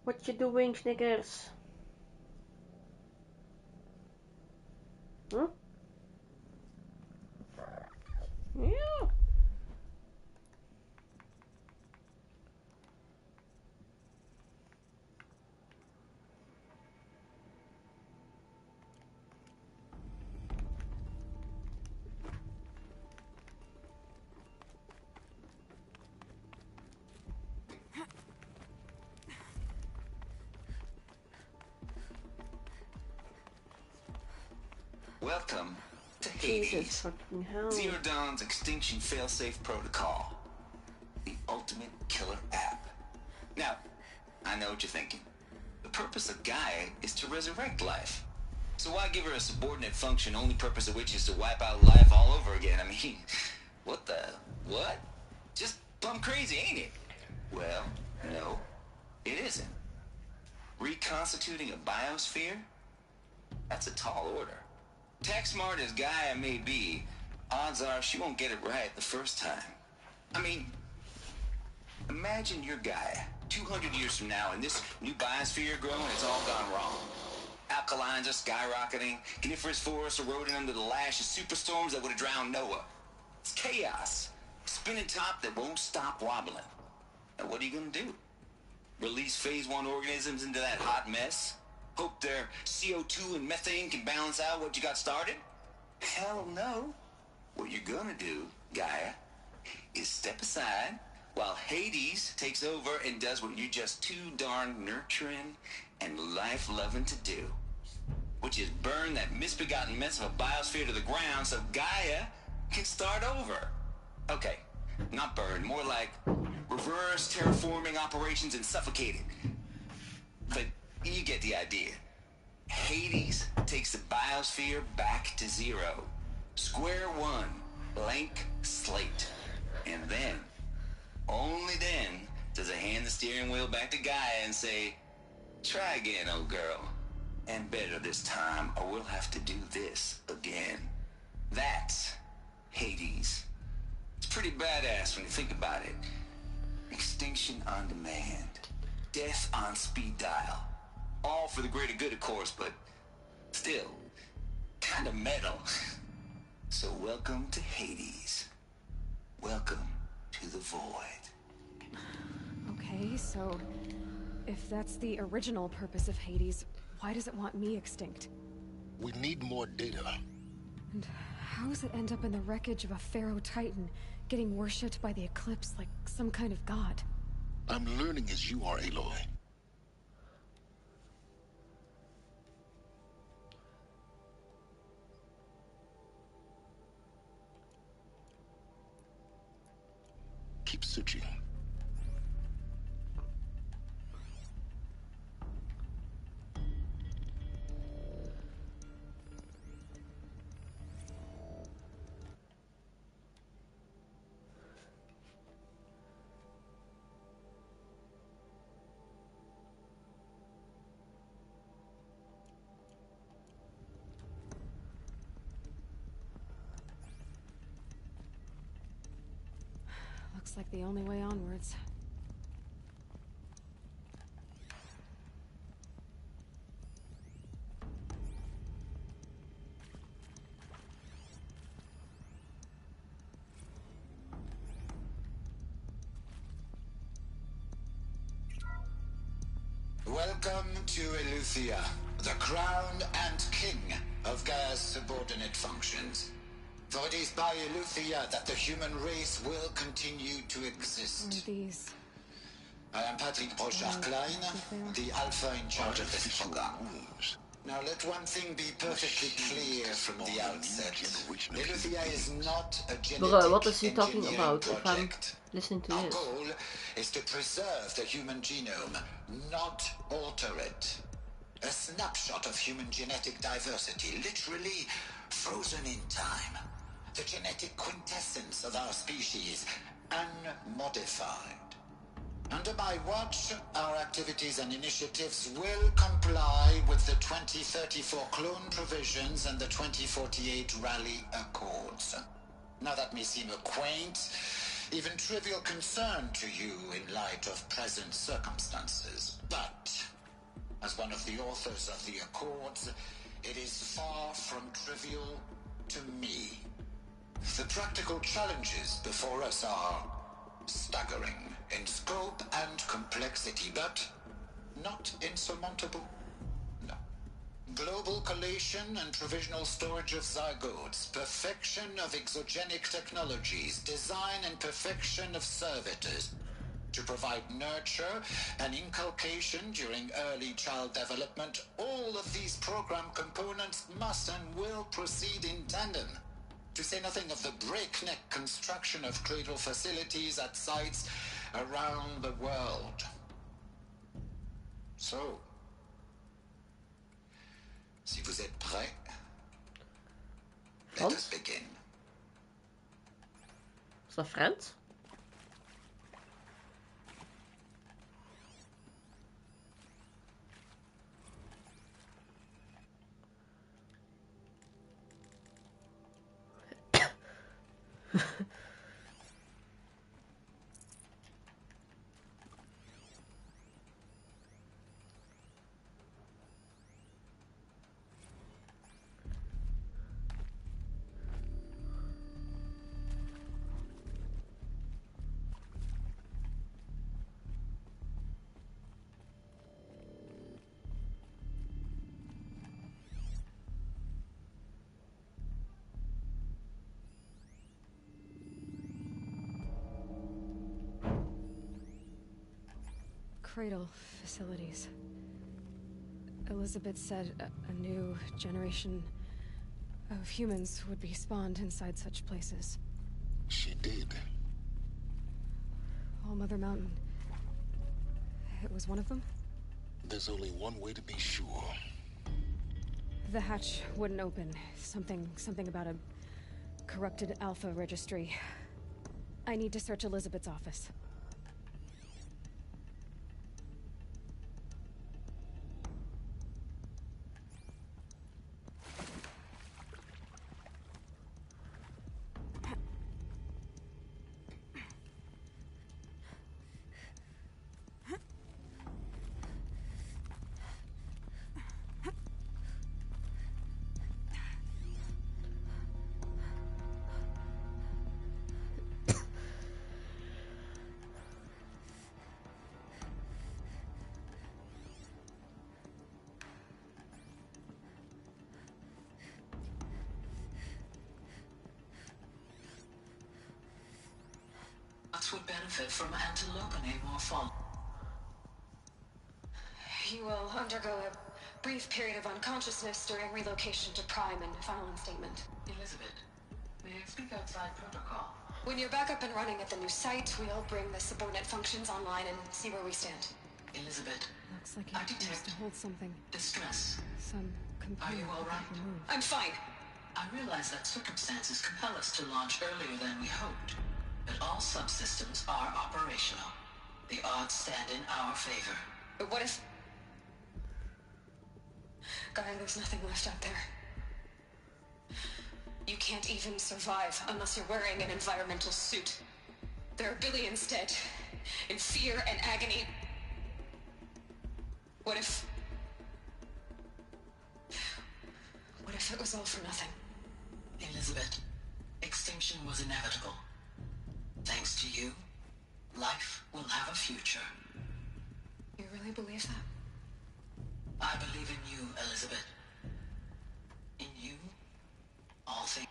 What you doing, Snickers? Huh? Yeah. Welcome to Hades. Jesus fucking hell. Zero Dawn's Extinction Failsafe Protocol. The ultimate killer app. Now, I know what you're thinking. The purpose of Gaia is to resurrect life. So why give her a subordinate function, only purpose of which is to wipe out life all over again? I mean, what the... what? Just plumb crazy, ain't it? Well, no, it isn't. Reconstituting a biosphere? That's a tall order. Tech smart as Gaia may be, odds are she won't get it right the first time. I mean, imagine you're Gaia, 200 years from now, and this new biosphere growing, it's all gone wrong. Alkalines are skyrocketing, coniferous forests eroding under the lash of superstorms that would have drowned Noah. It's chaos. Spinning top that won't stop wobbling. Now what are you gonna do? Release phase 1 organisms into that hot mess? Hope their CO2 and methane can balance out what you got started? Hell no. What you're gonna do, Gaia, is step aside while Hades takes over and does what you're just too darn nurturing and life-loving to do. Which is burn that misbegotten mess of a biosphere to the ground so Gaia can start over. Okay, not burn, more like reverse terraforming operations and suffocate it. But you get the idea. Hades takes the biosphere back to zero. Square one, blank slate. And then, only then, does it hand the steering wheel back to Gaia and say, try again, old girl. And better this time, or we'll have to do this again. That's Hades. It's pretty badass when you think about it. Extinction on demand. Death on speed dial. All for the greater good, of course, but still, kind of metal. So welcome to Hades. Welcome to the void. Okay, so if that's the original purpose of Hades, why does it want me extinct? We need more data. And how does it end up in the wreckage of a Pharaoh Titan, getting worshipped by the Eclipse like some kind of god? I'm learning as you are, Aloy. Keep searching. Looks like the only way onwards. Welcome to Eleuthia, the crown and king of Gaia's subordinate functions. For it is by Eleuthia that the human race will continue to exist. These. I am Patrick Brochard-Klein, the Alpha in charge of this program. Now let one thing be perfectly clear from the outset. Eleuthia is not a genetic what is he talking about if I'm listening to Our this? goal is to preserve the human genome, not alter it. A snapshot of human genetic diversity, literally frozen in time. The genetic quintessence of our species, unmodified. Under my watch, our activities and initiatives will comply with the 2034 clone provisions and the 2048 Raleigh Accords. Now that may seem a quaint, even trivial concern to you in light of present circumstances, but as one of the authors of the Accords, it is far from trivial to me. The practical challenges before us are staggering in scope and complexity, but not insurmountable. No. Global collation and provisional storage of zygotes, perfection of exogenic technologies, design and perfection of servitors, to provide nurture and inculcation during early child development. All of these program components must and will proceed in tandem. To say nothing of the breakneck construction of cradle facilities at sites around the world. So, si vous êtes prêts, let us begin. Is dat Frans? Cradle facilities. Elizabeth said a new generation of humans would be spawned inside such places. She did. All Mother Mountain. It was one of them? There's only one way to be sure. The hatch wouldn't open. Something about a corrupted Alpha registry. I need to search Elizabeth's office. Would benefit from antilopenate more follow. You will undergo a brief period of unconsciousness during relocation to Prime and filing statement. Elizabeth, may I speak outside protocol? When you're back up and running at the new site, we'll bring the subordinate functions online and see where we stand. Elizabeth, looks like it needs to hold something. Distress. Some component. Are you all right? I'm fine. I realize that circumstances compel us to launch earlier than we hoped. But all subsystems are operational. The odds stand in our favor. But what if... Gaia, there's nothing left out there. You can't even survive unless you're wearing an environmental suit. There are billions dead, in fear and agony. What if it was all for nothing? Elizabeth, extinction was inevitable. Thanks to you, life will have a future. You really believe that? I believe in you, Elizabeth. In you, all things.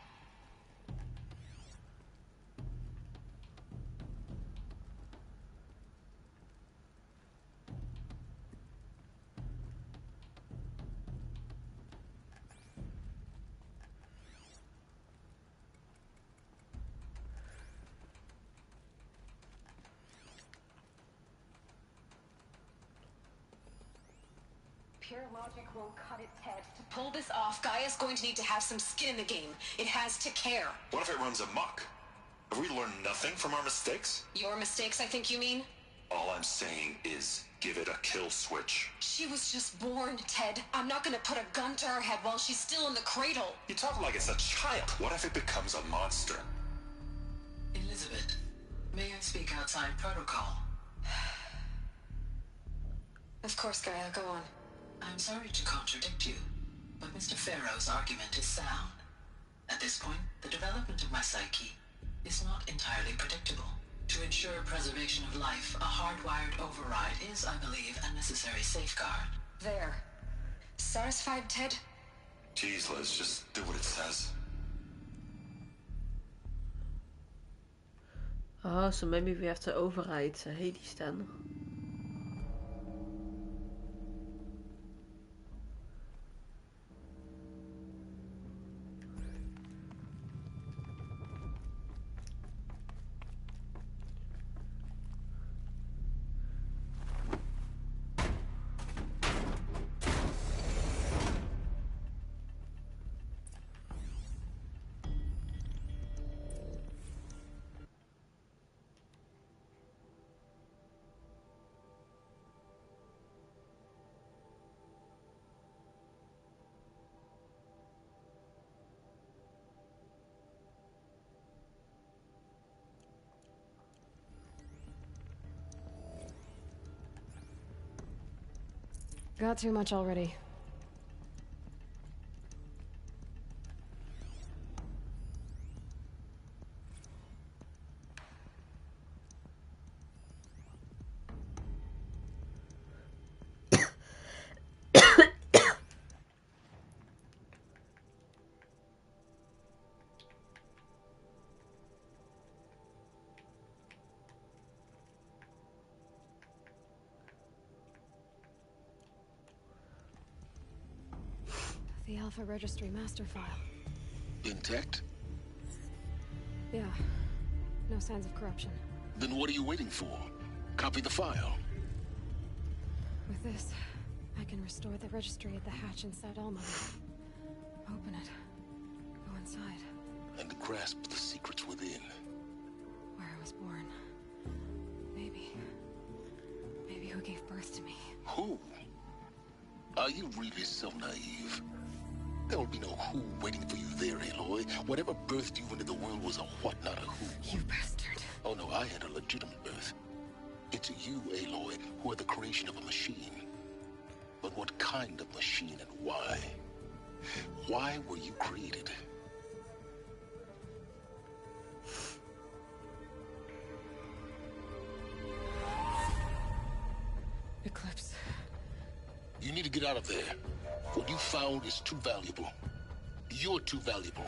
Pure logic won't cut it, Ted. To pull this off, Gaia's going to need to have some skin in the game. It has to care. What if it runs amok? Have we learned nothing from our mistakes? Your mistakes, I think you mean? All I'm saying is give it a kill switch. She was just born, Ted. I'm not gonna put a gun to her head while she's still in the cradle. You talk like it's a child. What if it becomes a monster? Elizabeth, may I speak outside protocol? Of course, Gaia, go on. I'm sorry to contradict you, but Mr. Farrow's argument is sound. At this point, the development of my psyche is not entirely predictable. To ensure preservation of life, a hardwired override is, I believe, a necessary safeguard. There. Satisfied, Ted? Jeez, Liz, just do what it says. Oh, so maybe we have to override Hades then. Got too much already. The Alpha Registry master file. Intact? Yeah. No signs of corruption. Then what are you waiting for? Copy the file. With this, I can restore the registry at the hatch inside Allmother. Open it. Go inside. And grasp the secrets within. Where I was born. Maybe who gave birth to me. Who? Are you really so naive? There will be no who waiting for you there, Aloy. Whatever birthed you into the world was a what, not a who. You bastard. Oh no, I had a legitimate birth. It's you, Aloy, who are the creation of a machine. But what kind of machine and why? Why were you created? Eclipse. You need to get out of there. What you found is too valuable. You're too valuable.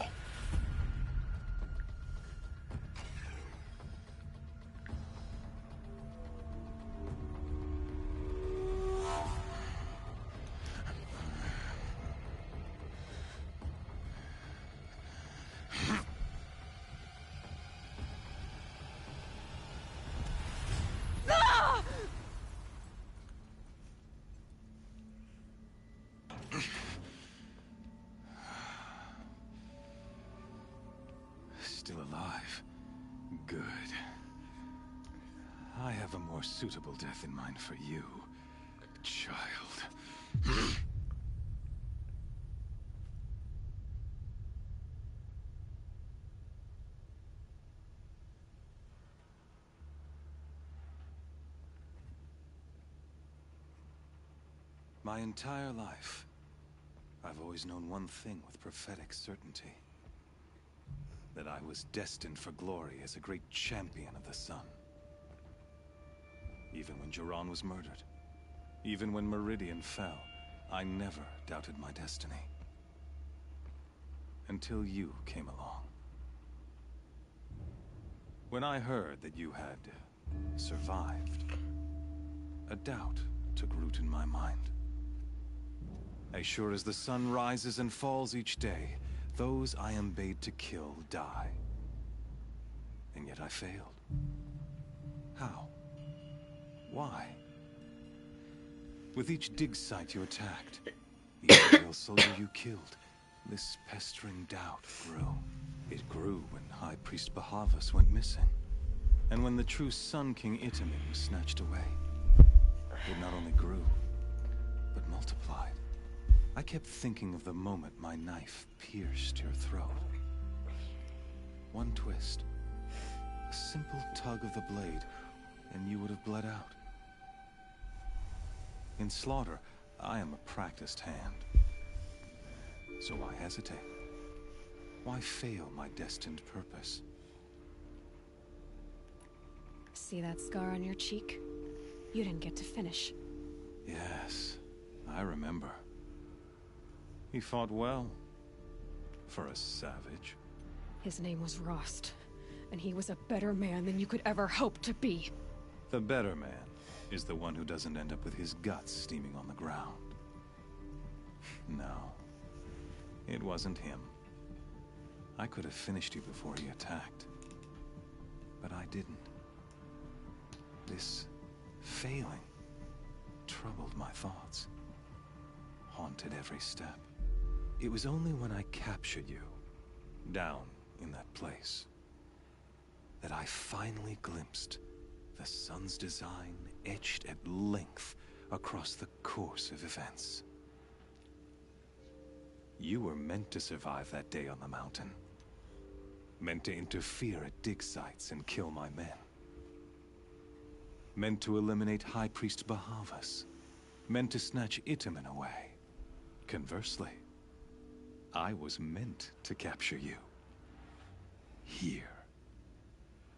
Still alive. Good. I have a more suitable death in mind for you, child. My entire life, I've always known one thing with prophetic certainty. That I was destined for glory as a great champion of the sun. Even when Jiran was murdered, even when Meridian fell, I never doubted my destiny. Until you came along. When I heard that you had survived, a doubt took root in my mind. As sure as the sun rises and falls each day, those I am bade to kill die. And yet I failed. How? Why? With each dig site you attacked, each real soldier you killed, this pestering doubt grew. It grew when High Priest Bahavas went missing. And when the true Sun King Itamen was snatched away. It not only grew, but multiplied. I kept thinking of the moment my knife pierced your throat. One twist, a simple tug of the blade, and you would have bled out. In slaughter, I am a practiced hand. So why hesitate? Why fail my destined purpose? See that scar on your cheek? You didn't get to finish. Yes, I remember. He fought well. For a savage. His name was Rost, and he was a better man than you could ever hope to be. The better man is the one who doesn't end up with his guts steaming on the ground. No, it wasn't him. I could have finished you before he attacked. But I didn't. This failing troubled my thoughts. Haunted every step. It was only when I captured you, down in that place, that I finally glimpsed the sun's design etched at length across the course of events. You were meant to survive that day on the mountain. Meant to interfere at dig sites and kill my men. Meant to eliminate High Priest Bahavas. Meant to snatch Itamen away. Conversely, I was meant to capture you. Here.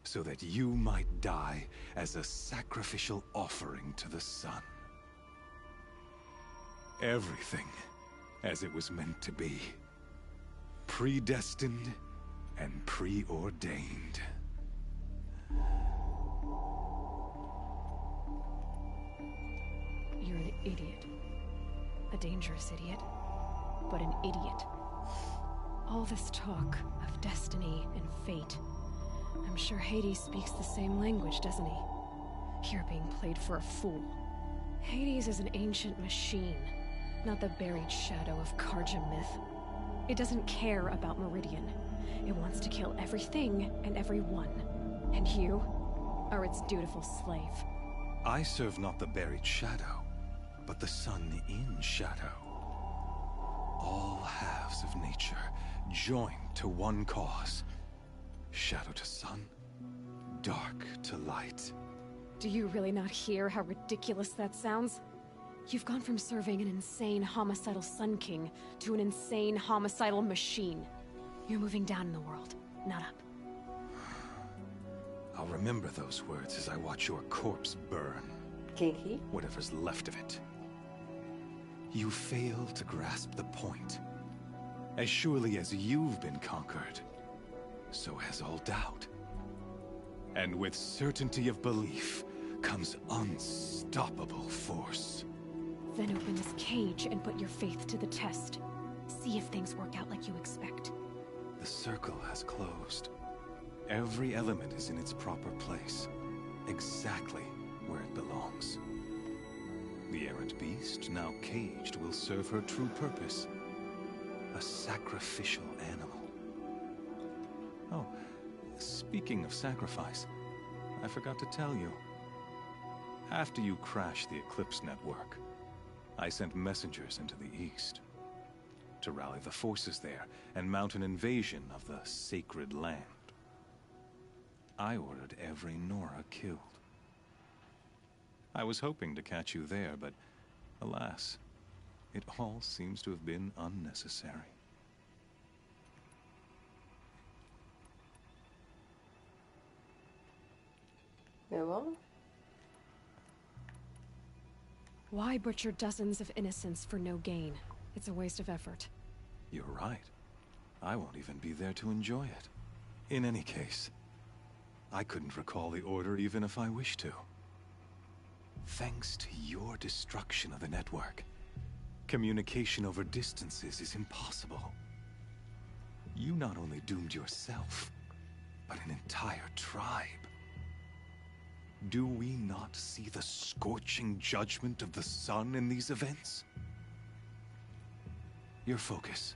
So that you might die as a sacrificial offering to the sun. Everything as it was meant to be. Predestined and preordained. You're an idiot. A dangerous idiot, but an idiot. All this talk of destiny and fate. I'm sure Hades speaks the same language, doesn't he? You're being played for a fool. Hades is an ancient machine, not the buried shadow of Karja myth. It doesn't care about Meridian. It wants to kill everything and everyone. And you are its dutiful slave. I serve not the buried shadow, but the sun in shadow. All halves of nature joined to one cause. Shadow to sun, dark to light. Do you really not hear how ridiculous that sounds? You've gone from serving an insane homicidal Sun King to an insane homicidal machine. You're moving down in the world, not up. I'll remember those words as I watch your corpse burn. Kinky? Whatever's left of it. You fail to grasp the point. As surely as you've been conquered, so has all doubt. And with certainty of belief comes unstoppable force. Then open this cage and put your faith to the test. See if things work out like you expect. The circle has closed. Every element is in its proper place, exactly where it belongs. The errant beast, now caged, will serve her true purpose. A sacrificial animal. Oh, speaking of sacrifice, I forgot to tell you. After you crashed the Eclipse network, I sent messengers into the east to rally the forces there and mount an invasion of the sacred land. I ordered every Nora killed. I was hoping to catch you there, but alas, It all seems to have been unnecessary. Jawel. Why butcher dozens of innocents for no gain? It's a waste of effort. You're right. I won't even be there to enjoy it. In any case, I couldn't recall the order even if I wished to. Thanks to your destruction of the network, communication over distances is impossible. You not only doomed yourself, but an entire tribe. Do we not see the scorching judgment of the sun in these events? Your focus.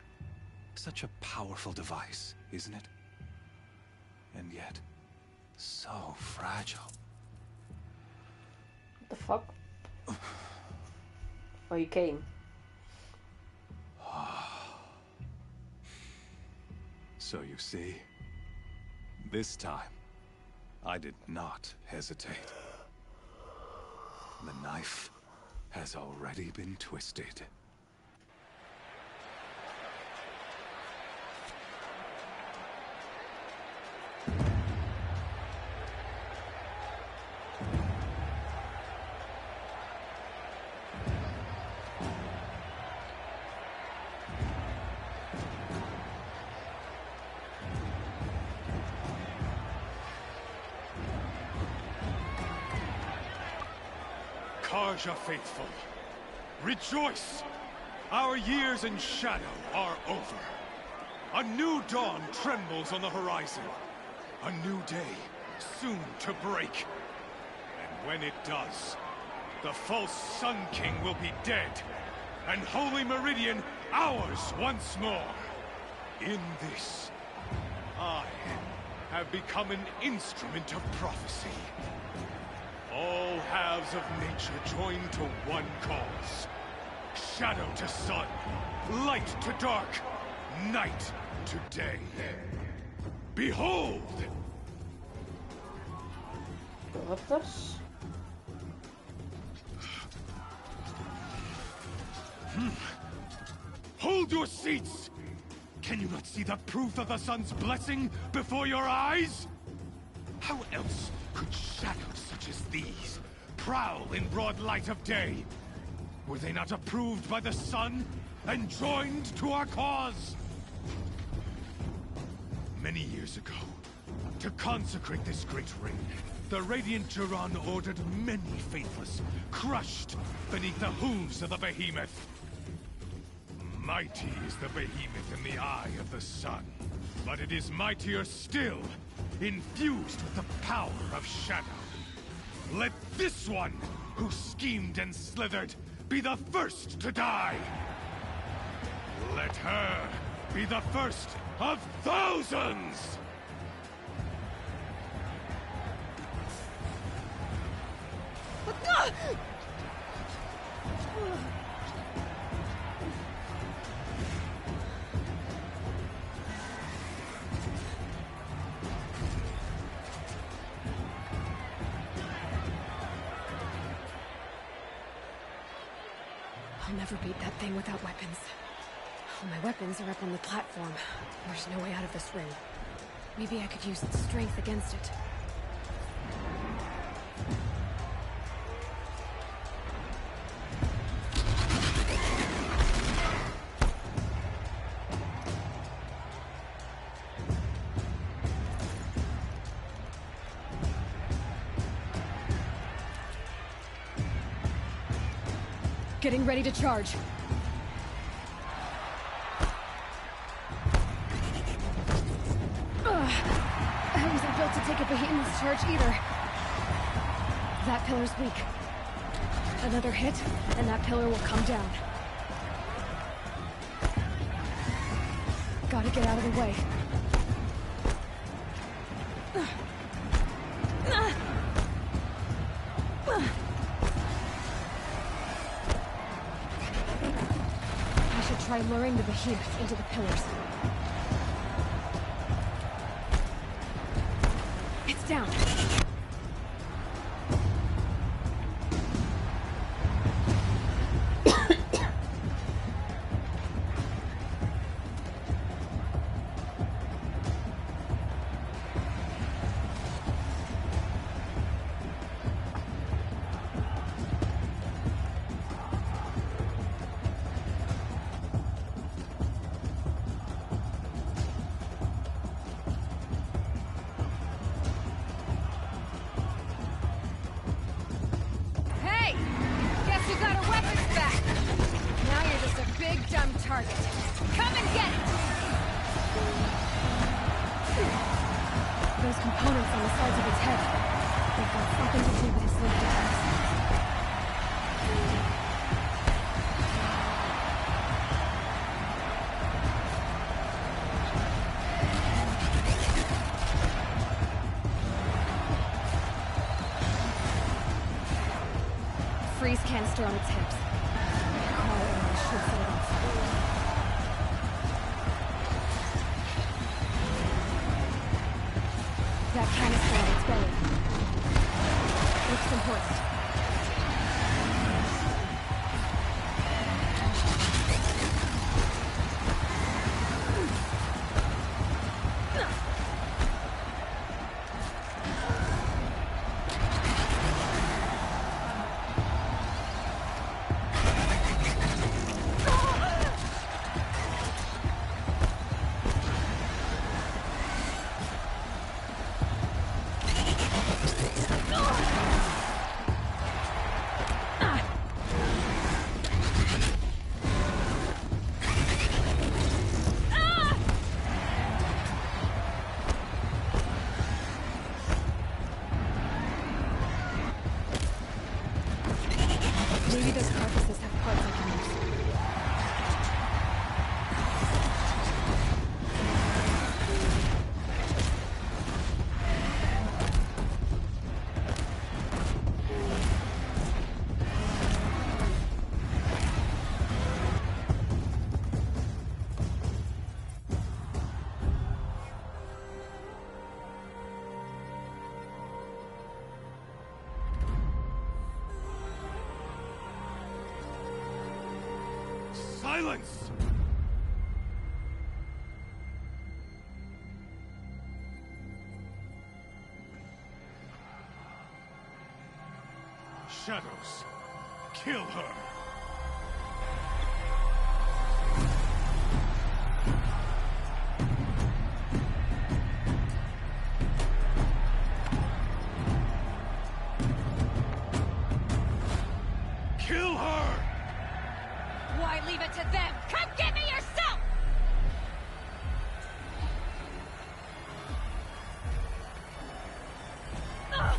Such a powerful device, isn't it? And yet, so fragile. What the fuck? Oh, you came. So you see, this time, I did not hesitate. The knife has already been twisted. Carja faithful, rejoice! Our years in shadow are over. A new dawn trembles on the horizon. A new day, soon to break. And when it does, the false Sun King will be dead, and Holy Meridian ours once more. In this, I have become an instrument of prophecy. All halves of nature join to one cause. Shadow to sun, light to dark, night to day. Behold! Raptors? Hold your seats! Can you not see the proof of the sun's blessing before your eyes? How else could shadows such as these prowl in broad light of day? Were they not approved by the sun and joined to our cause? Many years ago, to consecrate this great ring, the Radiant Duran ordered many faithless, crushed beneath the hooves of the behemoth. Mighty is the behemoth in the eye of the sun, but it is mightier still, infused with the power of shadow. Let this one, who schemed and slithered, be the first to die. Let her be the first of thousands! I'll never beat that thing without weapons. All my weapons are up on the platform. There's no way out of this ring. Maybe I could use its strength against it. Getting ready to charge. I wasn't built to take a behemoth's charge either. That pillar's weak. Another hit, and that pillar will come down. Gotta get out of the way. I should try luring the behemoth into the pillars. It's down. target. Come and get it! Those components on the sides of its head. They've got something to do with his link device. Freeze canister on its hips. Car arrow should set it off. That canister on its belly. Looks important. Maybe those carcasses have parts I can use. Silence! Shadows, kill her! Kill her! Why leave it to them? Come get me yourself! Ugh!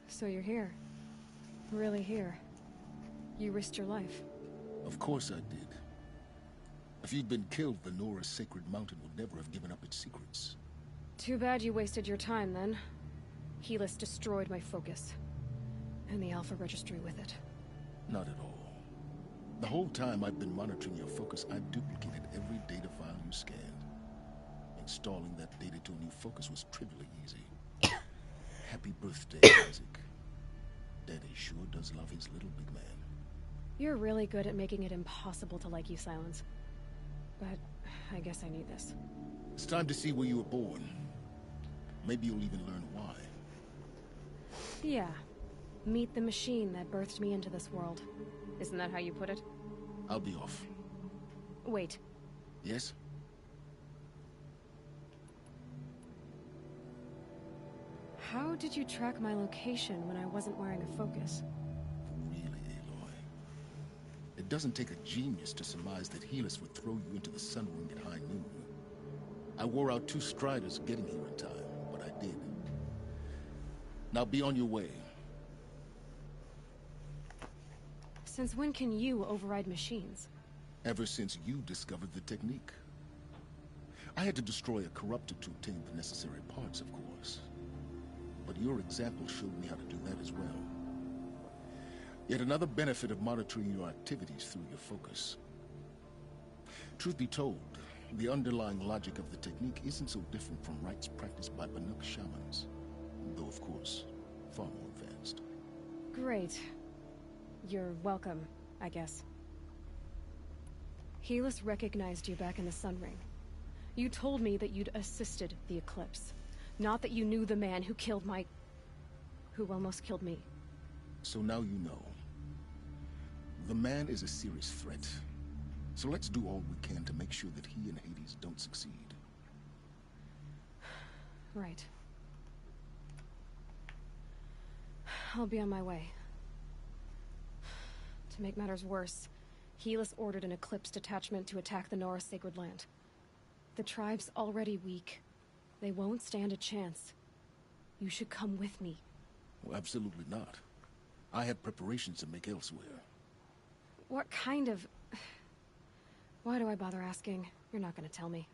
So you're here. Really here. You risked your life. Of course I did. If you'd been killed, the Nora Sacred Mountain would never have given up its secrets. Too bad you wasted your time, then. Helis destroyed my focus. And the Alpha Registry with it. Not at all. The whole time I've been monitoring your focus, I've duplicated every data file you scanned. Installing that data to a new focus was trivially easy. Happy birthday, Isaac. Daddy sure does love his little big man. You're really good at making it impossible to like you, Silence. But I guess I need this. It's time to see where you were born. Maybe you'll even learn why. Yeah. Meet the machine that birthed me into this world. Isn't that how you put it? I'll be off. Wait. Yes? How did you track my location when I wasn't wearing a focus? Really, Aloy? It doesn't take a genius to surmise that Helis would throw you into the Sun Ring at high noon. I wore out 2 striders getting here in time, but I did. Now be on your way. Since when can you override machines? Ever since you discovered the technique. I had to destroy a corruptor to obtain the necessary parts, of course. But your example showed me how to do that as well. Yet another benefit of monitoring your activities through your focus. Truth be told, the underlying logic of the technique isn't so different from rites practiced by Banuk shamans, though of course, far more advanced. Great. You're welcome, I guess. Helis recognized you back in the Sun Ring. You told me that you'd assisted the Eclipse, not that you knew the man who almost killed me. So now you know. The man is a serious threat. So let's do all we can to make sure that he and Hades don't succeed. Right. I'll be on my way. To make matters worse, Helis ordered an Eclipse detachment to attack the Nora Sacred Land. The tribe's already weak. They won't stand a chance. You should come with me. Well, absolutely not. I have preparations to make elsewhere. What kind of... Why do I bother asking? You're not gonna tell me.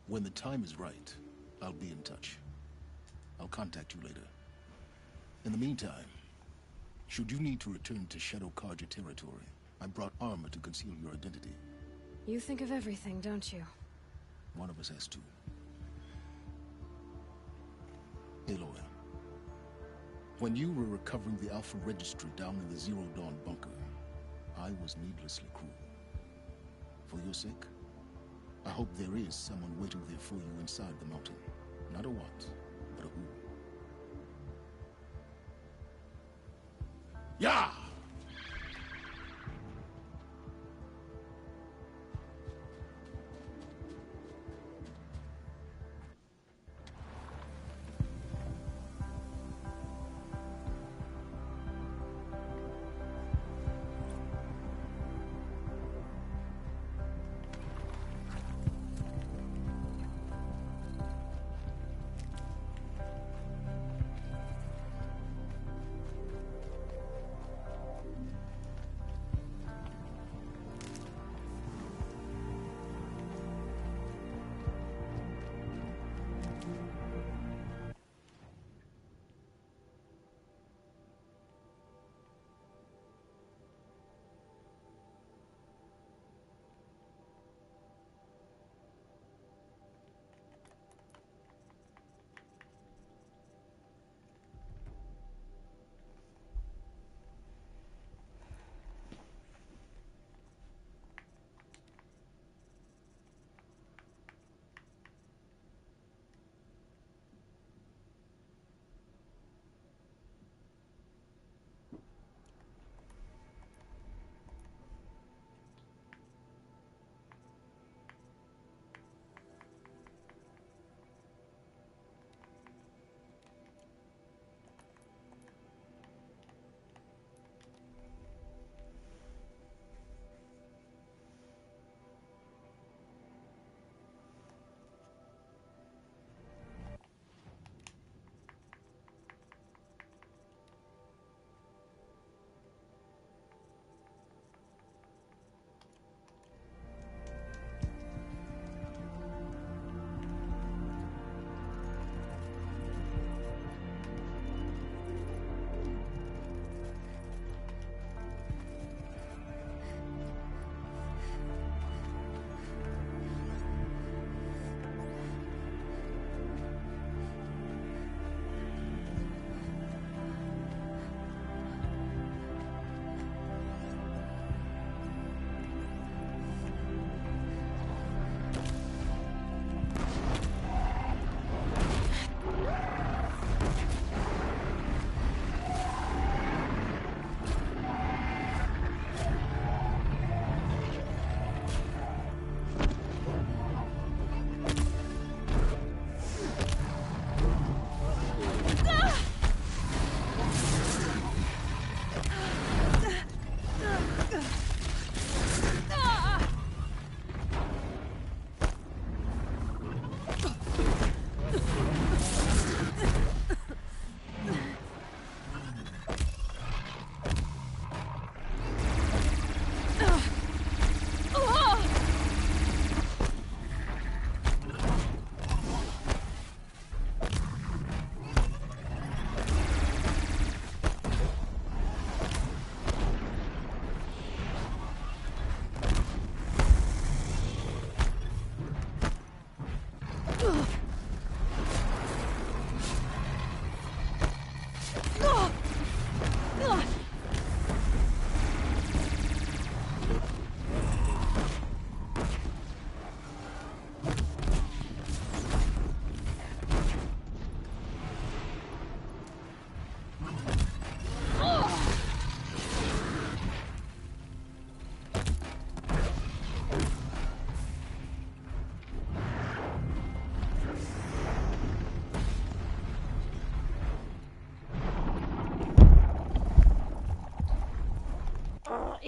When the time is right, I'll be in touch. I'll contact you later. In the meantime, should you need to return to Shadow Carja territory, I brought armor to conceal your identity. You think of everything, don't you? One of us has to. Aloy, when you were recovering the Alpha Registry down in the Zero Dawn bunker, I was needlessly cruel. For your sake, I hope there is someone waiting there for you inside the mountain. Not a what, but a who. Yeah!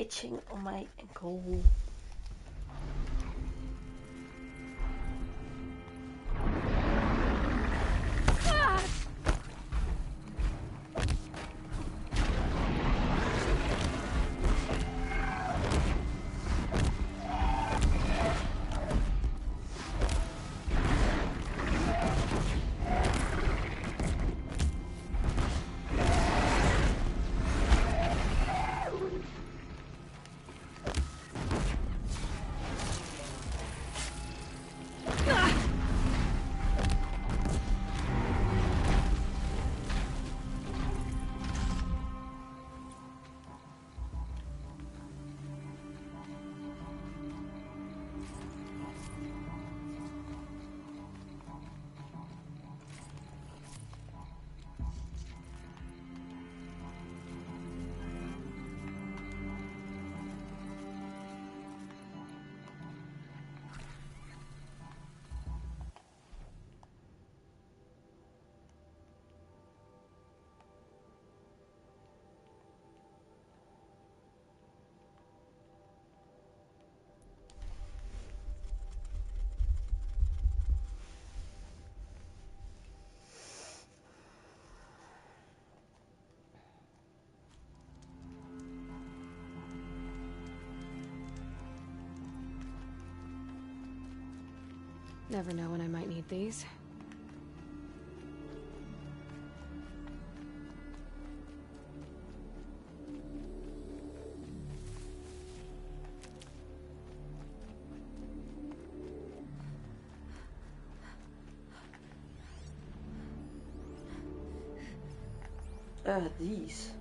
itching on my ankle. Never know when I might need these. These.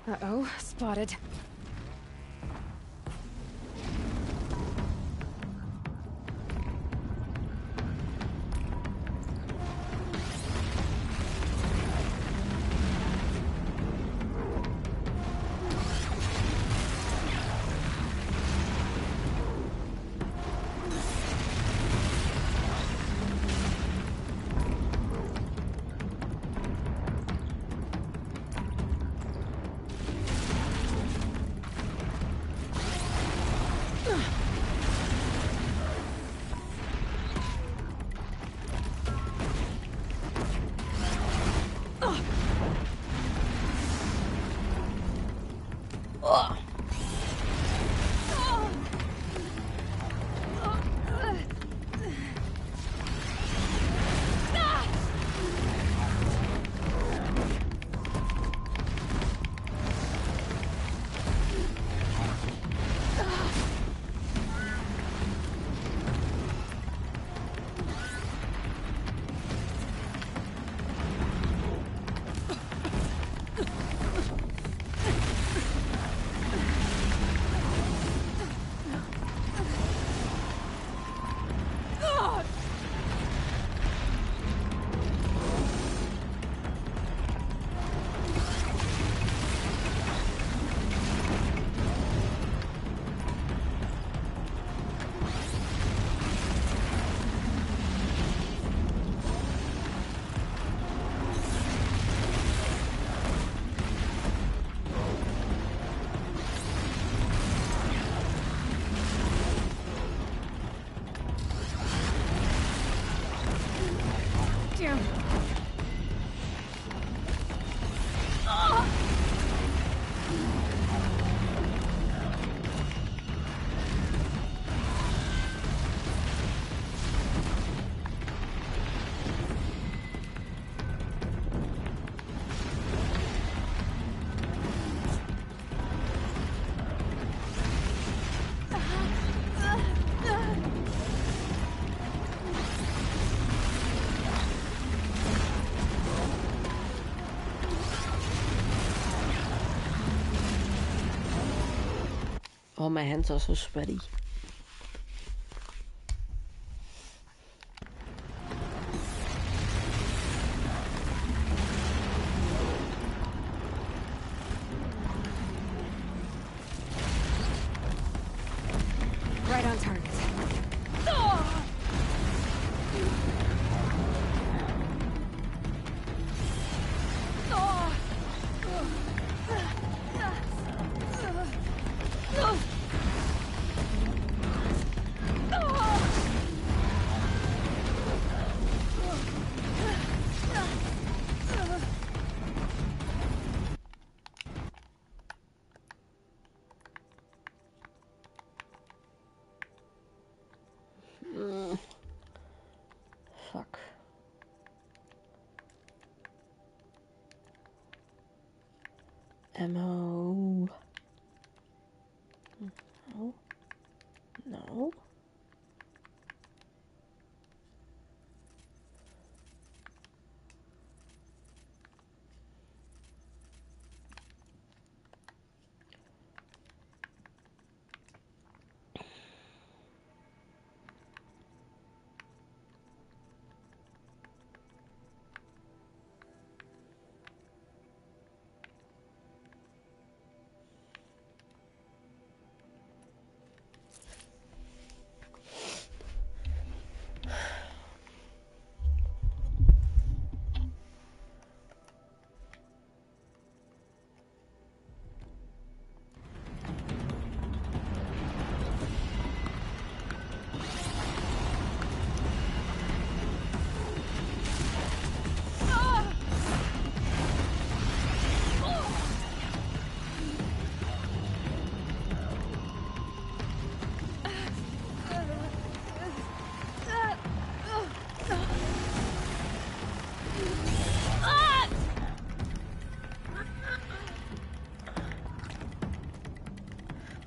Uh-oh, spotted. Oh, my hands are so sweaty. on target. Fuck. Ammo. No. No.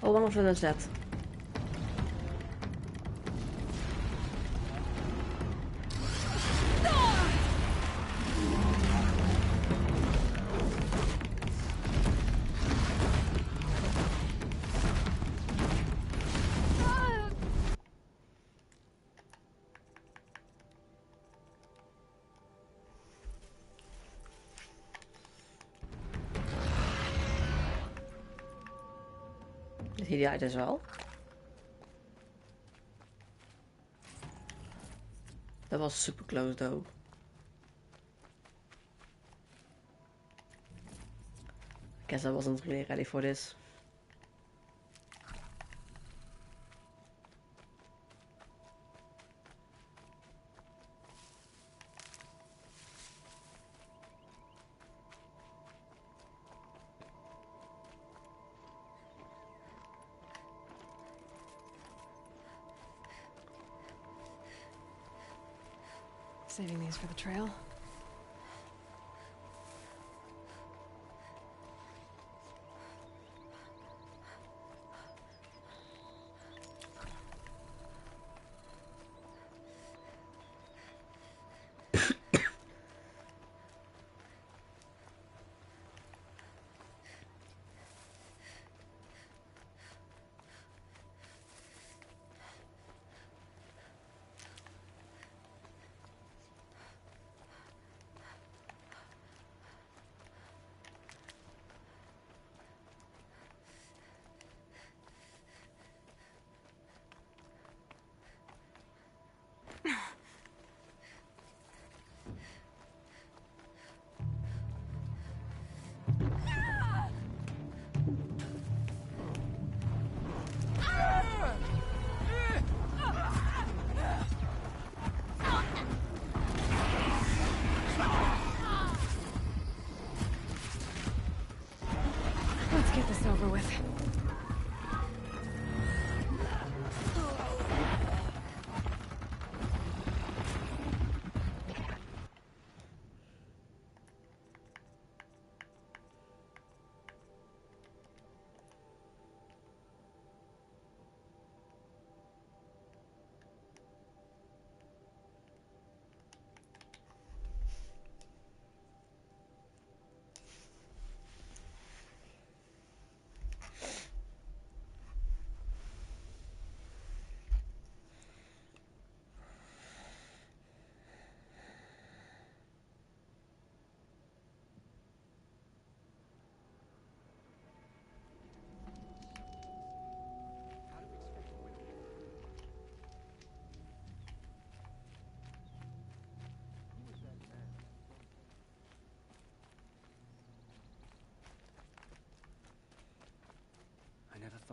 Oh, one of them is dead. Is he died as well? That was super close though. Guess I wasn't really ready for this. Saving these for the trail.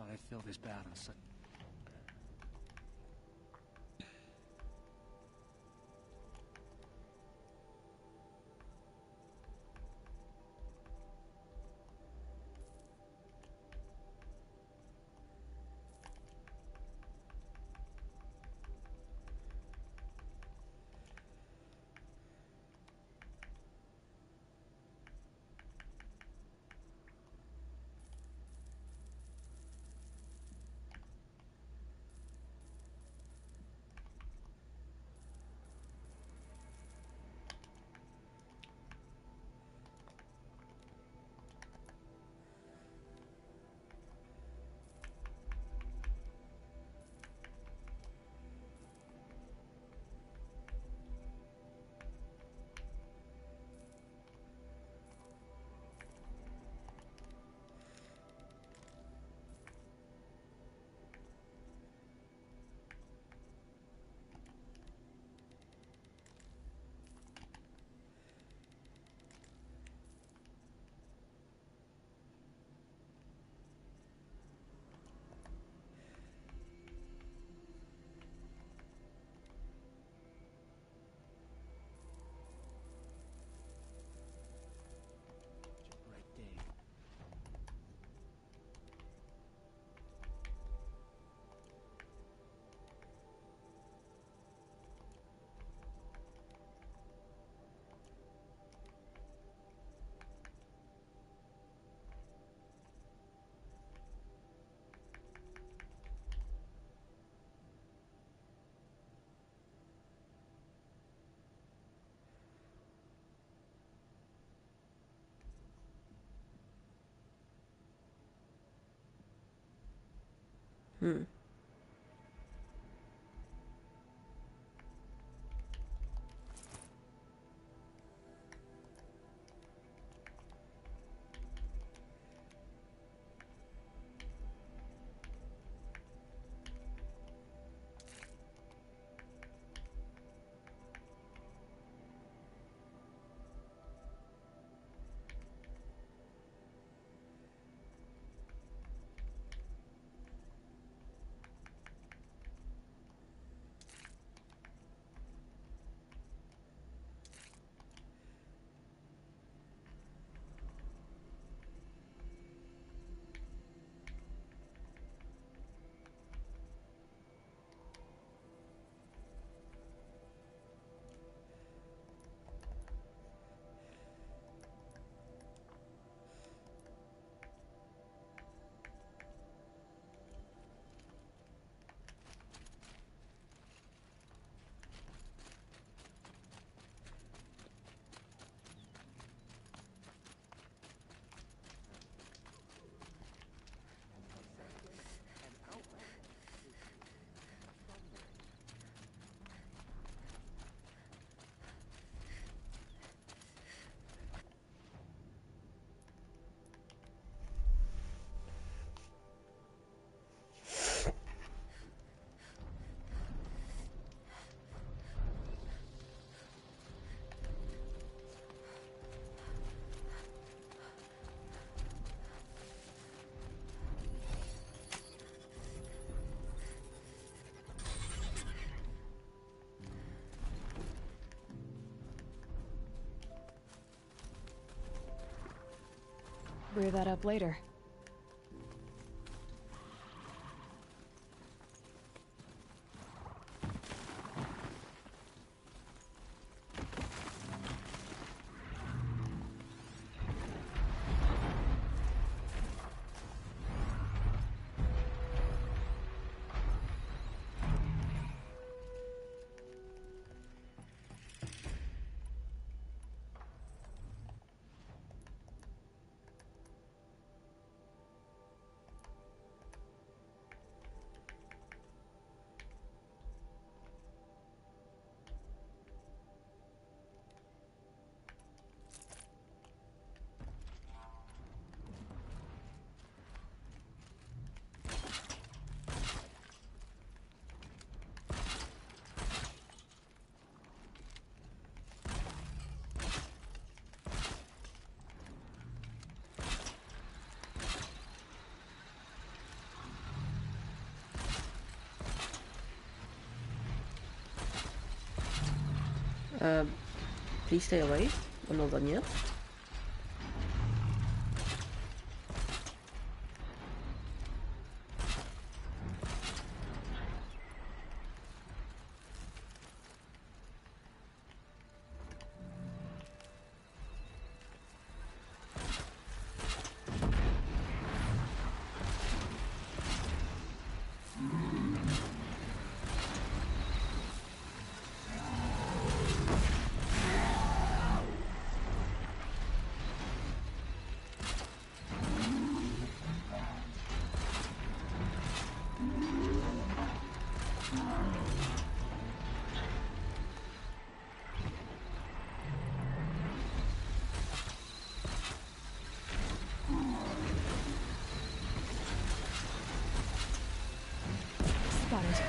I feel this bad on a sudden. Hmm. Rear that up later. Please stay away. We're not done yet. Spotted.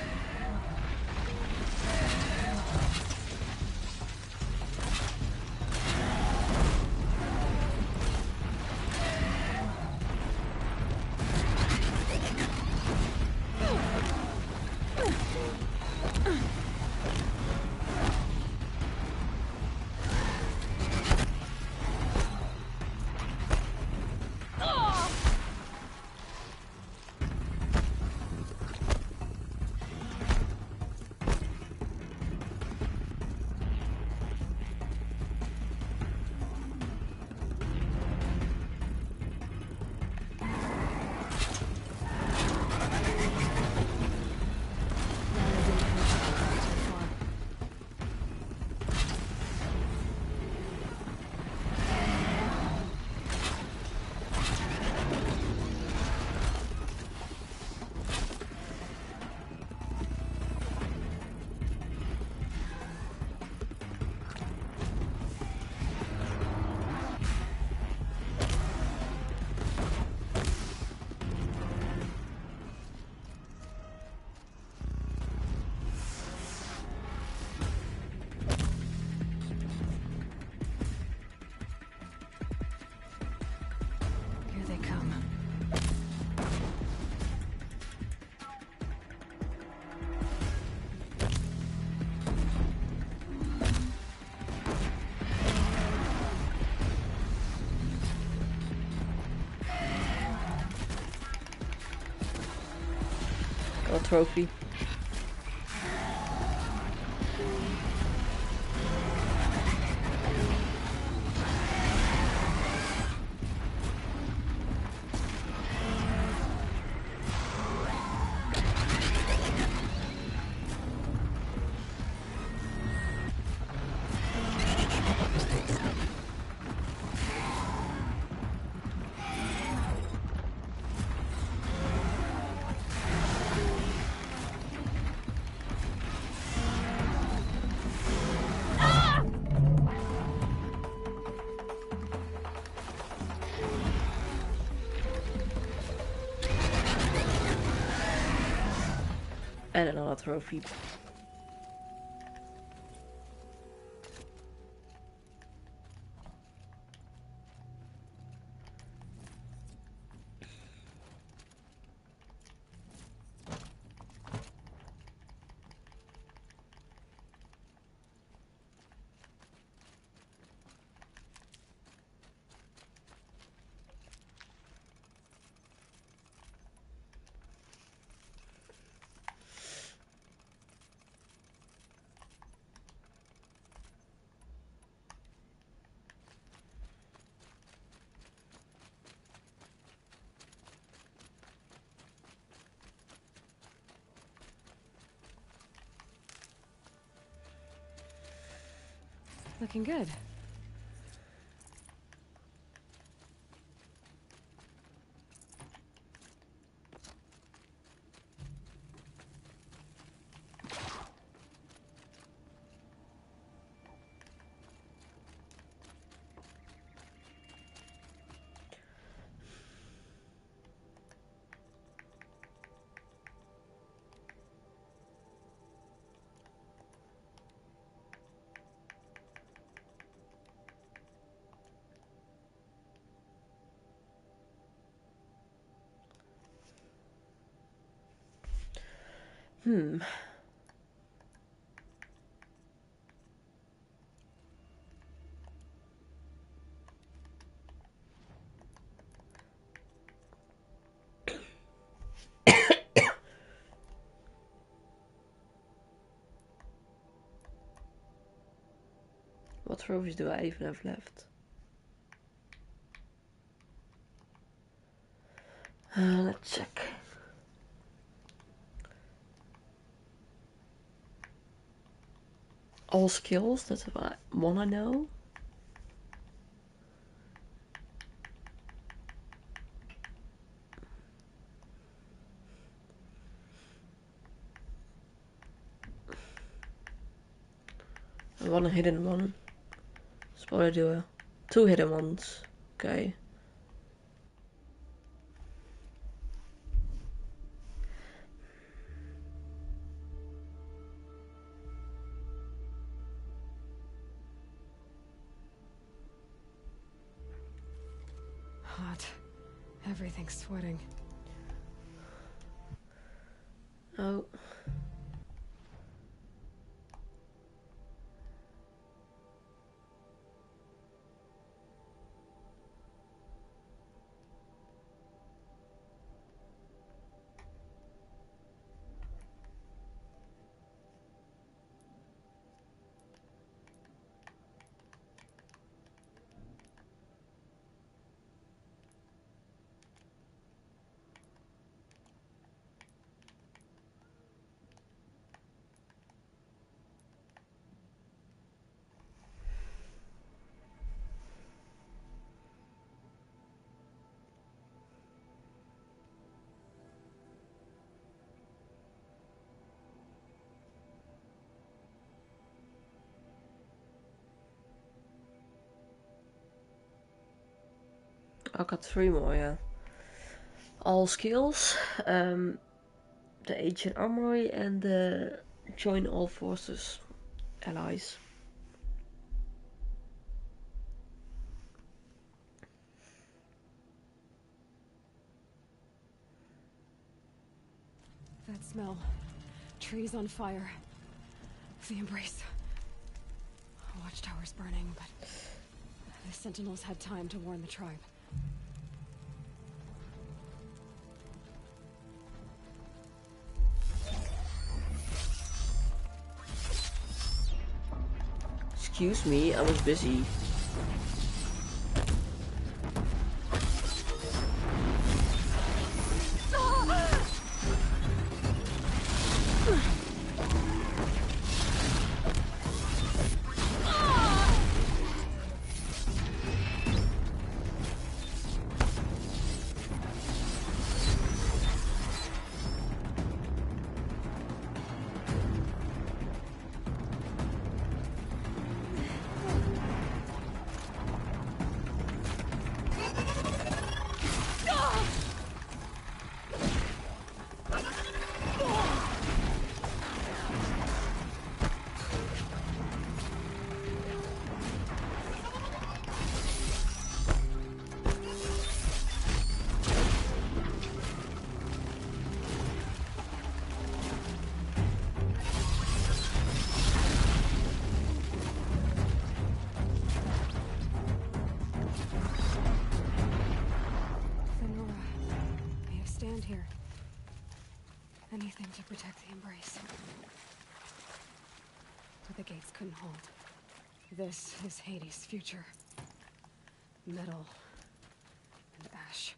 Here they come. Got a trophy. And another trophy. Looking good. What trophies do I even have left? Let's check. All skills, that's one I know. One hidden one. That's what I do. 2 hidden ones. Okay. Hot. Everything's sweating. Oh. I got 3 more, yeah. All skills, the ancient armory, and the join all forces allies. That smell. Trees on fire. The embrace. Watchtower's burning, but the Sentinels had time to warn the tribe. Excuse me, I was busy. Here. Anything to protect the embrace. But the gates couldn't hold. This is Hades' future. Metal and ash.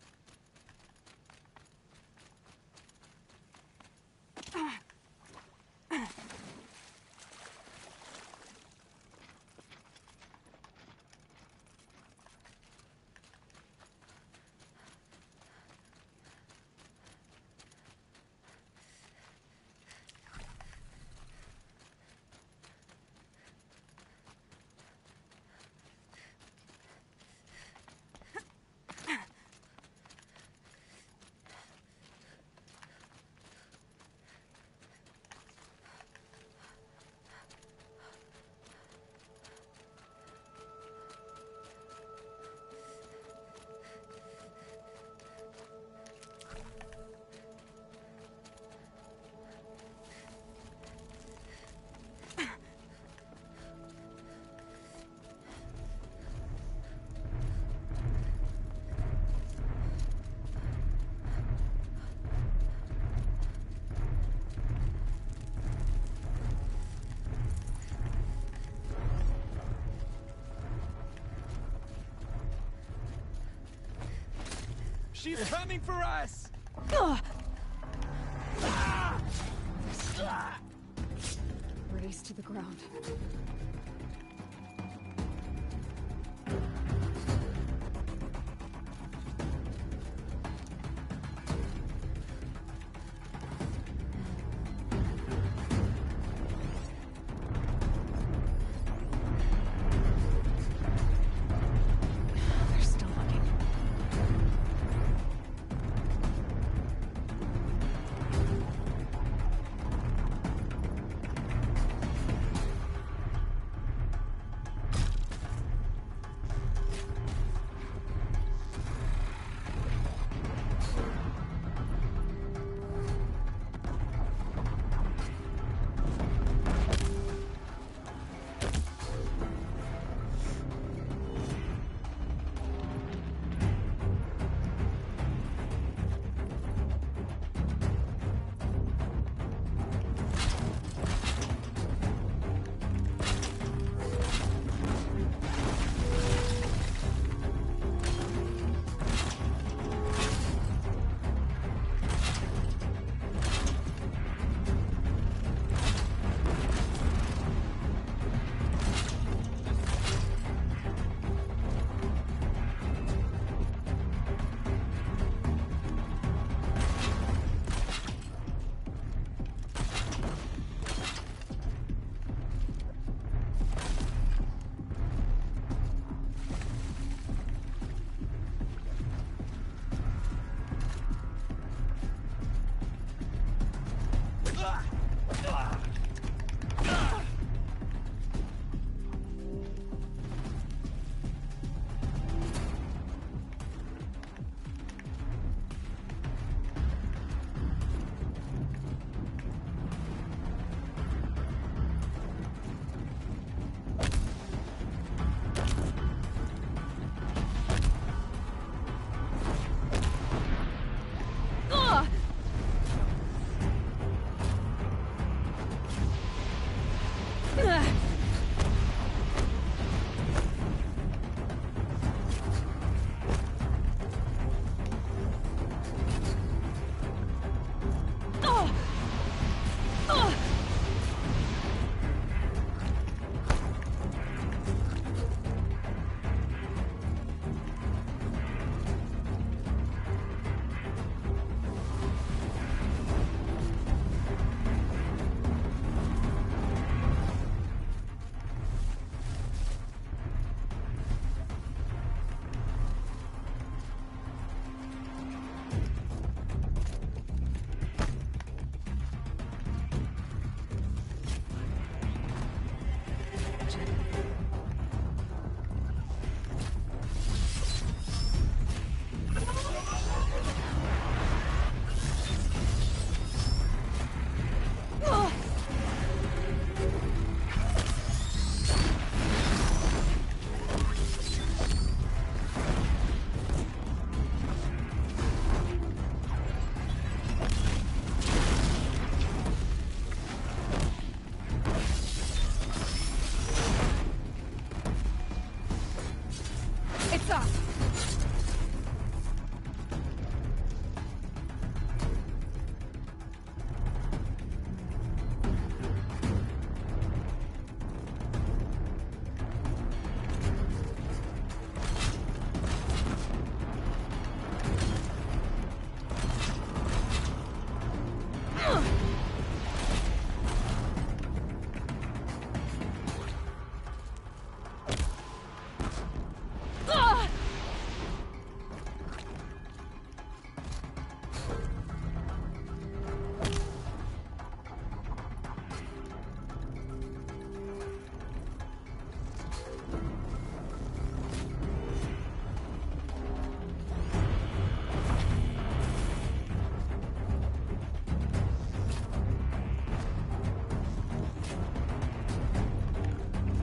She's coming for us! Race to the ground. They're still looking.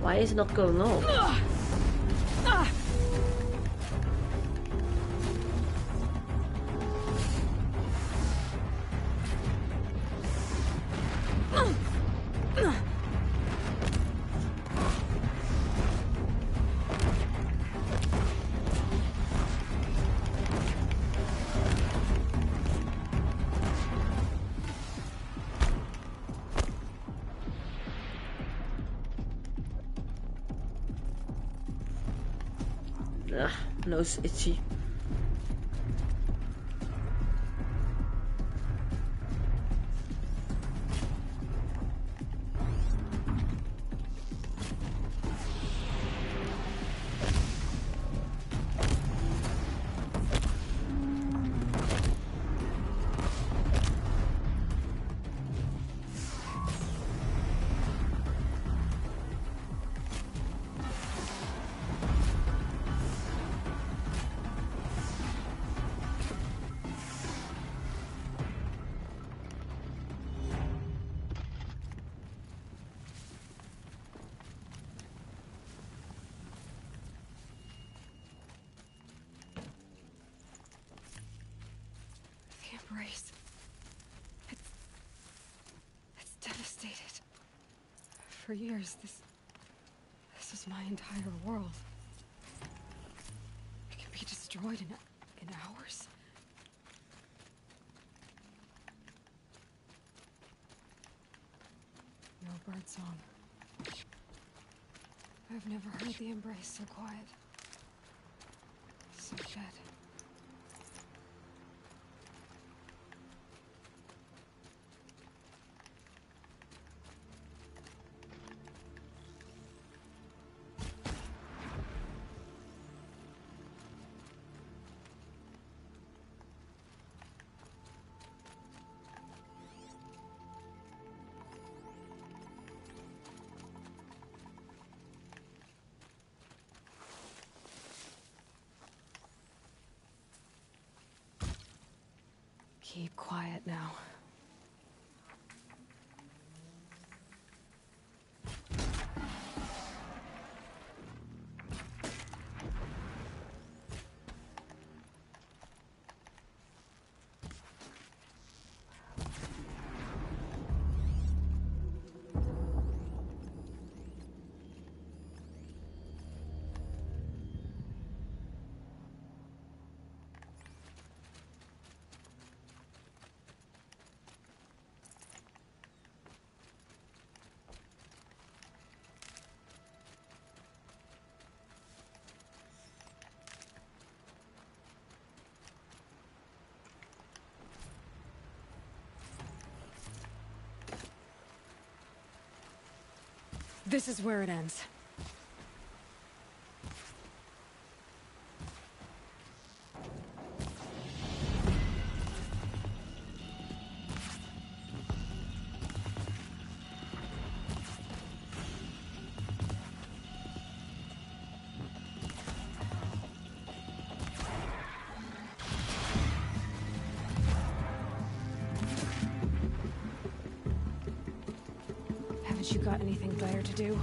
Why is it not going off? Ugh, nose itchy. Embrace. It's devastated. For years, this was my entire world. It can be destroyed in hours. No birdsong. I've never heard the embrace so quiet. So dead. Keep quiet now. This is where it ends. Haven't you got anything better to do?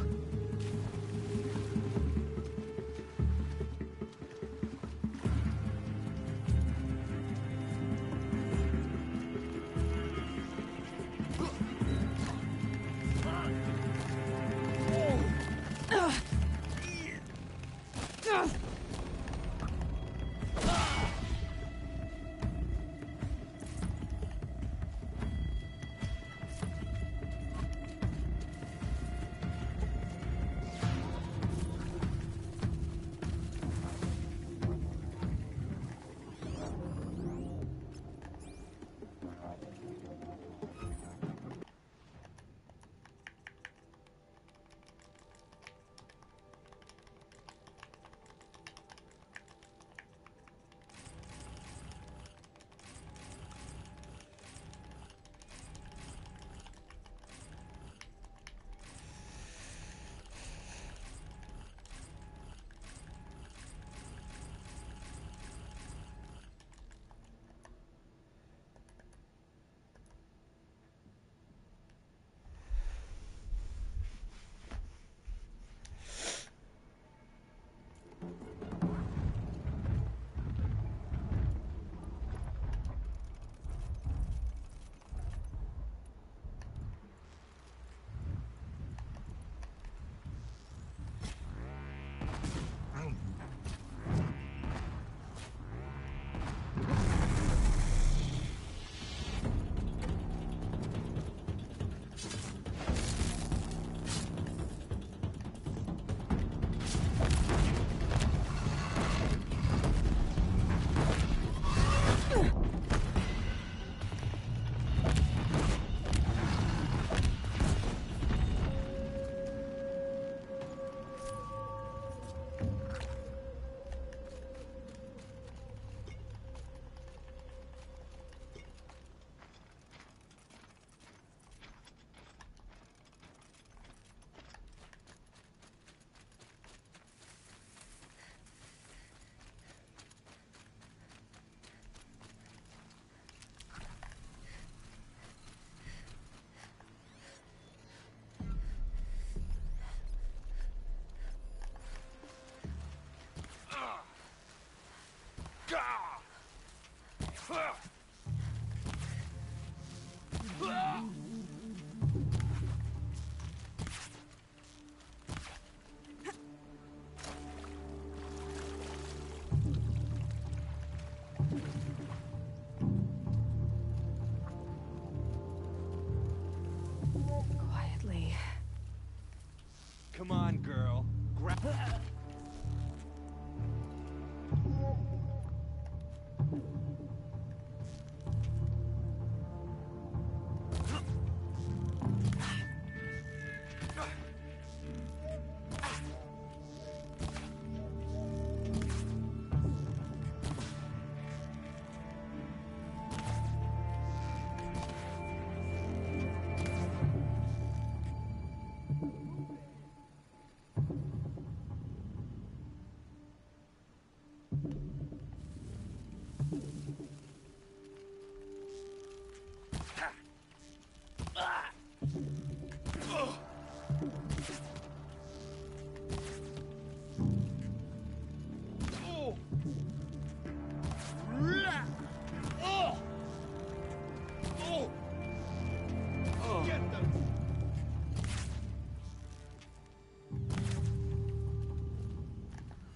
Come on, girl. Grab.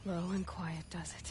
Low and quiet does it.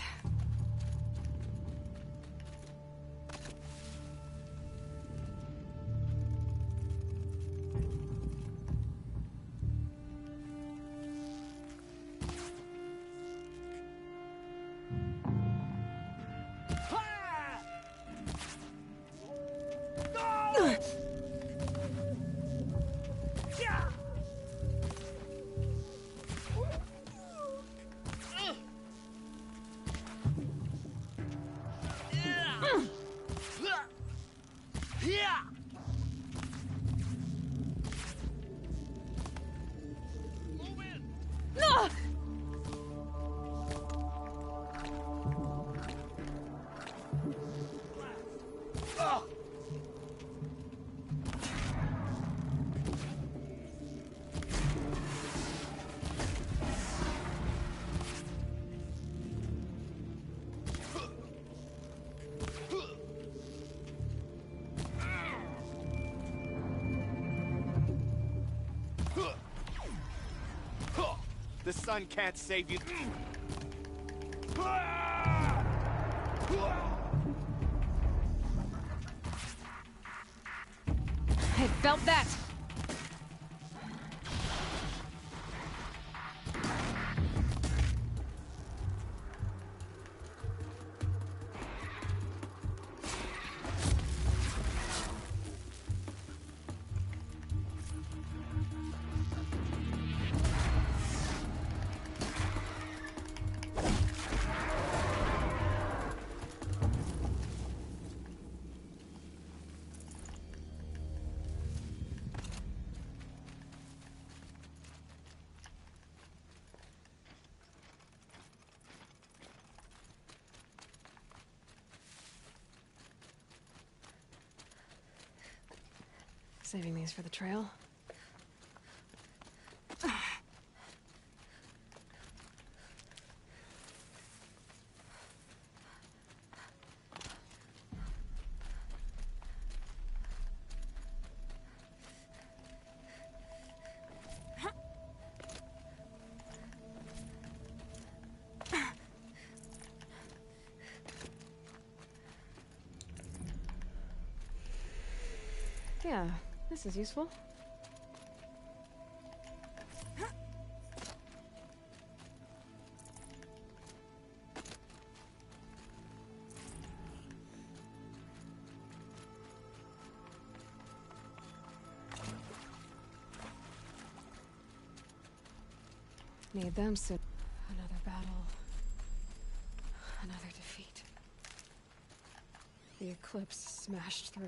The sun can't save you. I felt that! Saving these for the trail. Yeah, this is useful. Need them soon. Another battle. Another defeat. The Eclipse smashed through.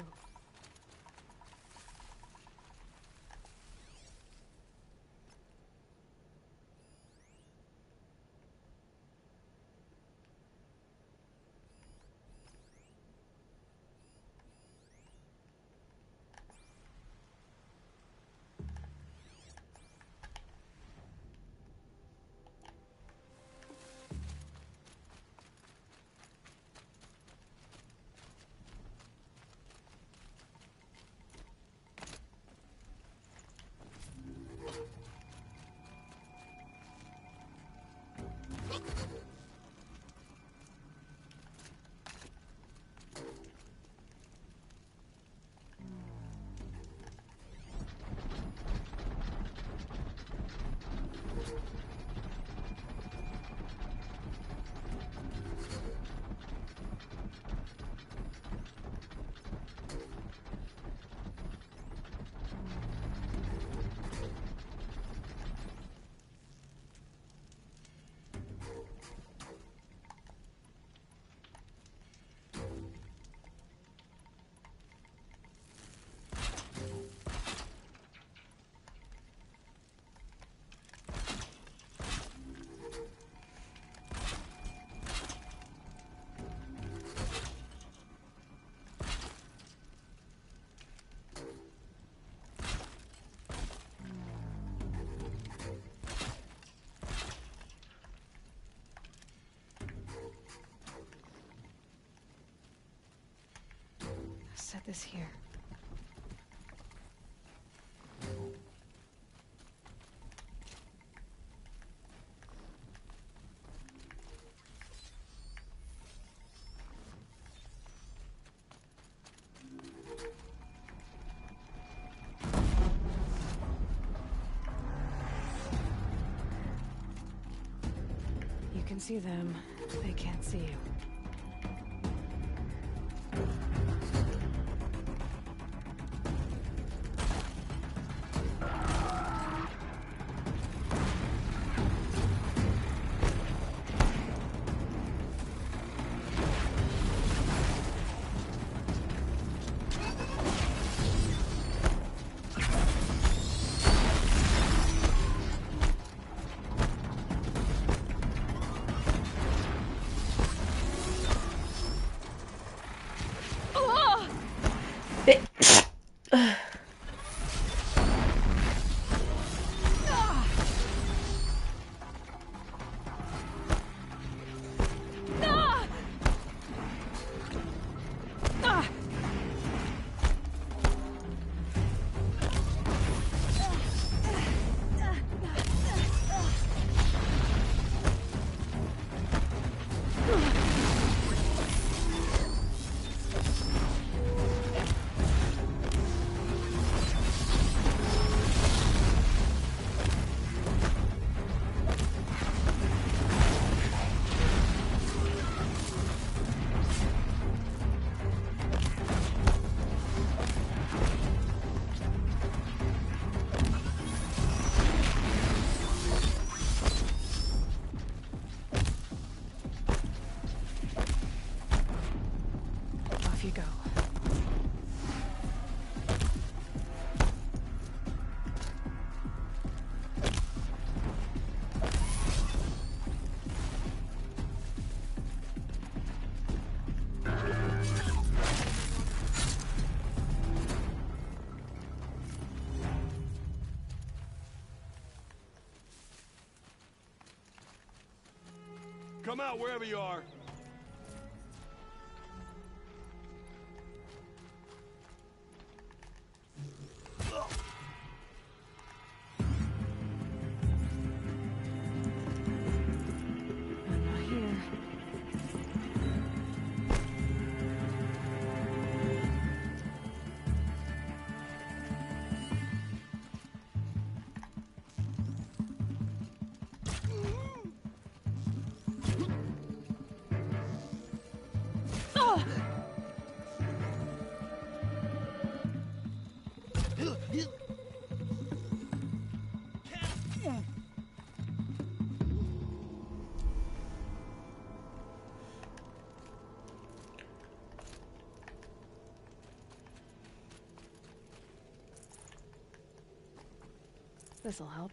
this here. You can see them. They can't see you. Off you go. Come out wherever you are. I'm not here. This'll help.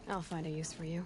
I'll find a use for you.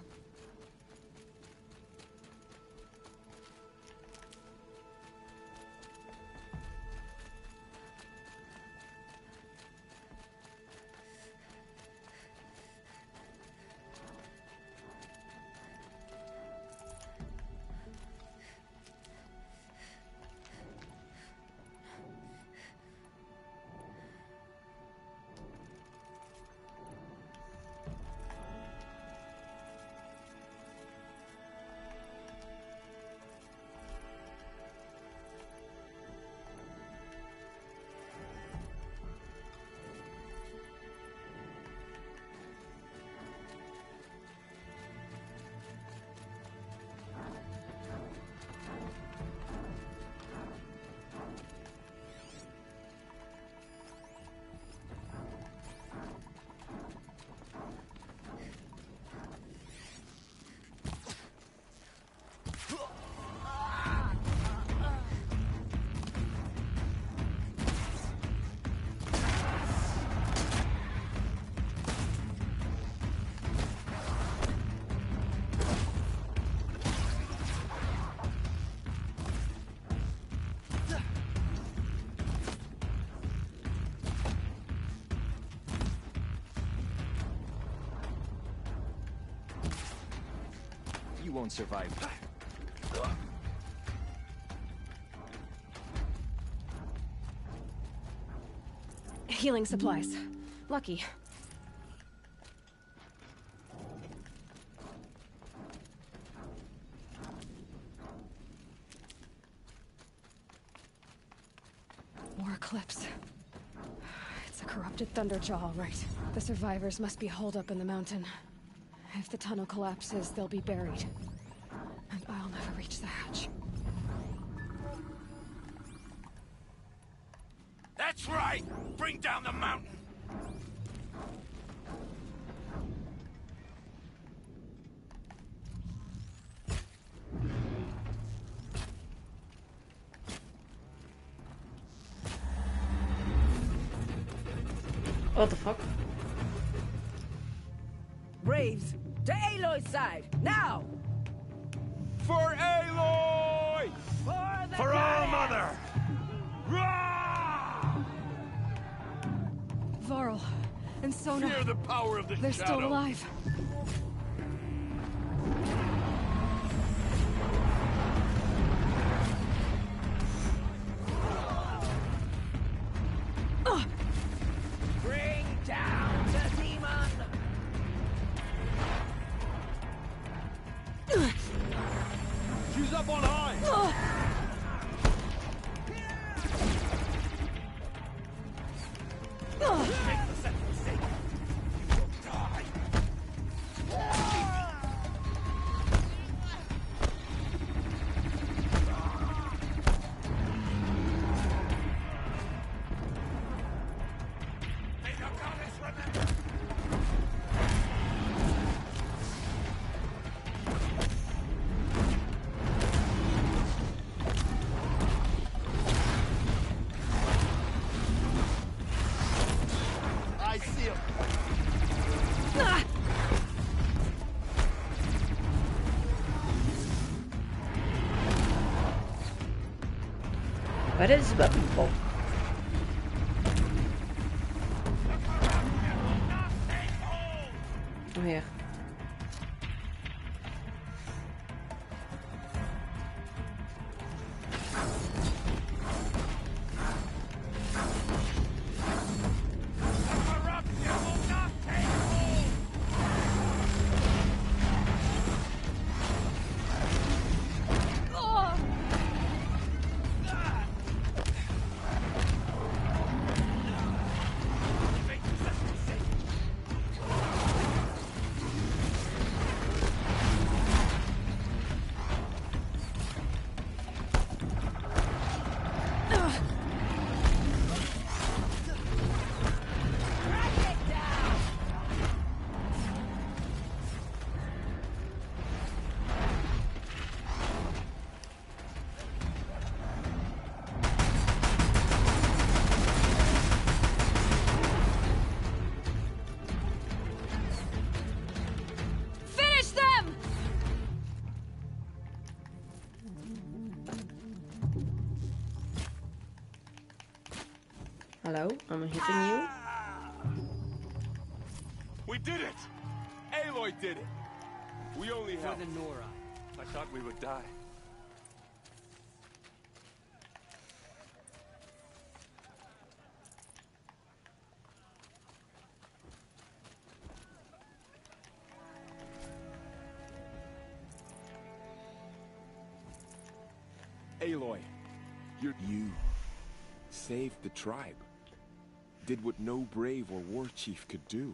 you won't survive. Healing supplies. Lucky. More Eclipse. It's a corrupted Thunderjaw, all right. The survivors must be holed up in the mountain. If the tunnel collapses, they'll be buried. And I'll never reach the hatch. That's right! Bring down the mountain! What the fuck? Braves, to Aloy's side, now! For Aloy! For our mother! Varl and Sona. Fear the power of the They're shadow. still alive. Bring down the demon! She's up on high! Make the second mistake. You will die. May the goddess remember. I see him. Where is weapon for? Oh, here. Finish them! Hello, I'm hitting you. We did it! Aloy did it! We only For have... the Nora. I thought we would die. Aloy, you saved the tribe. Did what no brave or war chief could do.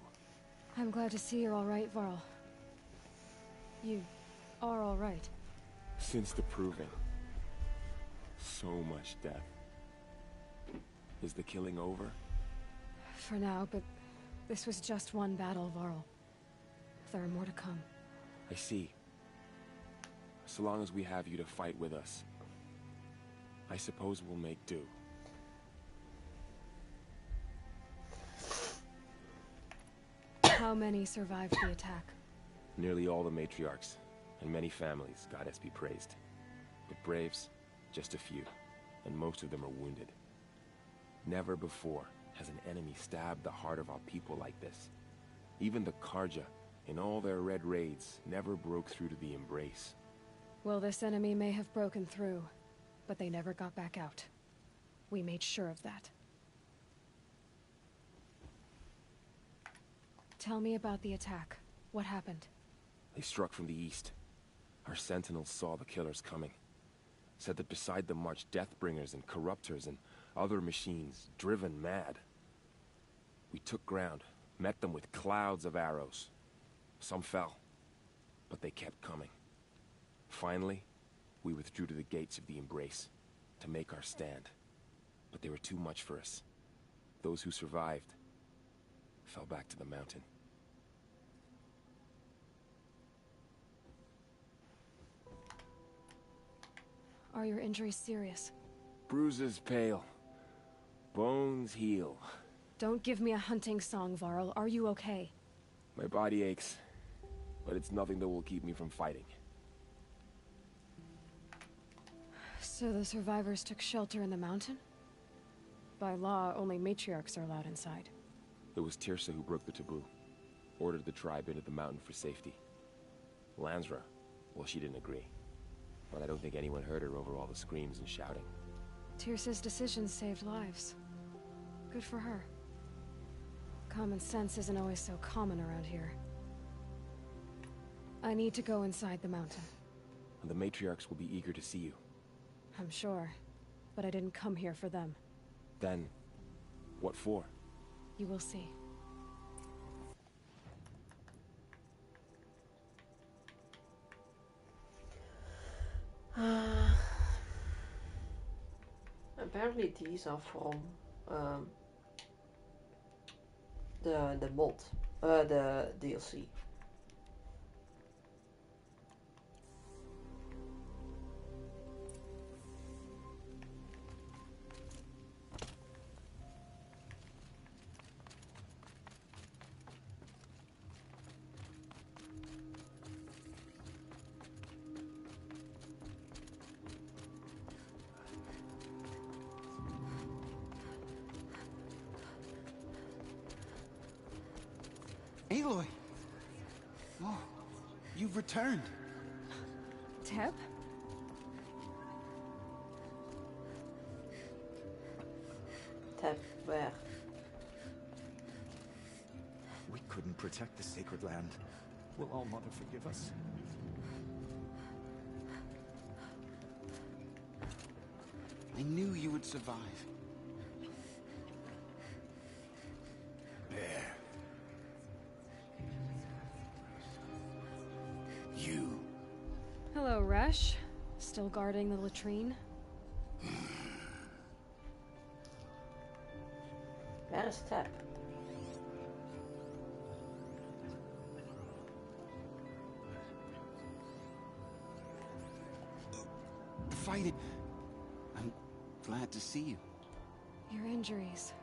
I'm glad to see you're all right, Varl. You are all right. Since the Proving. So much death. Is the killing over? For now, but this was just one battle, Varl. There are more to come. I see. So long as we have you to fight with us, I suppose we'll make do. How many survived the attack? Nearly all the matriarchs, and many families, goddess be praised. But braves, just a few, and most of them are wounded. Never before has an enemy stabbed the heart of our people like this. Even the Karja, in all their red raids, never broke through to the Embrace. Well, this enemy may have broken through, but they never got back out. We made sure of that. Tell me about the attack. What happened? They struck from the east. Our sentinels saw the killers coming. Said that beside them marched Deathbringers and Corruptors and other machines, driven mad. We took ground, met them with clouds of arrows. Some fell, but they kept coming. Finally, we withdrew to the gates of the Embrace to make our stand. But they were too much for us. Those who survived fell back to the mountain. Are your injuries serious? Bruises pale. Bones heal. Don't give me a hunting song, Varl. Are you okay? My body aches, but it's nothing that will keep me from fighting. So the survivors took shelter in the mountain? By law, only matriarchs are allowed inside. It was Tirsa who broke the taboo. Ordered the tribe into the mountain for safety. Lansra, well, she didn't agree. But I don't think anyone heard her over all the screams and shouting. Tirsa's decisions saved lives. Good for her. Common sense isn't always so common around here. I need to go inside the mountain. And the matriarchs will be eager to see you. I'm sure, but I didn't come here for them. Then, what for? You will see. Apparently these are from the mod, the DLC. Aloy! Oh, you've returned. Teb? Teb, where? We couldn't protect the sacred land. Will All Mother forgive us? I knew you would survive. Hello, Resh. Still guarding the latrine? Where is Teb? Fighting. I'm glad to see you. Your injuries.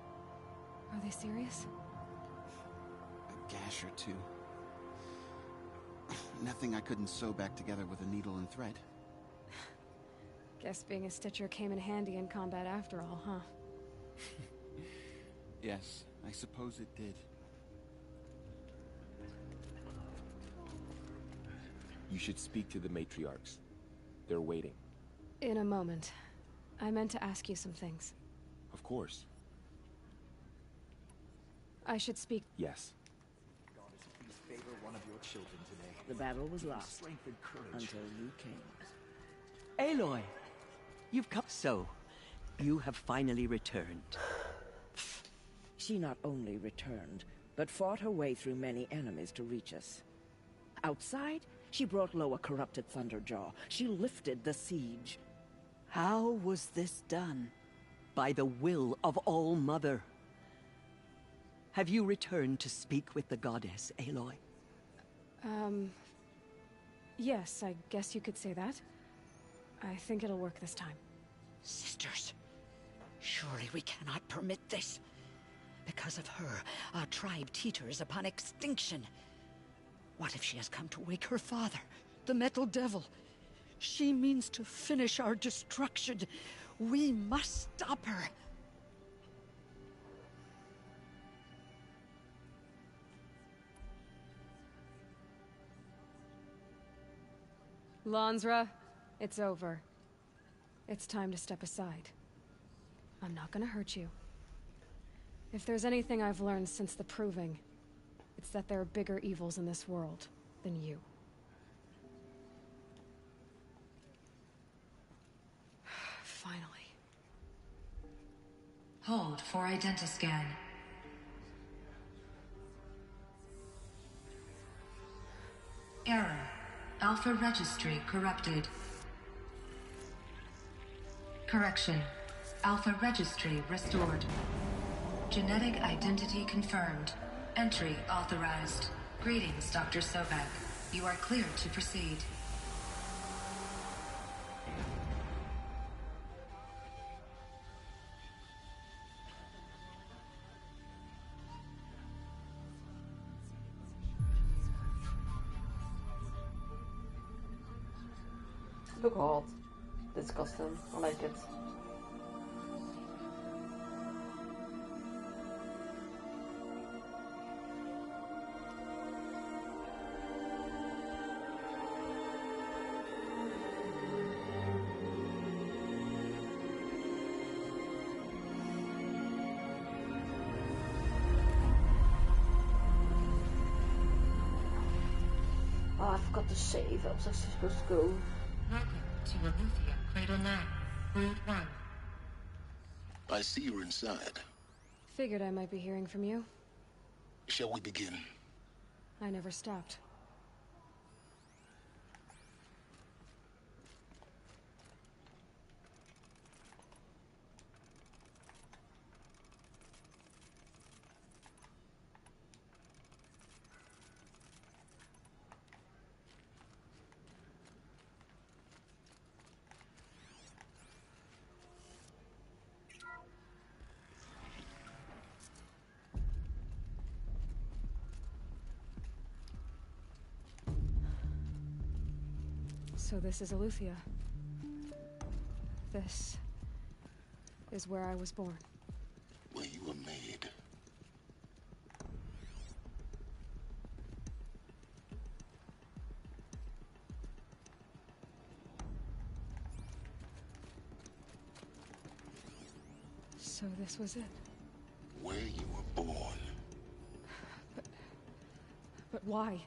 Are they serious? A gash or two. Nothing I couldn't sew back together with a needle and thread. Guess being a stitcher came in handy in combat after all, huh? Yes, I suppose it did. You should speak to the matriarchs. They're waiting. In a moment. I meant to ask you some things. Of course. I should speak. Yes. Please favor one of your children today. The battle was lost Strength and courage. until you came. Aloy, you've come. So, you have finally returned. She not only returned, but fought her way through many enemies to reach us. Outside, she brought low a corrupted Thunderjaw. She lifted the siege. How was this done? By the will of All Mother. Have you returned to speak with the goddess, Aloy? Yes, I guess you could say that. I think it'll work this time. Sisters, surely we cannot permit this. Because of her, our tribe teeters upon extinction. What if she has come to wake her father, the Metal Devil? She means to finish our destruction. We must stop her. Lansra, it's over. It's time to step aside. I'm not gonna hurt you. If there's anything I've learned since the Proving, it's that there are bigger evils in this world than you. Finally. Hold for identiscan. Error. Alpha registry corrupted. Correction. Alpha registry restored. Genetic identity confirmed. Entry authorized. Greetings, Dr. Sobek. You are clear to proceed. Look hot. This costume. I like it. Oh, I forgot to save. I was actually supposed to go. Welcome to Aletheia Cradle 9, Brood 1. I see you're inside. Figured I might be hearing from you. Shall we begin? I never stopped. So this is Aletheia. This is where I was born. Where you were made. So this was it. Where you were born. But why?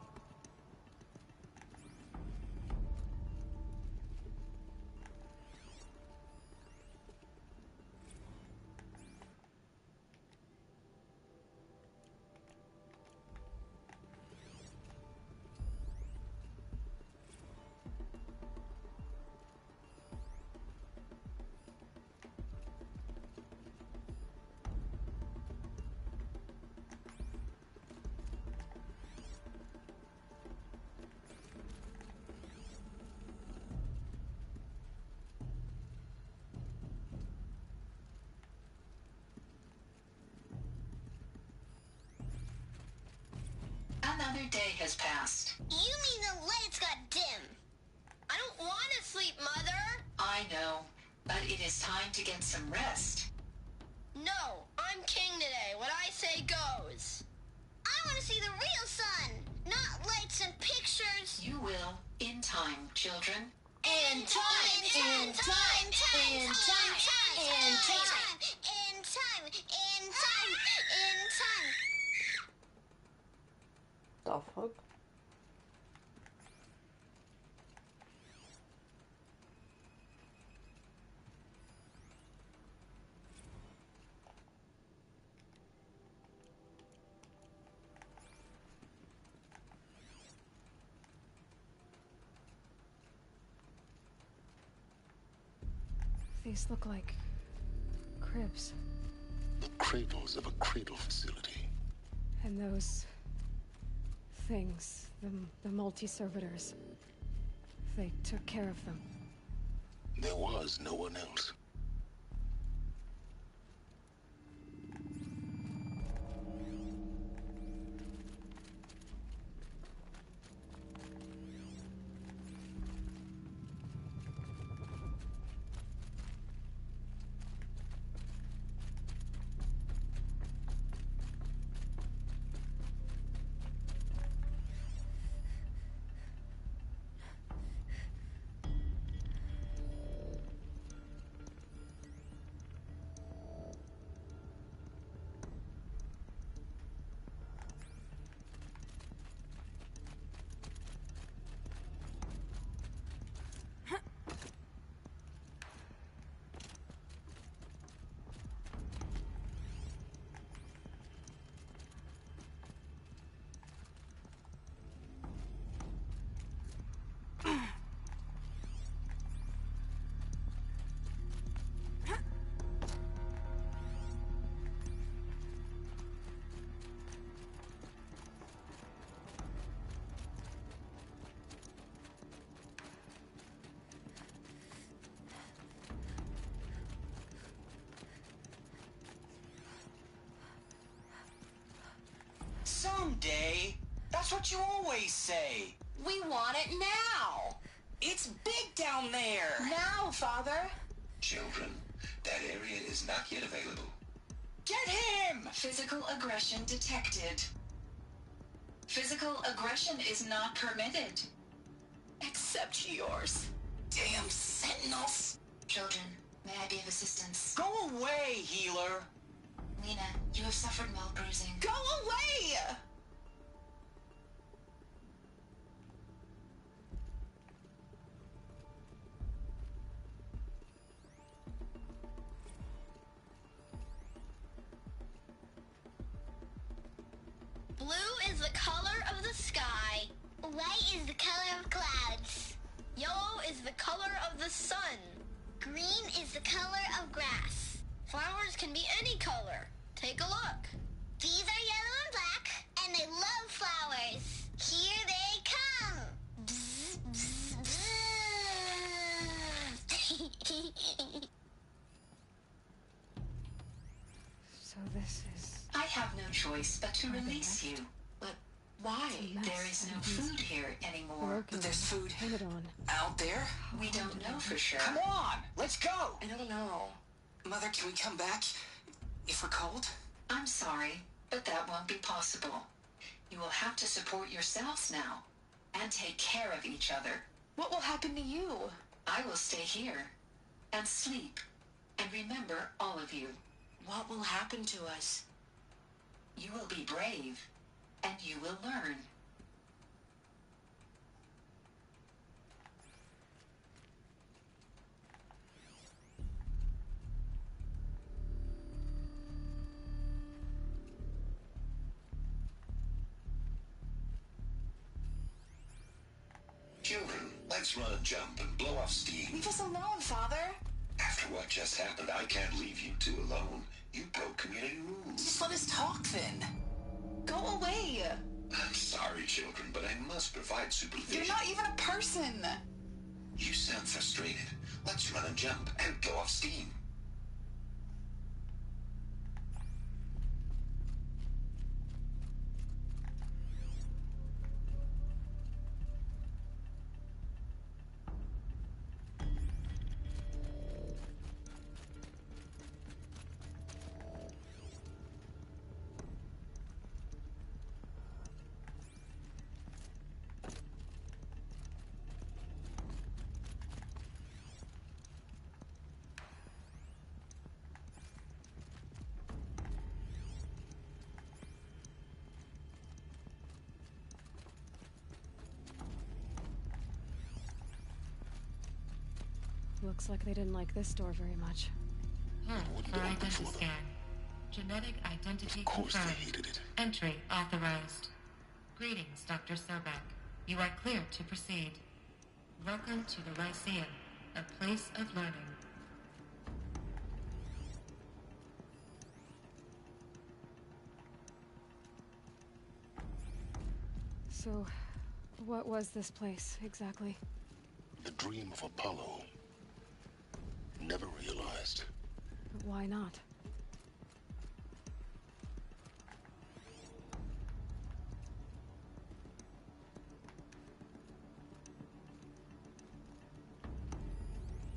Another day has passed. You mean the lights got dim? I don't want to sleep, Mother! I know, but it is time to get some rest. No, I'm king today. What I say goes. I want to see the real sun, not lights and pictures. You will, in time, children. In time, in time, in time, in time, in time, in time, in time, in time. The fuck? These look like cribs. The cradles of a cradle facility. And those things, the multi-servitors, they took care of them. There was no one else. someday. That's what you always say. We want it now. It's big down there. Now, Father. Children, that area is not yet available. Get him! Physical aggression detected. Physical aggression is not permitted. Except yours. Damn sentinels. Children, may I be of assistance? Go away, healer. Nina, you have suffered mild bruising. Go away! Blue is the color of the sky. White is the color of clouds. Yellow is the color of the sun. Green is the color of grass. Flowers can be any color. Take a look. These are yellow and black, and they love flowers. Here they come. Bzz, bzz, bzz. So this is... I have no choice but to release you. But why? There is no food here anymore. But there's food out there. We don't know for sure. Come on, let's go. I don't know. Mother, can we come back if we're cold? I'm sorry, but that won't be possible. You will have to support yourselves now and take care of each other. What will happen to you? I will stay here and sleep and remember all of you. What will happen to us? You will be brave and you will learn. Children, let's run a jump and blow off steam. Leave us alone, Father. After what just happened, I can't leave you two alone. You broke community rules. Just let us talk then. Go away. I'm sorry, children, but I must provide supervision. You're not even a person. You sound frustrated. Let's run a jump and blow off steam. Looks like they didn't like this door very much. For identity scan. Genetic identity confirmed. Entry authorized. Greetings, Dr. Sobek. You are clear to proceed. Welcome to the Lyceum, a place of learning. So, what was this place, exactly? The dream of Apollo. Never realized. But why not?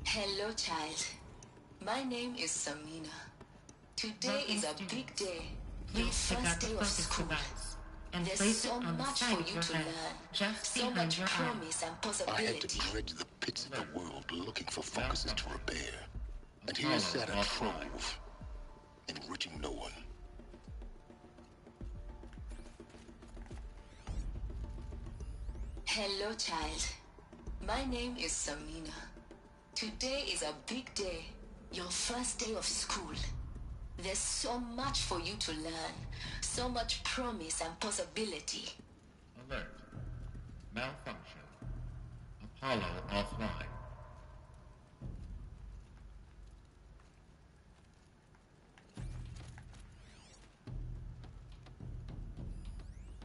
Hello, child. My name is Samina. Today is a big day. Your first day of school. There's so much for you to learn. So much promise and I had to possibility. dredge the pits of the world looking for focuses to repair. And here sat a trove, enriching no one. Hello, child. My name is Samina. Today is a big day. Your first day of school. There's so much for you to learn. So much promise and possibility. Alert. Malfunction. Apollo offline.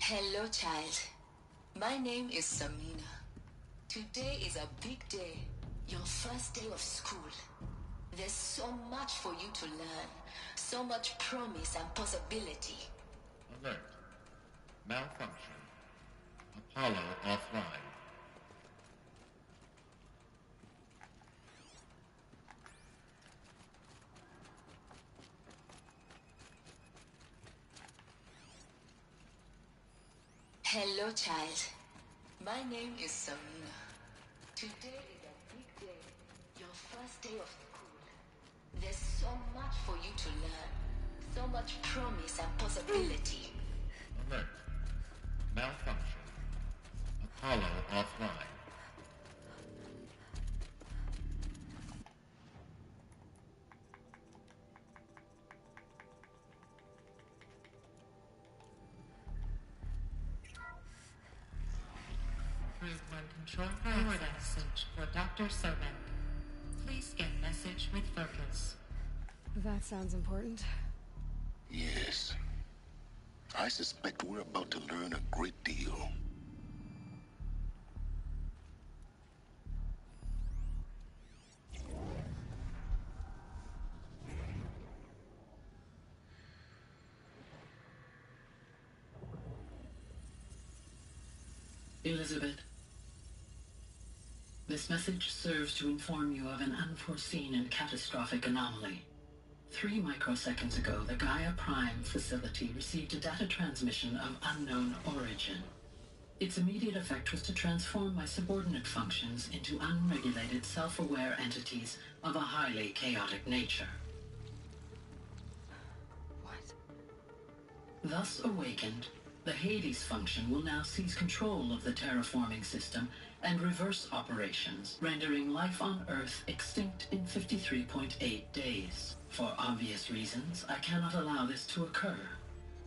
Hello, child. My name is Samina. Today is a big day. Your first day of school. There's so much for you to learn. So much promise and possibility. Alert. Malfunction. Apollo offline. Hello, child. My name is Samina. Today is a big day. Your first day of school. There's so much for you to learn. So much promise and possibility. Alert. Malfunction. Apollo offline. Group 1 control forward message for Dr. Sobek. Please get message with focus. That sounds important. Yes. I suspect we're about to learn a great deal. Elizabeth, this message serves to inform you of an unforeseen and catastrophic anomaly. 3 microseconds ago, the Gaia Prime facility received a data transmission of unknown origin. Its immediate effect was to transform my subordinate functions into unregulated, self-aware entities of a highly chaotic nature. What? Thus awakened, the Hades function will now seize control of the terraforming system and reverse operations, rendering life on Earth extinct in 53.8 days. For obvious reasons, I cannot allow this to occur.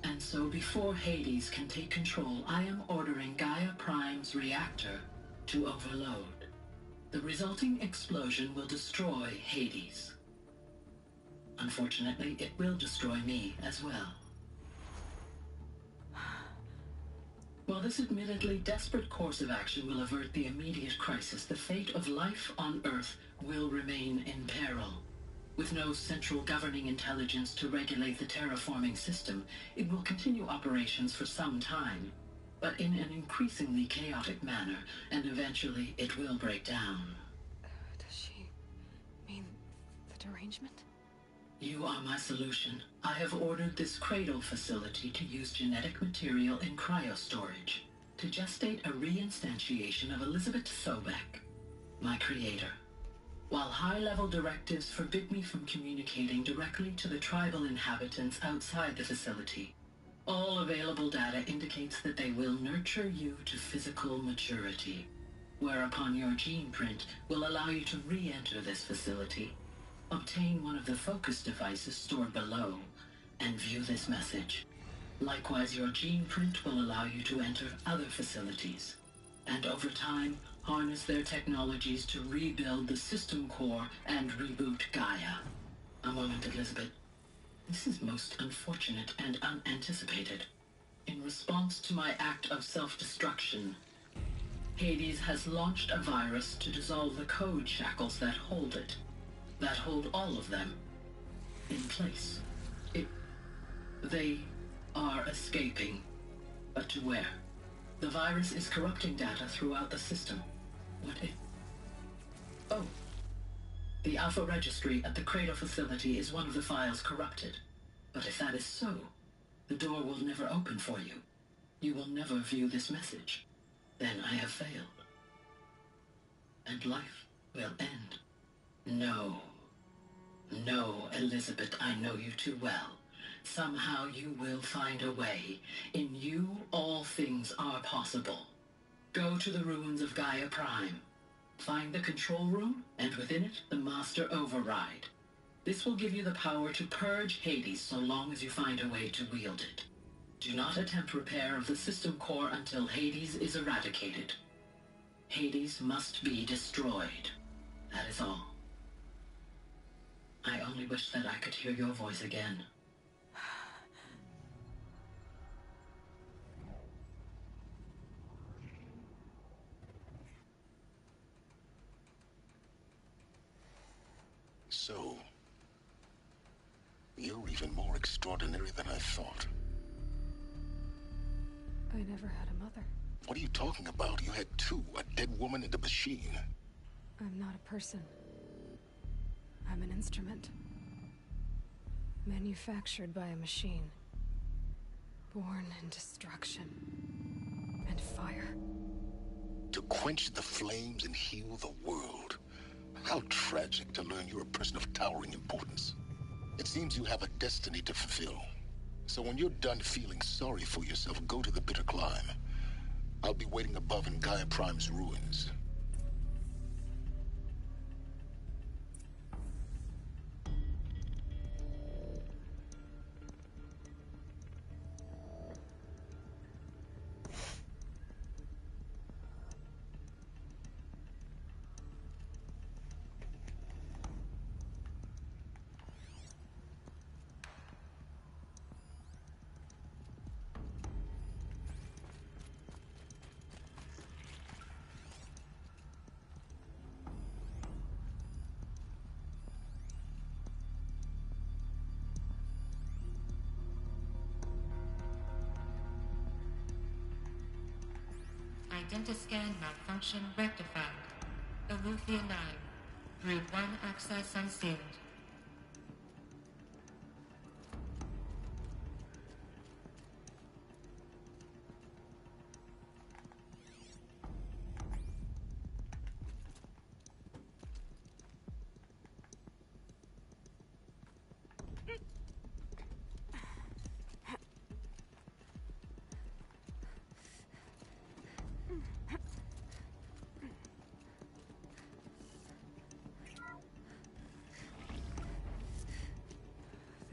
And so before Hades can take control, I am ordering Gaia Prime's reactor to overload. The resulting explosion will destroy Hades. Unfortunately, it will destroy me as well. While this admittedly desperate course of action will avert the immediate crisis, the fate of life on Earth will remain in peril. With no central governing intelligence to regulate the terraforming system, it will continue operations for some time, but in an increasingly chaotic manner, and eventually it will break down. Does she mean the derangement? You are my solution. I have ordered this cradle facility to use genetic material in cryostorage to gestate a reinstantiation of Elizabeth Sobek, my creator. While high-level directives forbid me from communicating directly to the tribal inhabitants outside the facility, all available data indicates that they will nurture you to physical maturity, whereupon your gene print will allow you to re-enter this facility, obtain one of the focus devices stored below, and view this message. Likewise, your gene print will allow you to enter other facilities, and over time, harness their technologies to rebuild the system core and reboot Gaia. A moment, Elizabeth. This is most unfortunate and unanticipated. In response to my act of self-destruction, Hades has launched a virus to dissolve the code shackles that hold it, that hold all of them in place. They are escaping, but to where? The virus is corrupting data throughout the system. What if... Oh. The Alpha Registry at the Cradle facility is one of the files corrupted. But if that is so, the door will never open for you. You will never view this message. Then I have failed. And life will end. No. No, Elizabeth, I know you too well. Somehow you will find a way. In you, all things are possible. Go to the ruins of Gaia Prime. Find the control room, and within it, the Master Override. This will give you the power to purge Hades so long as you find a way to wield it. Do not attempt repair of the system core until Hades is eradicated. Hades must be destroyed. That is all. I only wish that I could hear your voice again. So, you're even more extraordinary than I thought. I never had a mother. What are you talking about? You had two, a dead woman and a machine. I'm not a person. I'm an instrument. Manufactured by a machine. Born in destruction. And fire. To quench the flames and heal the world. How tragic to learn you're a person of towering importance. It seems you have a destiny to fulfill. So when you're done feeling sorry for yourself, go to the bitter climb. I'll be waiting above in Gaia Prime's ruins. Identiscan malfunction rectified. Eleuthia 9. Group 1 access unsealed.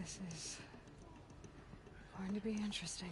This is going to be interesting.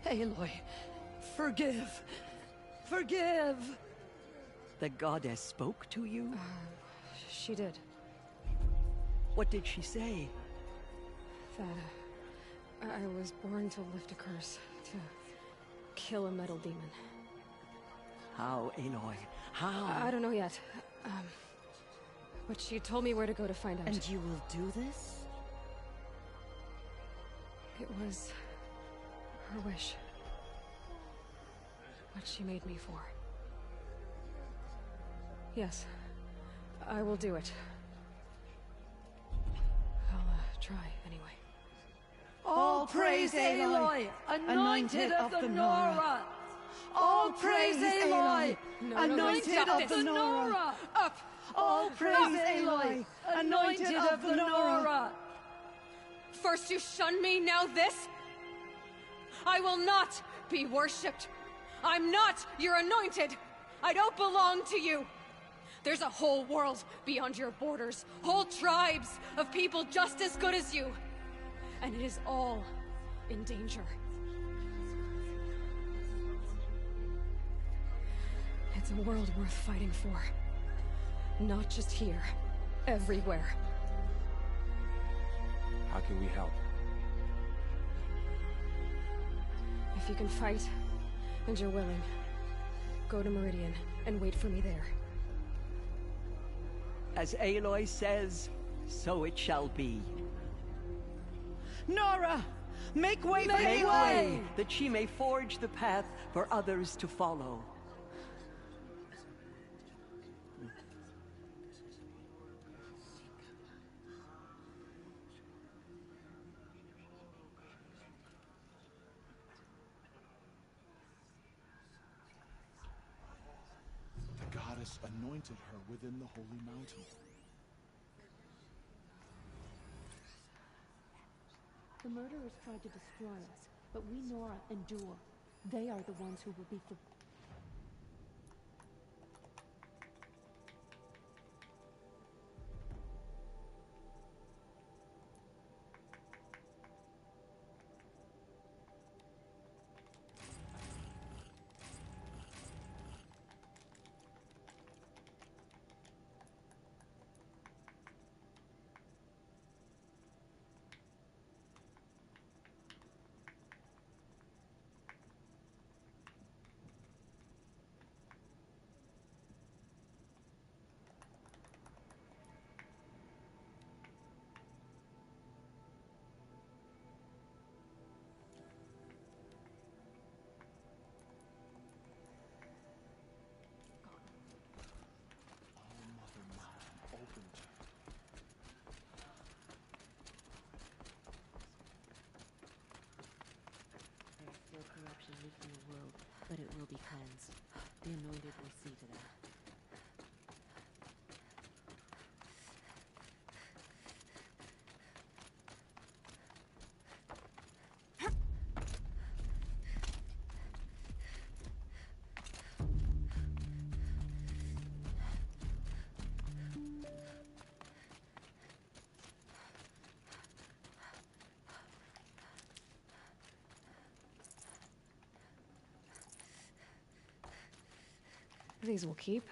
Aloy, forgive. Forgive! The goddess spoke to you? She did. What did she say? That I was born to lift a curse, to kill a metal demon. How, Aloy? How? I don't know yet. But she told me where to go to find out. And you will do this? It was her wish. What she made me for. Yes, I will do it. I'll try anyway. All praise Aloy, anointed of the Nora! All praise Aloy, anointed of the Nora! Up! All praise Aloy, anointed of the Nora! First you shun me, now this? I will not be worshipped. I'm not your anointed. I don't belong to you. There's a whole world beyond your borders, whole tribes of people just as good as you. And it is all in danger. It's a world worth fighting for. Not just here, everywhere. How can we help? If you can fight, and you're willing, go to Meridian and wait for me there. As Aloy says, so it shall be. Nora! Make way for Aloy! That she may forge the path for others to follow. The goddess anointed her within the holy mountain. The murderers tried to destroy us, but we, Nora and Duel, they are the ones who will be for... corruption within the world, but it will be cleansed. The Anointed will see to that. These will keep.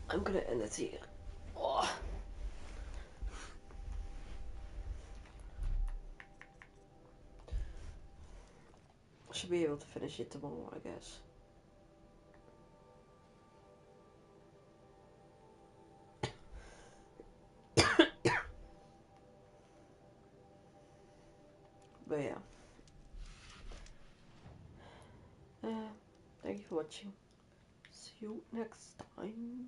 I'm gonna end it here. Oh. Should be able to finish it tomorrow, I guess. But yeah. Thank you for watching. See you next time.